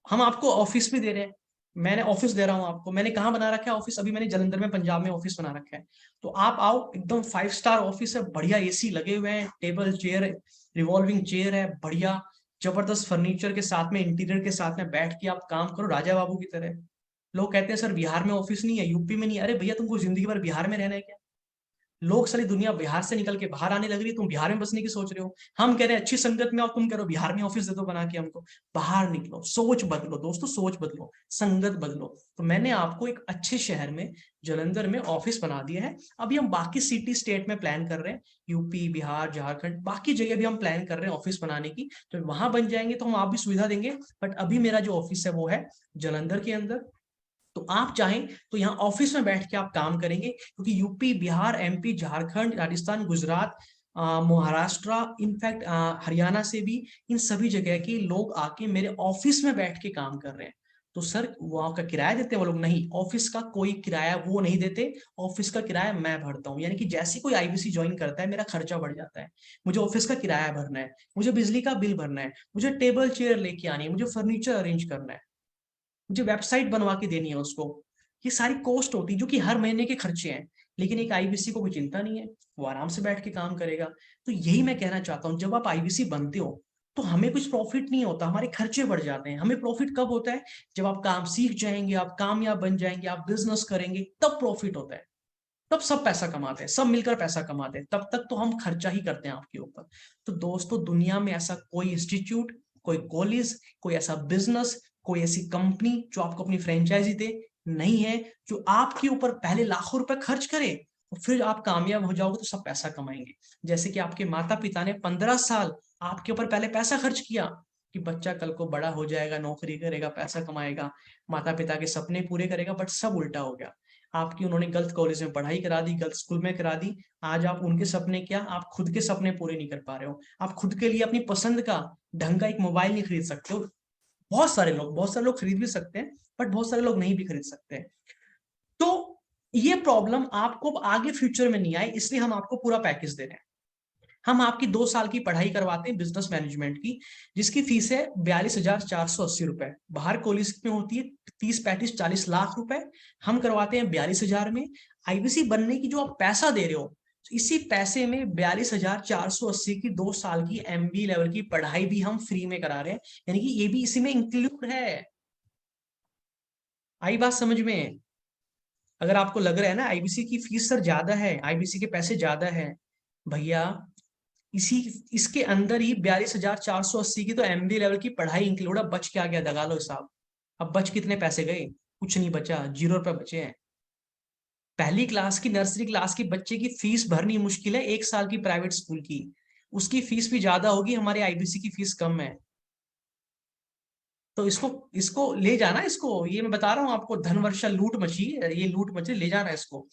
हम आपको ऑफिस भी दे रहे हैं, मैंने ऑफिस दे रहा हूँ आपको। मैंने कहाँ बना रखा है ऑफिस? अभी मैंने जलंधर में पंजाब में ऑफिस बना रखा है। तो आप आओ, एकदम 5 स्टार ऑफिस है, बढ़िया एसी लगे हुए हैं, टेबल चेयर, रिवॉल्विंग चेयर है, बढ़िया जबरदस्त फर्नीचर के साथ में, इंटीरियर के साथ में बैठ के आप काम करो राजा बाबू की तरह। लोग कहते हैं सर बिहार में ऑफिस नहीं है, यूपी में नहीं है। अरे भैया तुमको जिंदगी भर बिहार में रहना है क्या? लोग सारी दुनिया बिहार से निकल के बाहर आने लग रही है, तुम बिहार में बसने की सोच रहे हो। हम कह रहे हैं अच्छी संगत में, और तुम कह रहे हो बिहार में ऑफिस दे दो बना के हमको। बाहर निकलो, सोच बदलो दोस्तों, सोच बदलो, संगत बदलो। तो मैंने आपको एक अच्छे शहर में, जलंधर में ऑफिस बना दिया है। अभी हम बाकी सिटी स्टेट में प्लान कर रहे हैं, यूपी, बिहार, झारखंड, बाकी जगह भी हम प्लान कर रहे हैं ऑफिस बनाने की। तो वहां बन जाएंगे तो हम आप भी सुविधा देंगे। बट अभी मेरा जो ऑफिस है वो है जलंधर के अंदर। तो आप चाहें तो यहाँ ऑफिस में बैठ के आप काम करेंगे, क्योंकि UP, Bihar, MP, Jharkhand, Rajasthan, Gujarat, Maharashtra, in fact Haryana से भी, इन सभी जगह के लोग आके मेरे ऑफिस में बैठ के काम कर रहे हैं। तो सर वहां का किराया देते हैं वो लोग? नहीं, ऑफिस का कोई किराया वो नहीं देते। ऑफिस का किराया मैं भरता हूँ। यानी कि जैसे कोई आईबीसी ज्वाइन करता है, मेरा खर्चा बढ़ जाता है। मुझे ऑफिस का किराया भरना है, मुझे बिजली का बिल भरना है, मुझे टेबल चेयर लेके आनी है, मुझे फर्नीचर अरेंज करना है, मुझे वेबसाइट बनवा के देनी है उसको। ये सारी कॉस्ट होती है जो कि हर महीने के खर्चे हैं। लेकिन एक आईबीसी को कोई चिंता नहीं है, वो आराम से बैठ के काम करेगा। तो यही मैं कहना चाहता हूँ, जब आप आईबीसी बनते हो तो हमें कुछ प्रॉफिट नहीं होता, हमारे खर्चे बढ़ जाते हैं। हमें प्रॉफिट कब होता है? जब आप काम सीख जाएंगे, आप कामयाब बन जाएंगे, आप बिजनेस करेंगे, तब प्रॉफिट होता है। तब सब पैसा कमाते हैं, सब मिलकर पैसा कमाते हैं। तब तक तो हम खर्चा ही करते हैं आपके ऊपर। तो दोस्तों, दुनिया में ऐसा कोई इंस्टीट्यूट, कोई कॉलेज, कोई ऐसा बिजनेस, कोई ऐसी कंपनी जो आपको अपनी फ्रेंचाइजी दे नहीं है, जो आपके ऊपर पहले लाखों रुपए खर्च करे और फिर आप कामयाब हो जाओगे तो सब पैसा कमाएंगे। जैसे कि आपके माता पिता ने 15 साल आपके ऊपर पहले पैसा खर्च किया कि बच्चा कल को बड़ा हो जाएगा, नौकरी करेगा, पैसा कमाएगा, माता पिता के सपने पूरे करेगा। बट सब उल्टा हो गया। आपकी उन्होंने गलत कॉलेज में पढ़ाई करा दी, गलत स्कूल में करा दी। आज आप उनके सपने क्या, आप खुद के सपने पूरे नहीं कर पा रहे हो। आप खुद के लिए अपनी पसंद का ढंग का एक मोबाइल नहीं खरीद सकते हो। बहुत सारे लोग खरीद भी सकते हैं, बट बहुत सारे लोग नहीं भी खरीद सकते हैं। तो ये प्रॉब्लम आपको आगे फ्यूचर में नहीं आए, इसलिए हम आपको पूरा पैकेज दे रहे हैं। हम आपकी 2 साल की पढ़ाई करवाते हैं बिजनेस मैनेजमेंट की, जिसकी फीस है 42,480 रुपए। बाहर कॉलेज में होती है 30, 35, 40 लाख रुपए। हम करवाते हैं 42,000 में। आईबीसी बनने की जो आप पैसा दे रहे हो, इसी पैसे में 42,480 की 2 साल की एमबी लेवल की पढ़ाई भी हम फ्री में करा रहे हैं। यानी कि ये भी इसी में इंक्लूड है। आई बात समझ में? अगर आपको लग रहा है ना आईबीसी की फीस सर ज्यादा है, आईबीसी के पैसे ज्यादा है, भैया इसी इसके अंदर ही 42,480 की तो एमबी लेवल की पढ़ाई इंक्लूड है। बच क्या गया? दगा लो हिसाब। अब बच कितने पैसे गए? कुछ नहीं बचा, 0 रुपए बचे हैं। पहली क्लास की, नर्सरी क्लास की बच्चे की फीस भरनी मुश्किल है, 1 साल की प्राइवेट स्कूल की। उसकी फीस भी ज्यादा होगी, हमारे आईबीसी की फीस कम है। तो इसको इसको ले जाना, इसको, ये मैं बता रहा हूँ आपको, धन वर्षा लूट मची, ये लूट मची, ले जाना इसको।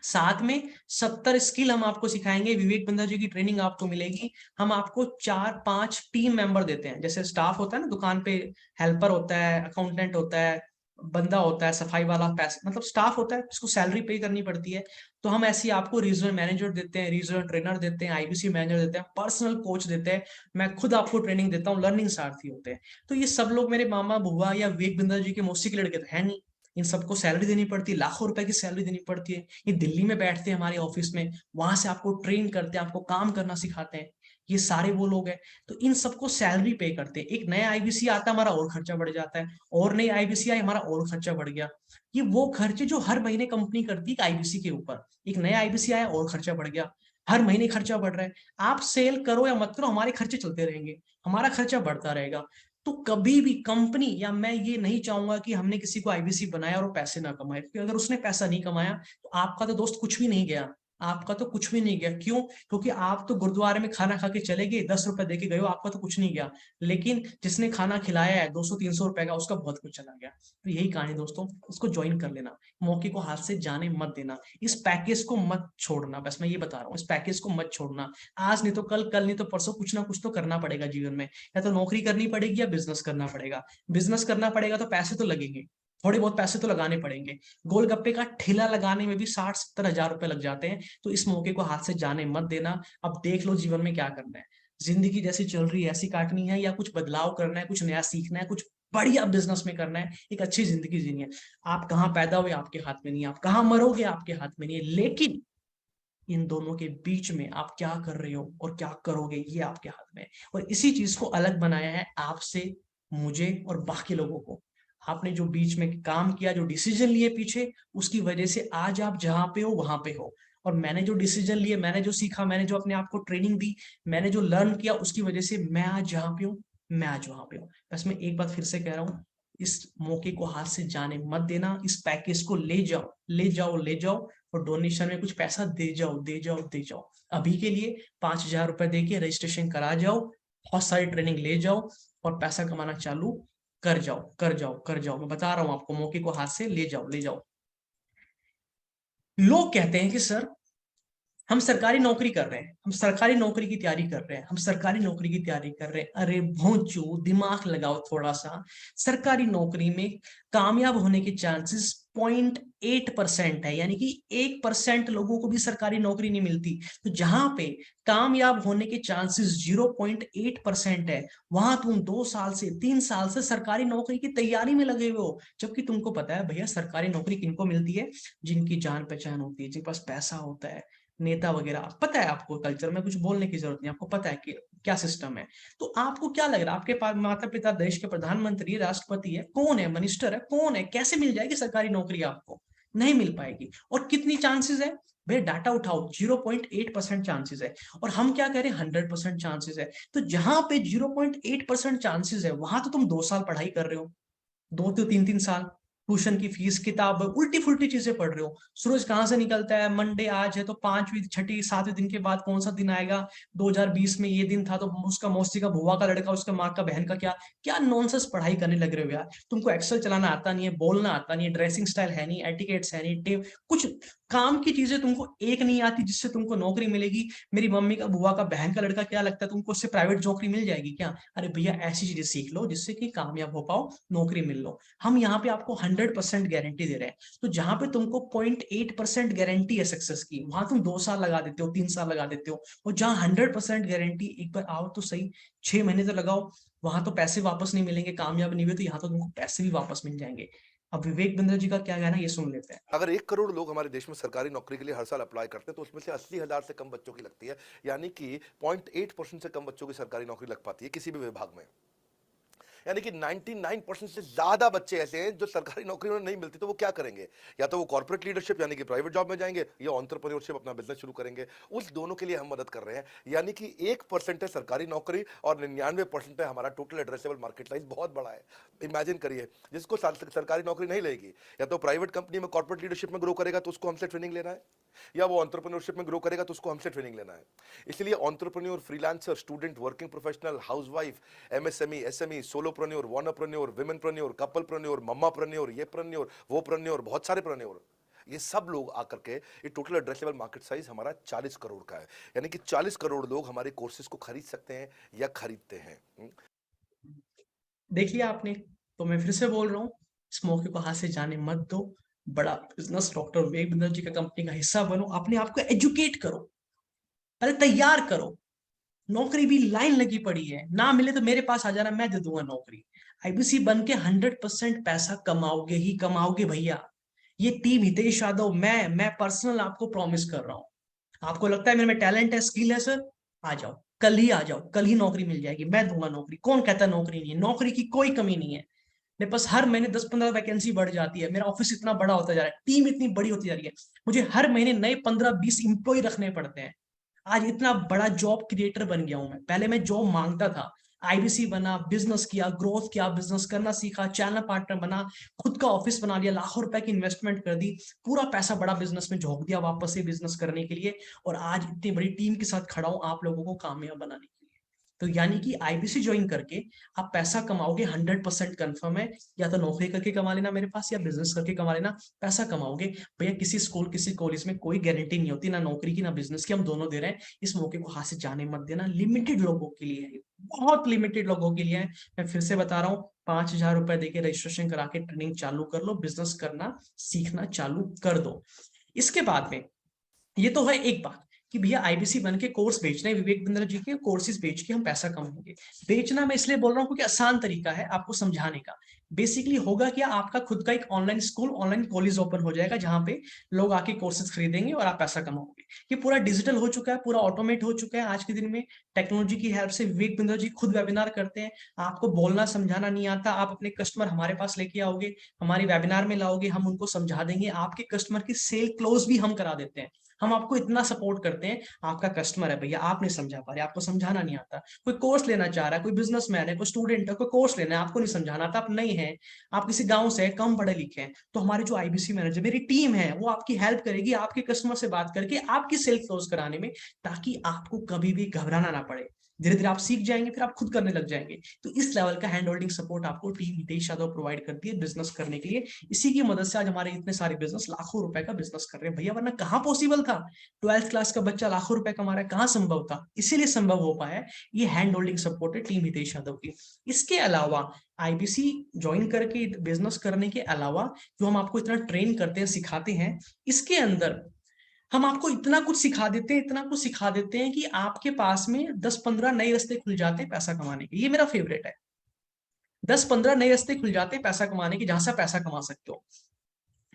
साथ में 70 स्किल हम आपको सिखाएंगे, विवेक बिंद्रा जी की ट्रेनिंग आपको मिलेगी। हम आपको 4-5 टीम मेंबर देते हैं। जैसे स्टाफ होता है ना दुकान पे, हेल्पर होता है, अकाउंटेंट होता है, बंदा होता है सफाई वाला, पैसे मतलब स्टाफ होता है, इसको सैलरी पे करनी पड़ती है। तो हम ऐसी आपको रीजनल मैनेजर देते हैं, रीजनल ट्रेनर देते हैं, आईबीसी मैनेजर देते हैं, पर्सनल कोच देते हैं। मैं खुद आपको ट्रेनिंग देता हूँ, लर्निंग सारथी होते हैं। तो ये सब लोग मेरे मामा बुआ या विवेक बिंद्रा जी के मौसी के लड़के तो है नहीं। इन सबको सैलरी देनी पड़ती है, लाखों रुपए की सैलरी देनी पड़ती है। ये दिल्ली में बैठते हैं हमारे ऑफिस में, वहां से आपको ट्रेन करते हैं, आपको काम करना सिखाते हैं। ये सारे वो लोग हैं। तो इन सबको सैलरी पे करते हैं। एक नया आईबीसी आता है, हमारा और खर्चा बढ़ जाता है, और नई आईबीसी आई, हमारा और खर्चा बढ़ गया। ये वो खर्चे जो हर महीने कंपनी करती है आईबीसी के ऊपर। एक नया आईबीसी आया और खर्चा बढ़ गया, हर महीने खर्चा बढ़ रहा है। आप सेल करो या मत करो, हमारे खर्चे चलते रहेंगे, हमारा खर्चा बढ़ता रहेगा। तो कभी भी कंपनी, या मैं ये नहीं चाहूंगा कि हमने किसी को आईबीसी बनाया और वो पैसे ना कमाए, क्योंकि अगर उसने पैसा नहीं कमाया तो आपका तो दोस्त कुछ भी नहीं गया। आपका तो कुछ भी नहीं गया। क्यों? क्योंकि आप तो गुरुद्वारे में खाना खा के चले गए, 10 रुपए दे के गए हो, आपका तो कुछ नहीं गया। लेकिन जिसने खाना खिलाया है 200-300 रुपए का, उसका बहुत कुछ चला गया। तो यही कहानी दोस्तों, इसको ज्वाइन कर लेना, मौके को हाथ से जाने मत देना, इस पैकेज को मत छोड़ना। बस मैं ये बता रहा हूँ, इस पैकेज को मत छोड़ना। आज नहीं तो कल, कल नहीं तो परसों, कुछ ना कुछ तो करना पड़ेगा जीवन में। या तो नौकरी करनी पड़ेगी या बिजनेस करना पड़ेगा। बिजनेस करना पड़ेगा तो पैसे तो लगेंगे, थोड़े बहुत पैसे तो लगाने पड़ेंगे। गोलगप्पे का ठेला लगाने में भी 60-70 हजार रुपए लग जाते हैं। तो इस मौके को हाथ से जाने मत देना। अब देख लो जीवन में क्या करना है। जिंदगी जैसी चल रही है ऐसी काटनी है, या कुछ बदलाव करना है, कुछ नया सीखना है, कुछ बढ़िया बिजनेस में करना है, एक अच्छी जिंदगी जीनी है। आप कहाँ पैदा हुए आपके हाथ में नहीं है, आप कहाँ मरोगे आपके हाथ में नहीं है, लेकिन इन दोनों के बीच में आप क्या कर रहे हो और क्या करोगे ये आपके हाथ में है। और इसी चीज को अलग बनाया है आपसे, मुझे और बाकी लोगों को। आपने जो बीच में काम किया, जो डिसीजन लिए पीछे, उसकी वजह से आज आप जहां पे हो वहां पे हो। और मैंने जो डिसीजन लिए, मैंने जो सीखा, मैंने जो अपने आप को ट्रेनिंग दी, मैंने जो लर्न किया, उसकी वजह से मैं आज जहां पे हूँ, मैं आज वहां पे हूँ। बस मैं एक बात फिर से कह रहा हूँ, इस मौके को हाथ से जाने मत देना, इस पैकेज को ले जाओ, ले जाओ, ले जाओ, और डोनेशन में कुछ पैसा दे जाओ, दे जाओ, दे जाओ। अभी के लिए 5,000 रुपए देके रजिस्ट्रेशन करा जाओ, बहुत सारी ट्रेनिंग ले जाओ और पैसा कमाना चालू कर जाओ, कर जाओ, कर जाओ। मैं बता रहा हूं आपको, मौके को हाथ से ले जाओ, ले जाओ। लोग कहते हैं कि सर हम सरकारी नौकरी कर रहे हैं, हम सरकारी नौकरी की तैयारी कर रहे हैं, हम सरकारी नौकरी की तैयारी कर रहे हैं। अरे भोंचू, दिमाग लगाओ थोड़ा सा। सरकारी नौकरी में कामयाब होने के चांसेस 0.8% है, यानी कि 1% लोगों को भी सरकारी नौकरी नहीं मिलती। तो जहां पे कामयाब होने के चांसेस 0.8% है, वहां तुम 2 साल से 3 साल से सरकारी नौकरी की तैयारी में लगे हुए हो। जबकि तुमको पता है भैया, सरकारी नौकरी किनको मिलती है? जिनकी जान पहचान होती है, जिनके पास पैसा होता है, नेता वगैरह। पता है आपको, कल्चर में कुछ बोलने की जरूरत नहीं, आपको पता है कि क्या सिस्टम है। तो आपको क्या लग रहा है, आपके पास माता पिता, देश के प्रधानमंत्री, राष्ट्रपति है, कौन है, मिनिस्टर है, कौन है, कैसे मिल जाएगी सरकारी नौकरी आपको? नहीं मिल पाएगी। और कितनी चांसेस है भैया? डाटा उठाओ, 0.8% चांसेस है। और हम क्या कह रहे हैं, 100% चांसेस है। तो जहां पे 0.8% चांसेस है, वहां तो तुम 2 साल पढ़ाई कर रहे हो, 2 से 3 साल ट्यूशन की फीस, किताब, उल्टी फुल्टी चीजें पढ़ रहे हो। सूरज कहाँ से निकलता है? मंडे आज है तो 5वीं 6ठी 7वें दिन के बाद कौन सा दिन आएगा? 2020 में ये दिन था तो उसका मौसी का, बुआ का लड़का, उसका माँ का बहन का क्या क्या नॉनसेंस पढ़ाई करने लग रहे हो यार। तुमको एक्सेल चलाना आता नहीं है, बोलना आता नहीं है, ड्रेसिंग स्टाइल है नहीं, एटिकेट्स है नहीं, कुछ काम की चीजें तुमको एक नहीं आती जिससे तुमको नौकरी मिलेगी। मेरी मम्मी का, बुआ का, बहन का लड़का, क्या लगता है तुमको उससे प्राइवेट नौकरी मिल जाएगी क्या? अरे भैया, ऐसी चीजें सीख लो जिससे कि कामयाब हो पाओ, नौकरी मिल लो। हम यहाँ पे आपको 100% गारंटी दे रहे हैं। तो जहां पे तुमको 0.8% गारंटी है सक्सेस की, वहां तुम 2 साल लगा देते हो, 3 साल लगा देते हो। और जहां 100% गारंटी, एक बार आओ तो सही, 6 महीने तो लगाओ, वहां तो पैसे वापस नहीं मिलेंगे, कामयाब नहीं हुए तो यहाँ तो तुमको पैसे भी वापस मिल जाएंगे। अब विवेक बिंद्रा जी का क्या कहना है, ये सुन लेते हैं। अगर 1 करोड़ लोग हमारे देश में सरकारी नौकरी के लिए हर साल अप्लाई करते हैं तो उसमें से 80,000 से कम बच्चों की लगती है, यानी कि 0.8% से कम बच्चों की सरकारी नौकरी लग पाती है किसी भी विभाग में। यानी कि 99% से ज्यादा बच्चे ऐसे हैं जो सरकारी नौकरी उन्हें नहीं मिलती, तो वो क्या करेंगे? या तो वो कॉर्पोरेट लीडरशिप यानी कि प्राइवेट जॉब में जाएंगे, या एंटरप्रेन्योरशिप, अपना बिजनेस शुरू करेंगे। उस दोनों के लिए हम मदद कर रहे हैं। यानी कि 1% है सरकारी नौकरी और 99% है हमारा टोटल एड्रेसेबल मार्केट साइज। बहुत बड़ा है। इमेजिन करिए, जिसको सरकारी नौकरी नहीं लगेगी, या तो प्राइवेट कंपनी में कॉर्पोरेट लीडरशिप में ग्रो करेगा तो उसको हमसे ट्रेनिंग लेना है, या वो एंटरप्रेन्योरशिप में ग्रो करेगा तो उसको हमसे ट्रेनिंग लेना है। इसलिए entrepreneur, freelancer, student, working professional, housewife, MSME, SME, solopreneur, वनरप्रेन्योर, विमेनप्रेन्योर, कपलप्रेन्योर, मम्माप्रेन्योर, ये प्रेन्योर, वो प्रेन्योर, बहुत सारे प्रेन्योर, ये सब लोग आकर के, ये टोटल एड्रेसेबल मार्केट साइज हमारा 40 करोड़ का है। यानी कि 40 करोड़ लोग हमारे कोर्सेज को खरीद सकते हैं या खरीदते हैं। देख लिया आपने। तो मैं फिर से बोल रहा हूँ, इस मौके को हाथ से जाने मत दो। बड़ा बिजनेस डॉक्टर विवेक बिंद्रा जी का कंपनी का हिस्सा बनो, अपने आप को एजुकेट करो, पहले तैयार करो। नौकरी भी लाइन लगी पड़ी है, ना मिले तो मेरे पास आ जाना, मैं दे दूंगा नौकरी। आईबीसी बन के 100% पैसा कमाओगे ही कमाओगे भैया। ये टीम हितेश यादव, मैं पर्सनल आपको प्रॉमिस कर रहा हूँ। आपको लगता है मेरे में टैलेंट है, स्किल है सर, आ जाओ, कल ही आ जाओ, कल ही नौकरी मिल जाएगी, मैं दूंगा नौकरी। कौन कहता है नौकरी नहीं है? नौकरी की कोई कमी नहीं है। मेरे पास हर महीने 10-15 वैकेंसी बढ़ जाती है, मेरा ऑफिस इतना बड़ा होता जा रहा है, टीम इतनी बड़ी होती जा रही है, मुझे हर महीने नए 15-20 इंप्लॉय रखने पड़ते हैं। आज इतना बड़ा जॉब क्रिएटर बन गया हूं मैं। पहले मैं जॉब मांगता था, आईबीसी बना, बिजनेस किया, ग्रोथ किया, बिजनेस करना सीखा, चैनल पार्टनर बना, खुद का ऑफिस बना लिया, लाखों रुपए की इन्वेस्टमेंट कर दी, पूरा पैसा बड़ा बिजनेस में झोंक दिया वापस से बिजनेस करने के लिए। और आज इतनी बड़ी टीम के साथ खड़ा हूं आप लोगों को कामयाब बनाने के लिए। तो यानी कि आईबीसी ज्वाइन करके आप पैसा कमाओगे, 100% कंफर्म है। या तो नौकरी करके कमा लेना मेरे पास, या बिजनेस करके कमा लेना, पैसा कमाओगे भैया। किसी स्कूल, किसी कॉलेज में कोई गारंटी नहीं होती, ना नौकरी की ना बिजनेस की, हम दोनों दे रहे हैं। इस मौके को हाथ से जाने मत देना। लिमिटेड लोगों के लिए है, बहुत लिमिटेड लोगों के लिए है। मैं फिर से बता रहा हूँ, 5,000 रुपए देके रजिस्ट्रेशन करा के ट्रेनिंग चालू कर लो, बिजनेस करना सीखना चालू कर दो। इसके बाद में, ये तो है एक बात, कि भैया आईबीसी बन के कोर्स बेच रहे हैं, विवेक बिंद्रा जी के कोर्सेज बेच के हम पैसा कमाएंगे। बेचना मैं इसलिए बोल रहा हूँ क्योंकि आसान तरीका है आपको समझाने का। बेसिकली होगा क्या, आपका खुद का एक online school, online college open हो जाएगा जहां पे लोग आके कोर्सेज खरीदेंगे और आप पैसा कमाओगे। ये पूरा डिजिटल हो चुका है, पूरा ऑटोमेट हो चुका है आज के दिन में। टेक्नोलॉजी की हेल्प से विवेक बिंद्रा जी खुद वेबिनार करते हैं। आपको बोलना समझाना नहीं आता, आप अपने कस्टमर हमारे पास लेके आओगे, हमारे वेबिनार में लाओगे, हम उनको समझा देंगे, आपके कस्टमर की सेल क्लोज भी हम करा देते हैं। हम आपको इतना सपोर्ट करते हैं, आपका कस्टमर है भैया, आप नहीं समझा पा रहे, आपको समझाना नहीं आता, कोई कोर्स लेना चाह रहा है, कोई बिजनेसमैन है, कोई स्टूडेंट है, कोई कोर्स लेना है, आपको नहीं समझाना आता, आप नहीं है, आप किसी गांव से कम पढ़े लिखे हैं, तो हमारे जो आईबीसी मैनेजर, मेरी टीम है, वो आपकी हेल्प करेगी आपके कस्टमर से बात करके आपकी सेल क्लोज कराने में, ताकि आपको कभी भी घबराना ना पड़े। धीरे धीरे आप सीख जाएंगे, फिर आप खुद करने लग जाएंगे। तो इस लेवल का हैंड होल्डिंग सपोर्ट आपको टीम हितेश यादव प्रोवाइड करती है बिजनेस करने के लिए। इसी की मदद से आज हमारे इतने सारे बिजनेस लाखों रुपए का बिजनेस कर रहे हैं भैया, वरना कहाँ पॉसिबल था। 12th क्लास का बच्चा लाखों रुपए कमा रहा है, कहाँ संभव था। इसीलिए संभव हो पाया ये हैंड होल्डिंग सपोर्ट है टीम हितेश यादव की। इसके अलावा आईबीसी ज्वाइन करके बिजनेस करने के अलावा जो हम आपको इतना ट्रेन करते हैं, सिखाते हैं, इसके अंदर हम आपको इतना कुछ सिखा देते हैं, इतना कुछ सिखा देते हैं कि आपके पास में 10-15 नए रास्ते खुल जाते हैं पैसा कमाने के। ये मेरा फेवरेट है, 10-15 नए रास्ते खुल जाते हैं पैसा कमाने के, जहां से पैसा कमा सकते हो।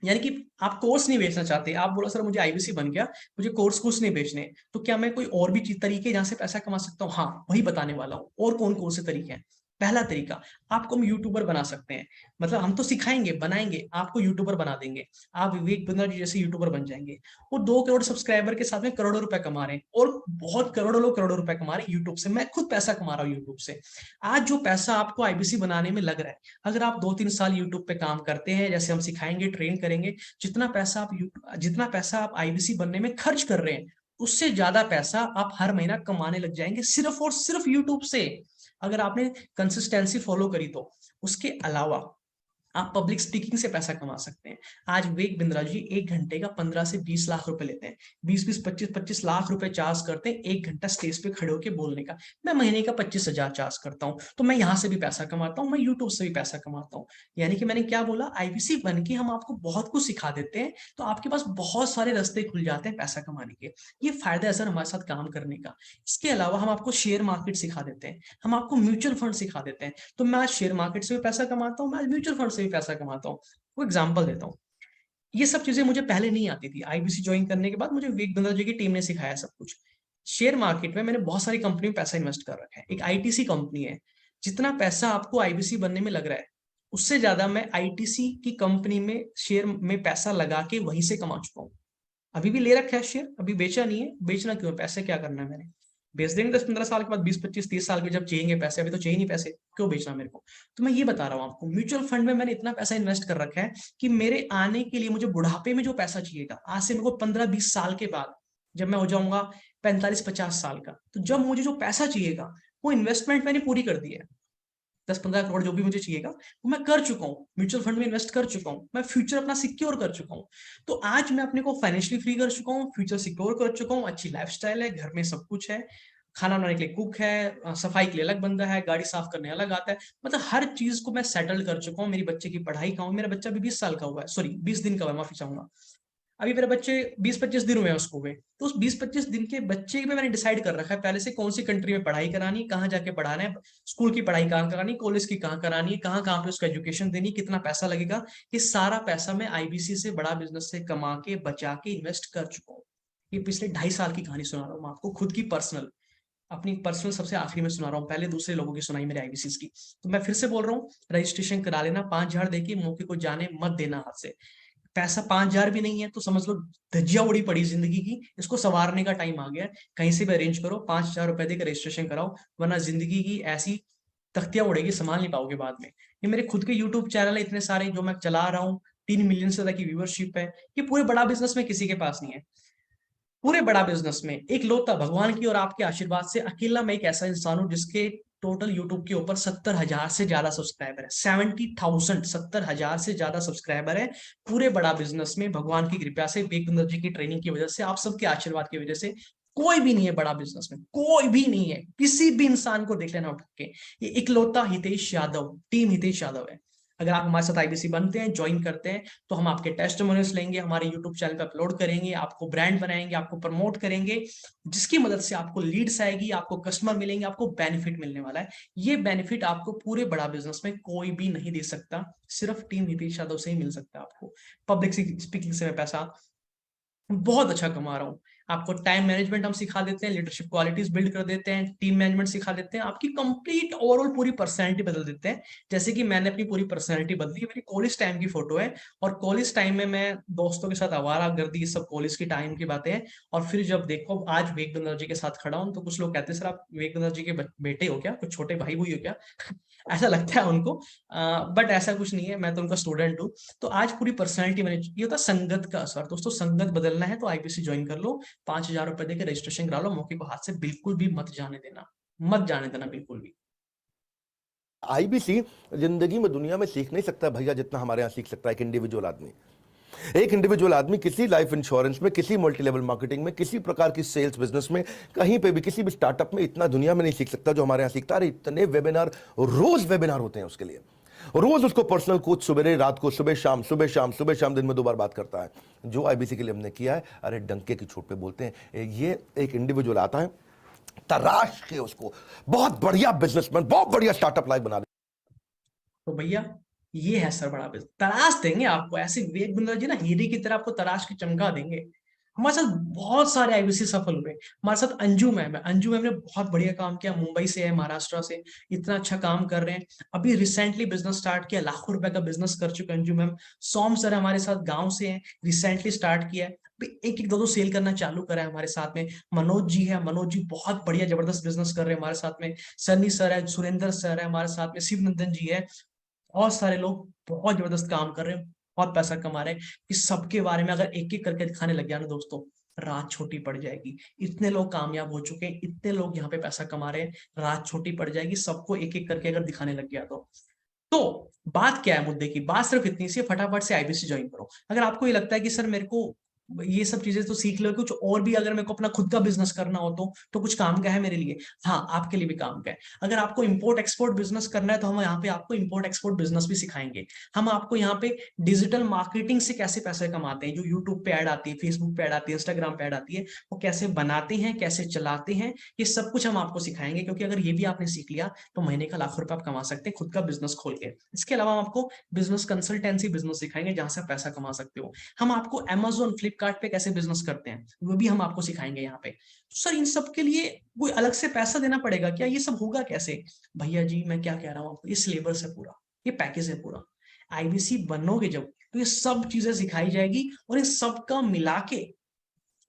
यानी कि आप कोर्स नहीं बेचना चाहते, आप बोलो सर मुझे आईबीसी बन गया, मुझे कोर्स कुछ नहीं बेचने, तो क्या मैं कोई और भी तरीके जहां से पैसा कमा सकता हूँ? हाँ, वही बताने वाला हूँ। और कौन से तरीके हैं? पहला तरीका, आपको हम यूट्यूबर बना सकते हैं। मतलब हम तो सिखाएंगे, बनाएंगे, आपको यूट्यूबर बना देंगे। आप विवेक बिंद्रा जी जैसे यूट्यूबर बन जाएंगे। वो 2 करोड़ सब्सक्राइबर के साथ में करोड़ों रुपए कमा रहे हैं, और बहुत करोड़ों लोग करोड़ों रुपए कमा रहे हैं यूट्यूब से। मैं खुद पैसा कमा रहा हूँ यूट्यूब से। आज जो पैसा आपको आईबीसी बनाने में लग रहा है, अगर आप 2-3 साल यूट्यूब पे काम करते हैं, जैसे हम सिखाएंगे, ट्रेन करेंगे, जितना पैसा आप आईबीसी बनने में खर्च कर रहे हैं, उससे ज्यादा पैसा आप हर महीना कमाने लग जाएंगे, सिर्फ और सिर्फ यूट्यूब से, अगर आपने कंसिस्टेंसी फॉलो करी तो। उसके अलावा आप पब्लिक स्पीकिंग से पैसा कमा सकते हैं। आज विवेक बिंद्रा जी 1 घंटे का 15 से 20 लाख रुपए लेते हैं, 20-20, 25-25 लाख रुपए चार्ज करते हैं 1 घंटा स्टेज पे खड़े होकर बोलने का। मैं महीने का 25,000 चार्ज करता हूं, तो मैं यहां से भी पैसा कमाता हूं, मैं यूट्यूब से भी पैसा कमाता हूं। यानी कि मैंने क्या बोला, आईबीसी बन के हम आपको बहुत कुछ सिखा देते हैं, तो आपके पास बहुत सारे रास्ते खुल जाते हैं पैसा कमाने के। ये फायदा है सर हमारे साथ काम करने का। इसके अलावा हम आपको शेयर मार्केट सिखा देते हैं, हम आपको म्यूचुअल फंड सिखा देते हैं। तो मैं आज शेयर मार्केट से भी पैसा कमाता हूँ, मैं आज म्यूचुअल फंड से भी पैसा कमाता हूँ। वो एग्जांपल देता हूँ। ये सब चीजें मुझे पहले नहीं आती थी, आईबीसी ज्वाइन करने के बाद मुझे विवेक बिंद्रा जी की टीम ने सिखाया सब कुछ। शेयर मार्केट में मैंने बहुत सारी कंपनी में पैसा इन्वेस्ट कर रखा है। एक आईटीसी कंपनी है, जितना पैसा आपको आईबीसी बनने में लग रहा है, उससे ज्यादा मैं आईटीसी की कंपनी में शेयर में पैसा लगा के वहीं से कमा चुका हूँ। अभी भी ले रखा है शेयर, अभी बेचा नहीं है। बेचना क्यों है? पैसे क्या करना है मैंने? बेच देंगे 10-15 साल के बाद, 20-25-30 साल के जब चाहिए पैसे, अभी तो चाहिए नहीं पैसे, क्यों बेचना मेरे को? तो मैं ये बता रहा हूँ आपको, म्यूचुअल फंड में मैंने इतना पैसा इन्वेस्ट कर रखा है कि मेरे आने के लिए, मुझे बुढ़ापे में जो पैसा चाहिएगा, आज से मेरे को 15-20 साल के बाद, जब मैं हो जाऊंगा 45-50 साल का, तो जब मुझे जो पैसा चाहिएगा, वो इन्वेस्टमेंट मैंने पूरी कर दी है। 10-15 करोड़ जो भी मुझे चाहिएगा वो मैं कर चुका हूँ, म्यूचुअल फंड में इन्वेस्ट कर चुका हूँ, मैं फ्यूचर अपना सिक्योर कर चुका हूँ। तो आज मैं अपने को फाइनेंशियली फ्री कर चुका हूँ, फ्यूचर सिक्योर कर चुका हूँ, अच्छी लाइफस्टाइल है, घर में सब कुछ है, खाना बनाने के लिए कुक है, सफाई के लिए अलग बंदा है, गाड़ी साफ करने अलग आता है, मतलब हर चीज को मैं सेटल कर चुका हूँ। मेरी बच्चे की पढ़ाई का हूँ, मेरा बच्चा अभी 20 साल का हुआ है, सॉरी 20 दिन का हुआ है, माफी चाहूंगा। अभी मेरे बच्चे 20-25 दिन हुए हैं उसको हुए। तो उस 20-25 दिन के बच्चे में मैंने डिसाइड कर रखा है पहले से कौन सी कंट्री में पढ़ाई करानी, कहाँ जाके पढ़ाना है, स्कूल की पढ़ाई कहाँ करानी, कॉलेज की कहाँ करानी है, कहाँ कहाँ पे उसको एजुकेशन देनी, कितना पैसा लगेगा। ये सारा पैसा मैं आईबीसी से, बड़ा बिजनेस से कमा के, बचा के, इन्वेस्ट कर चुका हूँ। ये पिछले 2.5 साल की कहानी सुना रहा हूँ मैं आपको, खुद की पर्सनल, अपनी पर्सनल सबसे आखिरी में सुना रहा हूँ, पहले दूसरे लोगों की सुनाई मेरे आईबीसी की। तो मैं फिर से बोल रहा हूँ, रजिस्ट्रेशन करा लेना, 5,000 देके मौके को जाने मत देना हाथ से। पैसा 5,000 भी नहीं है तो समझ लो धज्जिया उड़ी पड़ी जिंदगी की, इसको संवारने का टाइम आ गया है। कहीं से भी अरेंज करो, 5,000 रुपए देकर रजिस्ट्रेशन कराओ, वरना जिंदगी की ऐसी तख्तियां उड़ेगी, संभाल नहीं पाओगे बाद में। ये मेरे खुद के यूट्यूब चैनल है इतने सारे जो मैं चला रहा हूँ, 3 मिलियन से ज्यादा की व्यूअरशिप है। ये पूरे बड़ा बिजनेस में किसी के पास नहीं है। पूरे बड़ा बिजनेस में एक लौता भगवान की और आपके आशीर्वाद से अकेला मैं एक ऐसा इंसान हूं जिसके टोटल यूट्यूब के ऊपर 70,000 से ज्यादा सब्सक्राइबर है। 70,000, 70,000 से ज्यादा सब्सक्राइबर है पूरे बड़ा बिजनेस में। भगवान की कृपा से, विवेक बिंद्रा जी की ट्रेनिंग की वजह से, आप सबके आशीर्वाद की वजह से कोई भी नहीं है बड़ा बिजनेस में, कोई भी नहीं है। किसी भी इंसान को देख लेना उठ के, ये इकलौता हितेश यादव, टीम हितेश यादव है। अगर आप हमारे साथ आईबीसी बनते हैं, ज्वाइन करते हैं, तो हम आपके टेस्टिमोनियल्स लेंगे, हमारे यूट्यूब चैनल पे अपलोड करेंगे, आपको ब्रांड बनाएंगे, आपको प्रमोट करेंगे, जिसकी मदद से आपको लीड्स आएगी, आपको कस्टमर मिलेंगे, आपको बेनिफिट मिलने वाला है। ये बेनिफिट आपको पूरे बड़ा बिजनेस में कोई भी नहीं दे सकता, सिर्फ टीम हितेश यादव से ही मिल सकता है आपको। पब्लिक स्पीकिंग से मैं पैसा बहुत अच्छा कमा रहा हूँ। आपको टाइम मैनेजमेंट हम सिखा देते हैं, लीडरशिप क्वालिटीज बिल्ड कर देते हैं, टीम मैनेजमेंट सिखा देते हैं, आपकी कंप्लीट ओवरऑल पूरी पर्सनैलिटी बदल देते हैं। जैसे कि मैंने अपनी पूरी पर्सनैलिटी बदली है। मेरी कॉलेज टाइम की फोटो है, और कॉलेज टाइम में मैं दोस्तों के साथ आवारागर्दी, ये सब कॉलेज की टाइम की बातें हैं। और फिर जब देखो आज विवेक बिंद्रा जी के साथ खड़ा हूं, तो कुछ लोग कहते हैं सर आप विवेक बिंद्रा जी के बेटे हो क्या, कुछ छोटे भाई हुई हो क्या? ऐसा लगता है उनको, बट ऐसा कुछ नहीं है, मैं तो उनका स्टूडेंट हूँ। तो आज पूरी पर्सनैलिटी मैंने, ये होता संगत का असर। दोस्तों संगत बदलना है तो आईपीसी ज्वाइन कर लो, 5,000 रुपए देकर रजिस्ट्रेशन करा लो, मौके को हाथ से बिल्कुल भी मत जाने देना, मत जाने देना बिल्कुल भी। आईबीसी जिंदगी में दुनिया में सीख नहीं सकता भैया जितना हमारे यहाँ सीख सकता है एक इंडिविजुअल आदमी। एक इंडिविजुअल आदमी किसी लाइफ इंश्योरेंस में, किसी मल्टी लेवल मार्केटिंग में, किसी प्रकार की सेल्स बिजनेस में, कहीं पे भी किसी भी स्टार्टअप में इतना दुनिया में नहीं सीख सकता जो हमारे यहाँ सीखता है। इतने वेबिनार, रोज वेबिनार होते हैं उसके लिए, रोज उसको पर्सनल कोच सवेरे रात को, सुबह शाम, सुबह शाम, सुबह शाम, दिन में 2 बार बात करता है। जो आईबीसी के लिए हमने किया है, अरे डंके की चोट पे बोलते हैं, ये एक इंडिविजुअल आता है, तराश के उसको बहुत बढ़िया बिजनेसमैन, बहुत बढ़िया स्टार्टअप लाइफ बना दे। तो भैया ये है सर बड़ा बिजनेस, तराश देंगे आपको, ऐसे विवेक बिंद्रा जी ना हीरे की तरह आपको तराश के चमका देंगे। हमारे साथ बहुत सारे आईबीसी सफल हुए। हमारे साथ अंजू मैम है, अंजू मैम ने बहुत बढ़िया काम किया, मुंबई से है, महाराष्ट्र से, इतना अच्छा काम कर रहे हैं। अभी रिसेंटली बिजनेस स्टार्ट किया, लाखों रुपए का बिजनेस कर चुके हैं अंजू मैम। सोम सर हमारे साथ गांव से हैं, रिसेंटली स्टार्ट किया है, एक एक दो सेल करना चालू करा है हमारे साथ में। मनोज जी है, मनोज जी बहुत बढ़िया जबरदस्त बिजनेस कर रहे हैं हमारे साथ में। सन्नी सर है, सुरेंद्र सर है हमारे साथ में, शिवनंदन जी है, बहुत सारे लोग बहुत जबरदस्त काम कर रहे हैं, बहुत पैसा कमा रहे हैं। इस सबके बारे में अगर एक एक करके दिखाने लग गया ना दोस्तों, रात छोटी पड़ जाएगी। इतने लोग कामयाब हो चुके हैं, इतने लोग यहाँ पे पैसा कमा रहे हैं, रात छोटी पड़ जाएगी सबको एक एक करके अगर दिखाने लग गया तो बात क्या है मुद्दे की? बात सिर्फ इतनी सी, फटाफट से आईबीसी ज्वाइन करो। अगर आपको ये लगता है कि सर मेरे को ये सब चीजें तो सीख लो, कुछ और भी अगर मेरे को अपना खुद का बिजनेस करना हो तो कुछ काम का है मेरे लिए। हाँ, आपके लिए भी काम का है। अगर आपको इंपोर्ट एक्सपोर्ट बिजनेस करना है तो हम यहाँ पे आपको इंपोर्ट एक्सपोर्ट बिजनेस भी सिखाएंगे। हम आपको यहाँ पे डिजिटल मार्केटिंग से कैसे पैसे कमाते हैं, जो यूट्यूब पे ऐड आती है, फेसबुक पे ऐड आती है, इंस्टाग्राम पे ऐड आती है, वो कैसे बनाते हैं, कैसे चलाते हैं, ये सब कुछ हम आपको सिखाएंगे। क्योंकि अगर ये भी आपने सीख लिया तो महीने का लाखों रुपए आप कमा सकते हैं खुद का बिजनेस खोल के। इसके अलावा हम आपको बिजनेस कंसल्टेंसी बिजनेस सिखाएंगे जहां से आप पैसा कमा सकते हो। हम आपको अमेजोन, फ्लिपकार्ट पे कैसे बिजनेस करते हैं वो भी हम आपको सिखाएंगे यहाँ पे। तो सर इन सब के लिए कोई अलग से पैसा देना पड़ेगा क्या? ये सब होगा कैसे? भैया जी मैं क्या कह रहा हूँ आपको, ये सिलेबस है पूरा, ये पैकेज है पूरा। आईबीसी बनोगे जब तो ये सब चीजें सिखाई जाएगी, और इन सबका मिला के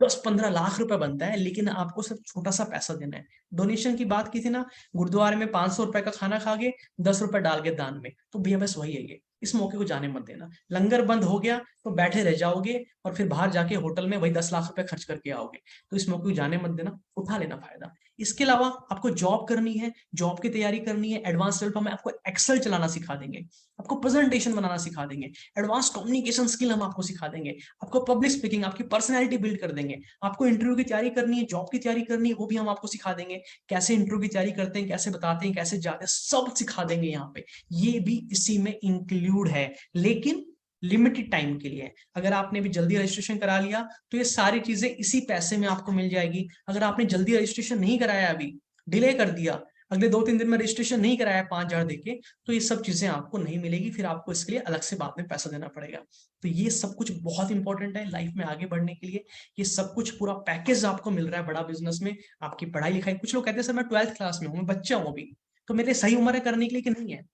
10-15 लाख रुपए बनता है। लेकिन आपको सिर्फ छोटा सा पैसा देना है। डोनेशन की बात की थी ना, गुरुद्वारे में 500 रुपए का खाना खा के 10 रुपए डाल के दान में, तो भैया बस वही है ये। इस मौके को जाने मत देना। लंगर बंद हो गया तो बैठे रह जाओगे और फिर बाहर जाके होटल में वही 10 लाख रुपए खर्च करके आओगे। तो इस मौके को जाने मत देना, उठा लेना फायदा। इसके अलावा आपको जॉब करनी है, जॉब की तैयारी करनी है, एडवांस लेवल पर हम आपको एक्सेल चलाना सिखा देंगे, आपको प्रेजेंटेशन बनाना सिखा देंगे, एडवांस कम्युनिकेशन स्किल हम आपको सिखा देंगे, आपको पब्लिक स्पीकिंग, आपकी पर्सनैलिटी बिल्ड कर देंगे। आपको इंटरव्यू की तैयारी करनी है, जॉब की तैयारी करनी है, वो भी हम आपको सिखा देंगे। कैसे इंटरव्यू की तैयारी करते हैं, कैसे बताते हैं, कैसे जाते हैं, सब सिखा देंगे यहाँ पे। ये भी इसी में इंक्लूड है, लेकिन लिमिटेड टाइम के लिए। अगर आपने भी जल्दी रजिस्ट्रेशन करा लिया तो ये सारी चीजें इसी पैसे में आपको मिल जाएगी। अगर आपने जल्दी रजिस्ट्रेशन नहीं कराया, अभी डिले कर दिया, अगले 2-3 दिन में रजिस्ट्रेशन नहीं कराया 5,000 देके, तो ये सब चीजें आपको नहीं मिलेगी। फिर आपको इसके लिए अलग से बाद में पैसा देना पड़ेगा। तो ये सब कुछ बहुत इंपॉर्टेंट है लाइफ में आगे बढ़ने के लिए। ये सब कुछ पूरा पैकेज आपको मिल रहा है बड़ा बिजनेस में। आपकी पढ़ाई लिखाई, कुछ लोग कहते हैं सर मैं 12th क्लास में हूँ, मैं बच्चा हूँ अभी, तो मेरे सही उम्र है करने के लिए कि नहीं है?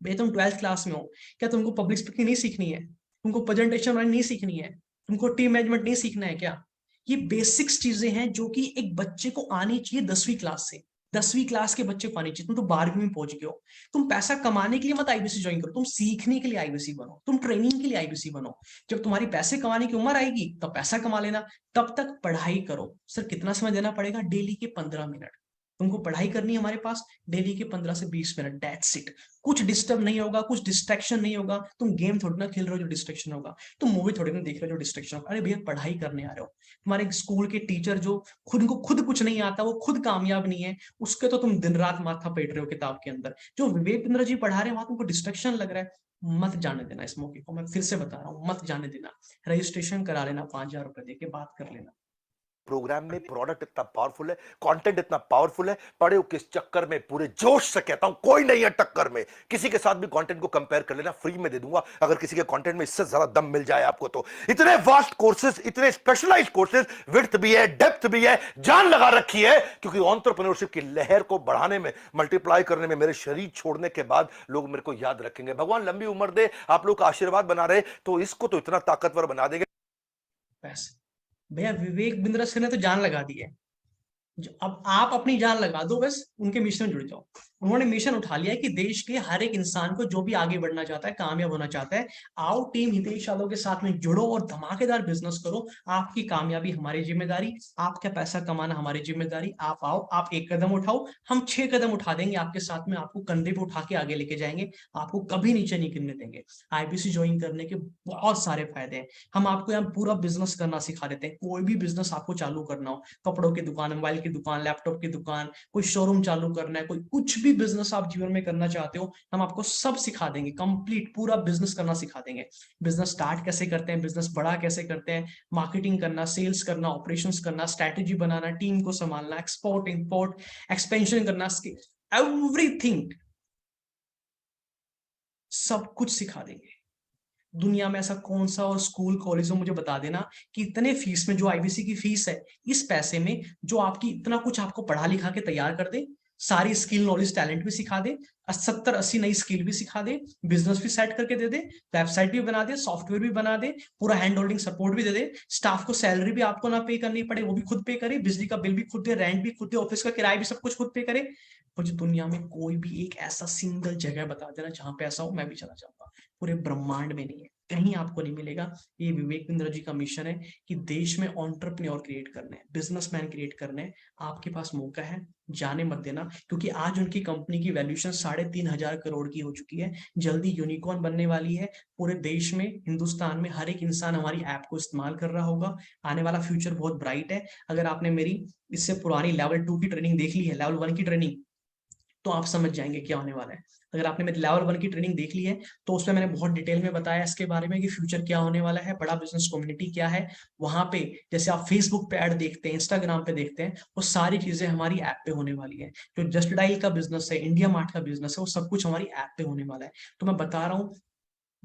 भाई तुम 12th क्लास में हो, क्या तुमको पब्लिक स्पीकिंग नहीं सीखनी है? तुमको प्रेजेंटेशन नहीं सीखनी है? तुमको टीम मैनेजमेंट नहीं सीखना है क्या? ये बेसिक्स चीजें हैं जो कि एक बच्चे को आनी चाहिए 10वीं क्लास से। 10वीं क्लास के बच्चे को आनी चाहिए। तुम तो 12वीं में पहुंच गए हो। तुम पैसा कमाने के लिए मत आईबीसी ज्वाइन करो, तुम सीखने के लिए आईबीसी बनो, तुम ट्रेनिंग के लिए आईबीसी बनो। जब तुम्हारी पैसे कमाने की उम्र आएगी तब पैसा कमा लेना, तब तक पढ़ाई करो। सर कितना समय देना पड़ेगा? डेली के 15 मिनट तुमको पढ़ाई करनी है हमारे पास, डेली के 15 से 20 मिनट, दैट्स इट। कुछ डिस्टर्ब नहीं होगा, कुछ डिस्ट्रैक्शन नहीं होगा। तुम गेम थोड़ी ना खेल रहे हो जो डिस्ट्रैक्शन होगा, तुम मूवी थोड़ी ना देख रहे हो जो डिस्ट्रैक्शन होगा। अरे भैया पढ़ाई करने आ रहे हो। तुम्हारे स्कूल के टीचर जो खुद को खुद कुछ नहीं आता, वो खुद कामयाब नहीं है, उसके तो तुम दिन रात माथा पेट रहे हो किताब के अंदर। जो विवेक बिंद्रा जी पढ़ा रहे हैं वहां तुमको डिस्ट्रैक्शन लग रहा है, मत जाने देना इस मौके को, मैं फिर से बता रहा हूँ, मत जाने देना। रजिस्ट्रेशन करा लेना, 5,000 रुपए देके बात कर लेना। प्रोग्राम में प्रोडक्ट इतना पावरफुल है, कंटेंट इतना पावरफुल है, पड़े हो किस चक्कर में, पूरे जोश से कहता हूं कोई नहीं है टक्कर में। किसी के साथ भी कंटेंट को कंपेयर कर लेना, फ्री में दे दूंगा अगर किसी के कंटेंट में इससे ज्यादा दम मिल जाए आपको तो। इतने वास्ट कोर्सेज, इतने स्पेशलाइज्ड कोर्सेज, विड्थ भी है, डेप्थ भी है, जान लगा रखी है, क्योंकि एंटरप्रेन्योरशिप की लहर को बढ़ाने में, मल्टीप्लाई करने में मेरे शरीर छोड़ने के बाद लोग मेरे को याद रखेंगे। भगवान लंबी उम्र दे, आप लोग का आशीर्वाद बना रहे, तो इसको तो इतना ताकतवर बना देंगे। पैसे भैया विवेक बिंद्रा सिंह ने तो जान लगा दी है, अब आप अपनी जान लगा दो, बस उनके मिशन में जुड़ जाओ। उन्होंने मिशन उठा लिया है कि देश के हर एक इंसान को जो भी आगे बढ़ना चाहता है, कामयाब होना चाहता है, आओ टीम हितेश यादव के साथ में जुड़ो और धमाकेदार बिजनेस करो। आपकी कामयाबी हमारी जिम्मेदारी, आपका पैसा कमाना हमारी जिम्मेदारी। आप आओ, आप एक कदम उठाओ, हम 6 कदम उठा देंगे आपके साथ में, आपको कंधे पे उठा के आगे लेके जाएंगे, आपको कभी नीचे नहीं गिरने देंगे। आईबीसी ज्वाइन करने के बहुत सारे फायदे हैं। हम आपको यहाँ पूरा बिजनेस करना सिखा देते हैं। कोई भी बिजनेस आपको चालू करना हो, कपड़ों की दुकान, मोबाइल की दुकान, लैपटॉप की दुकान, कोई शोरूम चालू करना है, कोई कुछ भी बिजनेस आप जीवन में करना चाहते हो, हम आपको सब सिखा देंगे। कंप्लीट पूरा बिजनेस करना सिखा देंगे। बिजनेस स्टार्ट कैसे करते हैं, बिजनेस बड़ा कैसे करते हैं, मार्केटिंग करना, सेल्स करना, ऑपरेशंस करना, स्ट्रैटेजी बनाना, टीम को संभालना, एक्सपोर्ट इंपोर्ट एक्सपेंशन करना, एवरीथिंग, सब कुछ सिखा देंगे। दुनिया में ऐसा कौन सा और स्कूल कॉलेज हो, मुझे बता देना कि इतने फीस में, जो आईबीसी की फीस है, इस पैसे में जो आपकी इतना कुछ आपको पढ़ा लिखा के तैयार कर दे, सारी स्किल नॉलेज टैलेंट भी सिखा दे, 70-80 नई स्किल भी सिखा दे, बिजनेस भी सेट करके दे दे, वेबसाइट भी बना दे, सॉफ्टवेयर भी बना दे, पूरा हैंड होल्डिंग सपोर्ट भी दे दे, स्टाफ को सैलरी भी आपको ना पे करनी पड़े, वो भी खुद पे करे, बिजली का बिल भी खुद दे, रेंट भी खुद दे, ऑफिस का किराया भी सब कुछ खुद पे करे। मुझे दुनिया में कोई भी एक ऐसा सिंगल जगह बता देना जहां पे ऐसा हो, मैं भी चला जाऊंगा। पूरे ब्रह्मांड में नहीं है, कहीं आपको नहीं मिलेगा। ये विवेक बिंद्रा जी का मिशन है कि देश में एंटरप्रेन्योर क्रिएट करने हैं, बिजनेसमैन क्रिएट करने हैं। आपके पास मौका है, जाने मत देना, क्योंकि आज उनकी कंपनी की वैल्यूएशन 3,500 करोड़ की हो चुकी है, जल्दी यूनिकॉर्न बनने वाली है। पूरे देश में, हिंदुस्तान में हर एक इंसान हमारी ऐप को इस्तेमाल कर रहा होगा। आने वाला फ्यूचर बहुत ब्राइट है। अगर आपने मेरी इससे पुरानी लेवल 2 की ट्रेनिंग देख ली है, लेवल 1 की ट्रेनिंग, तो आप समझ जाएंगे क्या होने वाला है। अगर आपने मेरी लेवल 1 की ट्रेनिंग देख ली है, तो उसमें मैंने बहुत डिटेल में बताया इसके बारे में कि फ्यूचर क्या होने वाला है, बड़ा बिजनेस कम्युनिटी क्या है। वहां पे जैसे आप फेसबुक पे ऐड देखते हैं, इंस्टाग्राम पे देखते हैं, वो सारी चीजें हमारी ऐप पे होने वाली है। जो जस्ट डायल का बिजनेस है, इंडिया मार्ट का बिजनेस है, वो सब कुछ हमारी ऐप पे होने वाला है। तो मैं बता रहा हूँ,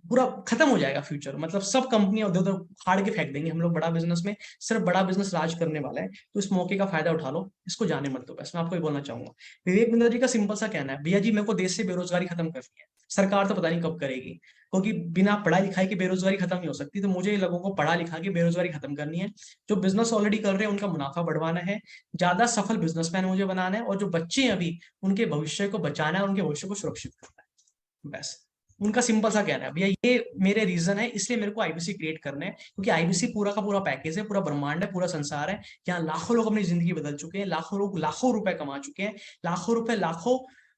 पूरा खत्म हो जाएगा फ्यूचर, मतलब सब कंपनियां उधर उधर फाड़ के फेंक देंगे। हम लोग बड़ा बिजनेस में, सिर्फ बड़ा बिजनेस राज करने वाला है। तो इस मौके का फायदा उठा लो, इसको जाने मत दो। बस मैं आपको ये बोलना चाहूंगा। विवेक बिंद्रा जी का सिंपल सा कहना है, भैया जी मेरे को देश से बेरोजगारी खत्म करनी है। सरकार तो पता नहीं कब करेगी, क्योंकि बिना पढ़ाई लिखाई के बेरोजगारी खत्म नहीं हो सकती। तो मुझे लोगों को पढ़ा लिखा के बेरोजगारी खत्म करनी है। जो बिजनेस ऑलरेडी कर रहे हैं उनका मुनाफा बढ़वाना है, ज्यादा सफल बिजनेसमैन मुझे बनाना है, और जो बच्चे हैं अभी, उनके भविष्य को बचाना है, उनके भविष्य को सुरक्षित करना है। बस उनका सिंपल सा कहना है, भैया ये मेरे रीजन है, इसलिए मेरे को आईबीसी क्रिएट करना है। क्योंकि आईबीसी पूरा का पूरा पैकेज है, पूरा ब्रह्मांड है, पूरा संसार है। यहाँ लाखों लोग अपनी जिंदगी बदल चुके हैं, लाखों लोग लाखों रुपए कमा चुके हैं, लाखों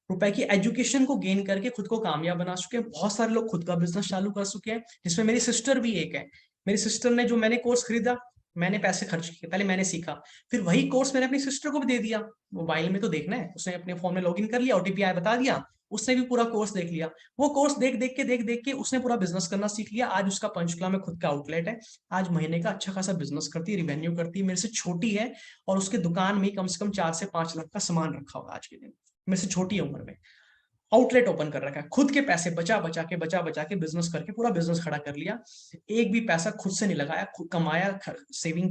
रुपए की एजुकेशन को गेन करके खुद को कामयाब बना चुके हैं। बहुत सारे लोग खुद का बिजनेस चालू कर चुके हैं, जिसमें मेरी सिस्टर भी एक है। मेरी सिस्टर ने, जो मैंने कोर्स खरीदा, मैंने पैसे खर्च किए, पहले मैंने सीखा, फिर वही कोर्स मैंने अपनी सिस्टर को भी दे दिया। मोबाइल में तो देखना है, उसने अपने फोन में लॉगिन कर लिया, ओटीपी आया बता दिया, उसने भी पूरा कोर्स देख लिया। वो कोर्स देख के उसने पूरा बिजनेस करना सीख लिया। आज उसका पंचकुला में खुद का आउटलेट है। आज महीने का अच्छा खासा बिजनेस करती है, रिवेन्यू करती है, मेरे से छोटी है, और उसके दुकान में कम से कम 4 से 5 लाख का सामान रखा होगा आज के दिन, मेरे से छोटी है उम्र में। आउटलेट ओपन कर रखा है, खुद के पैसे बचा बचा के बिजनेस करके पूरा बिजनेस खड़ा कर लिया। एक भी पैसा खुद से नहीं लगाया, खुद कमाया, सेविंग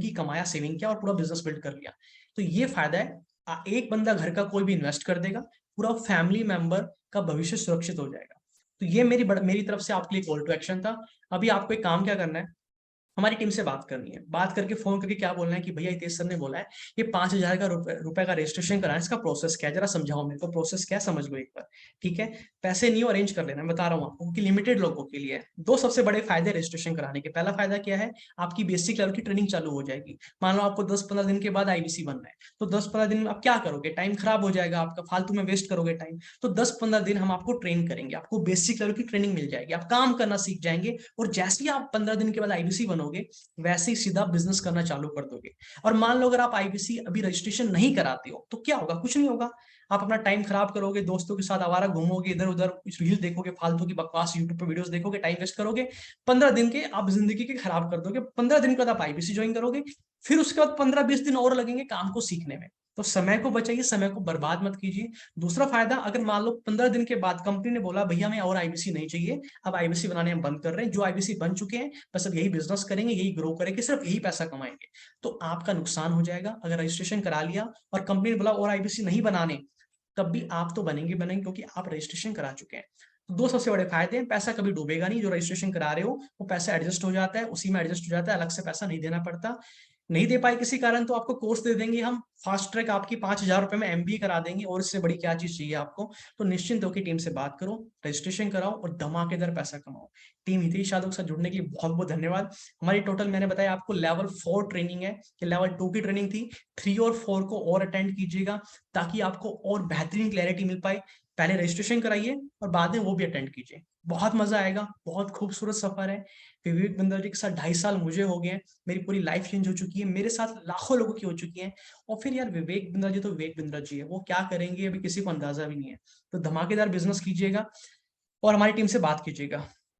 किया, और पूरा बिजनेस बिल्ड कर लिया। तो ये फायदा है, एक बंदा घर का कोई भी इन्वेस्ट कर देगा, पूरा फैमिली मेंबर का भविष्य सुरक्षित हो जाएगा। तो ये मेरी तरफ से आपके लिए कॉल टू एक्शन था। अभी आपको एक काम क्या करना है, हमारी टीम से बात करनी है, बात करके फोन करके क्या बोलना है कि भैया हितेश सर ने बोला है ये 5,000 का रुपए का रजिस्ट्रेशन कराना है, इसका प्रोसेस क्या है, जरा समझाओ मेरे को, प्रोसेस क्या है समझ लो एक बार, ठीक है। पैसे नहीं अरेंज कर लेना, मैं बता रहा हूँ आपको, क्योंकि लिमिटेड लोगों के लिए। 2 सबसे बड़े फायदे रजिस्ट्रेशन कराने के। पहला फायदा क्या है, आपकी बेसिक लेवल की ट्रेनिंग चालू हो जाएगी। मान लो आपको 10-15 दिन के बाद आईबीसी बनना है, तो 10-15 दिन में आप क्या करोगे, टाइम खराब हो जाएगा आपका, फालतू में वेस्ट करोगे टाइम। तो 10-15 दिन हम आपको ट्रेन करेंगे, आपको बेसिक लेवल की ट्रेनिंग मिल जाएगी, आप काम करना सीख जाएंगे। और जैसे ही आप 15 दिन के बाद आईबीसी बनोगे, करोगे वैसे ही सीधा बिजनेस करना चालू कर दोगे। और मान लो अगर आप आईबीसी अभी रजिस्ट्रेशन नहीं कराते हो तो क्या होगा? कुछ नहीं होगा। आप अपना टाइम खराब करोगे, दोस्तों के साथ आवारा घूमोगे, इधर उधर कुछ रील देखोगे, फालतू की बकवास यूट्यूब पे वीडियोस देखोगे, टाइम वेस्ट करोगे। 15 दिन के आप जिंदगी के खराब कर दोगे। 15 दिन के बाद आप आईबीसी ज्वाइन करोगे, फिर उसके बाद 15-20 दिन और लगेंगे काम को सीखने में। तो समय को बचाइए, समय को बर्बाद मत कीजिए। दूसरा फायदा, अगर मान लो 15 दिन के बाद कंपनी ने बोला भैया हमें और आईबीसी नहीं चाहिए, अब आईबीसी बनाने हम बंद कर रहे हैं, जो आईबीसी बन चुके हैं बस अब यही बिजनेस करेंगे, यही ग्रो करेंगे, सिर्फ यही पैसा कमाएंगे, तो आपका नुकसान हो जाएगा। अगर रजिस्ट्रेशन करा लिया और कंपनी ने बोला और आईबीसी नहीं बनाने, तब भी आप तो बनेंगे बनेंगे क्योंकि आप रजिस्ट्रेशन करा चुके हैं। तो दो सबसे बड़े फायदे हैं, पैसा कभी डूबेगा नहीं, जो रजिस्ट्रेशन करा रहे हो वो पैसा एडजस्ट हो जाता है, उसी में एडजस्ट हो जाता है, अलग से पैसा नहीं देना पड़ता। नहीं दे पाए किसी कारण तो आपको कोर्स दे देंगे हम, फास्ट ट्रैक आपकी 5,000 रुपए में एमबीए करा देंगे, और इससे बड़ी क्या चीज चाहिए आपको? तो निश्चिंत होकर टीम से बात करो, रजिस्ट्रेशन कराओ और धमाकेदार पैसा कमाओ। टीम हितेश यादव के साथ जुड़ने के लिए बहुत बहुत धन्यवाद। हमारी टोटल मैंने बताया आपको लेवल 4 ट्रेनिंग है, कि लेवल 2 की ट्रेनिंग थी, 3 और 4 को और अटेंड कीजिएगा ताकि आपको और बेहतरीन क्लैरिटी मिल पाए। पहले रजिस्ट्रेशन कराइए और बाद में वो भी अटेंड कीजिए, बहुत मजा आएगा। बहुत खूबसूरत सफर है। विवेक बिंद्रा जी के साथ 2.5 साल मुझे हो गए हैं, मेरी पूरी लाइफ चेंज हो चुकी है, मेरे साथ लाखों लोगों की हो चुकी है। और फिर यार विवेक बिंद्रा जी तो विवेक बिंद्रा जी है, वो क्या करेंगे अभी किसी को अंदाजा भी नहीं है। तो धमाकेदार बिजनेस कीजिएगा और हमारी टीम से बात कीजिएगा।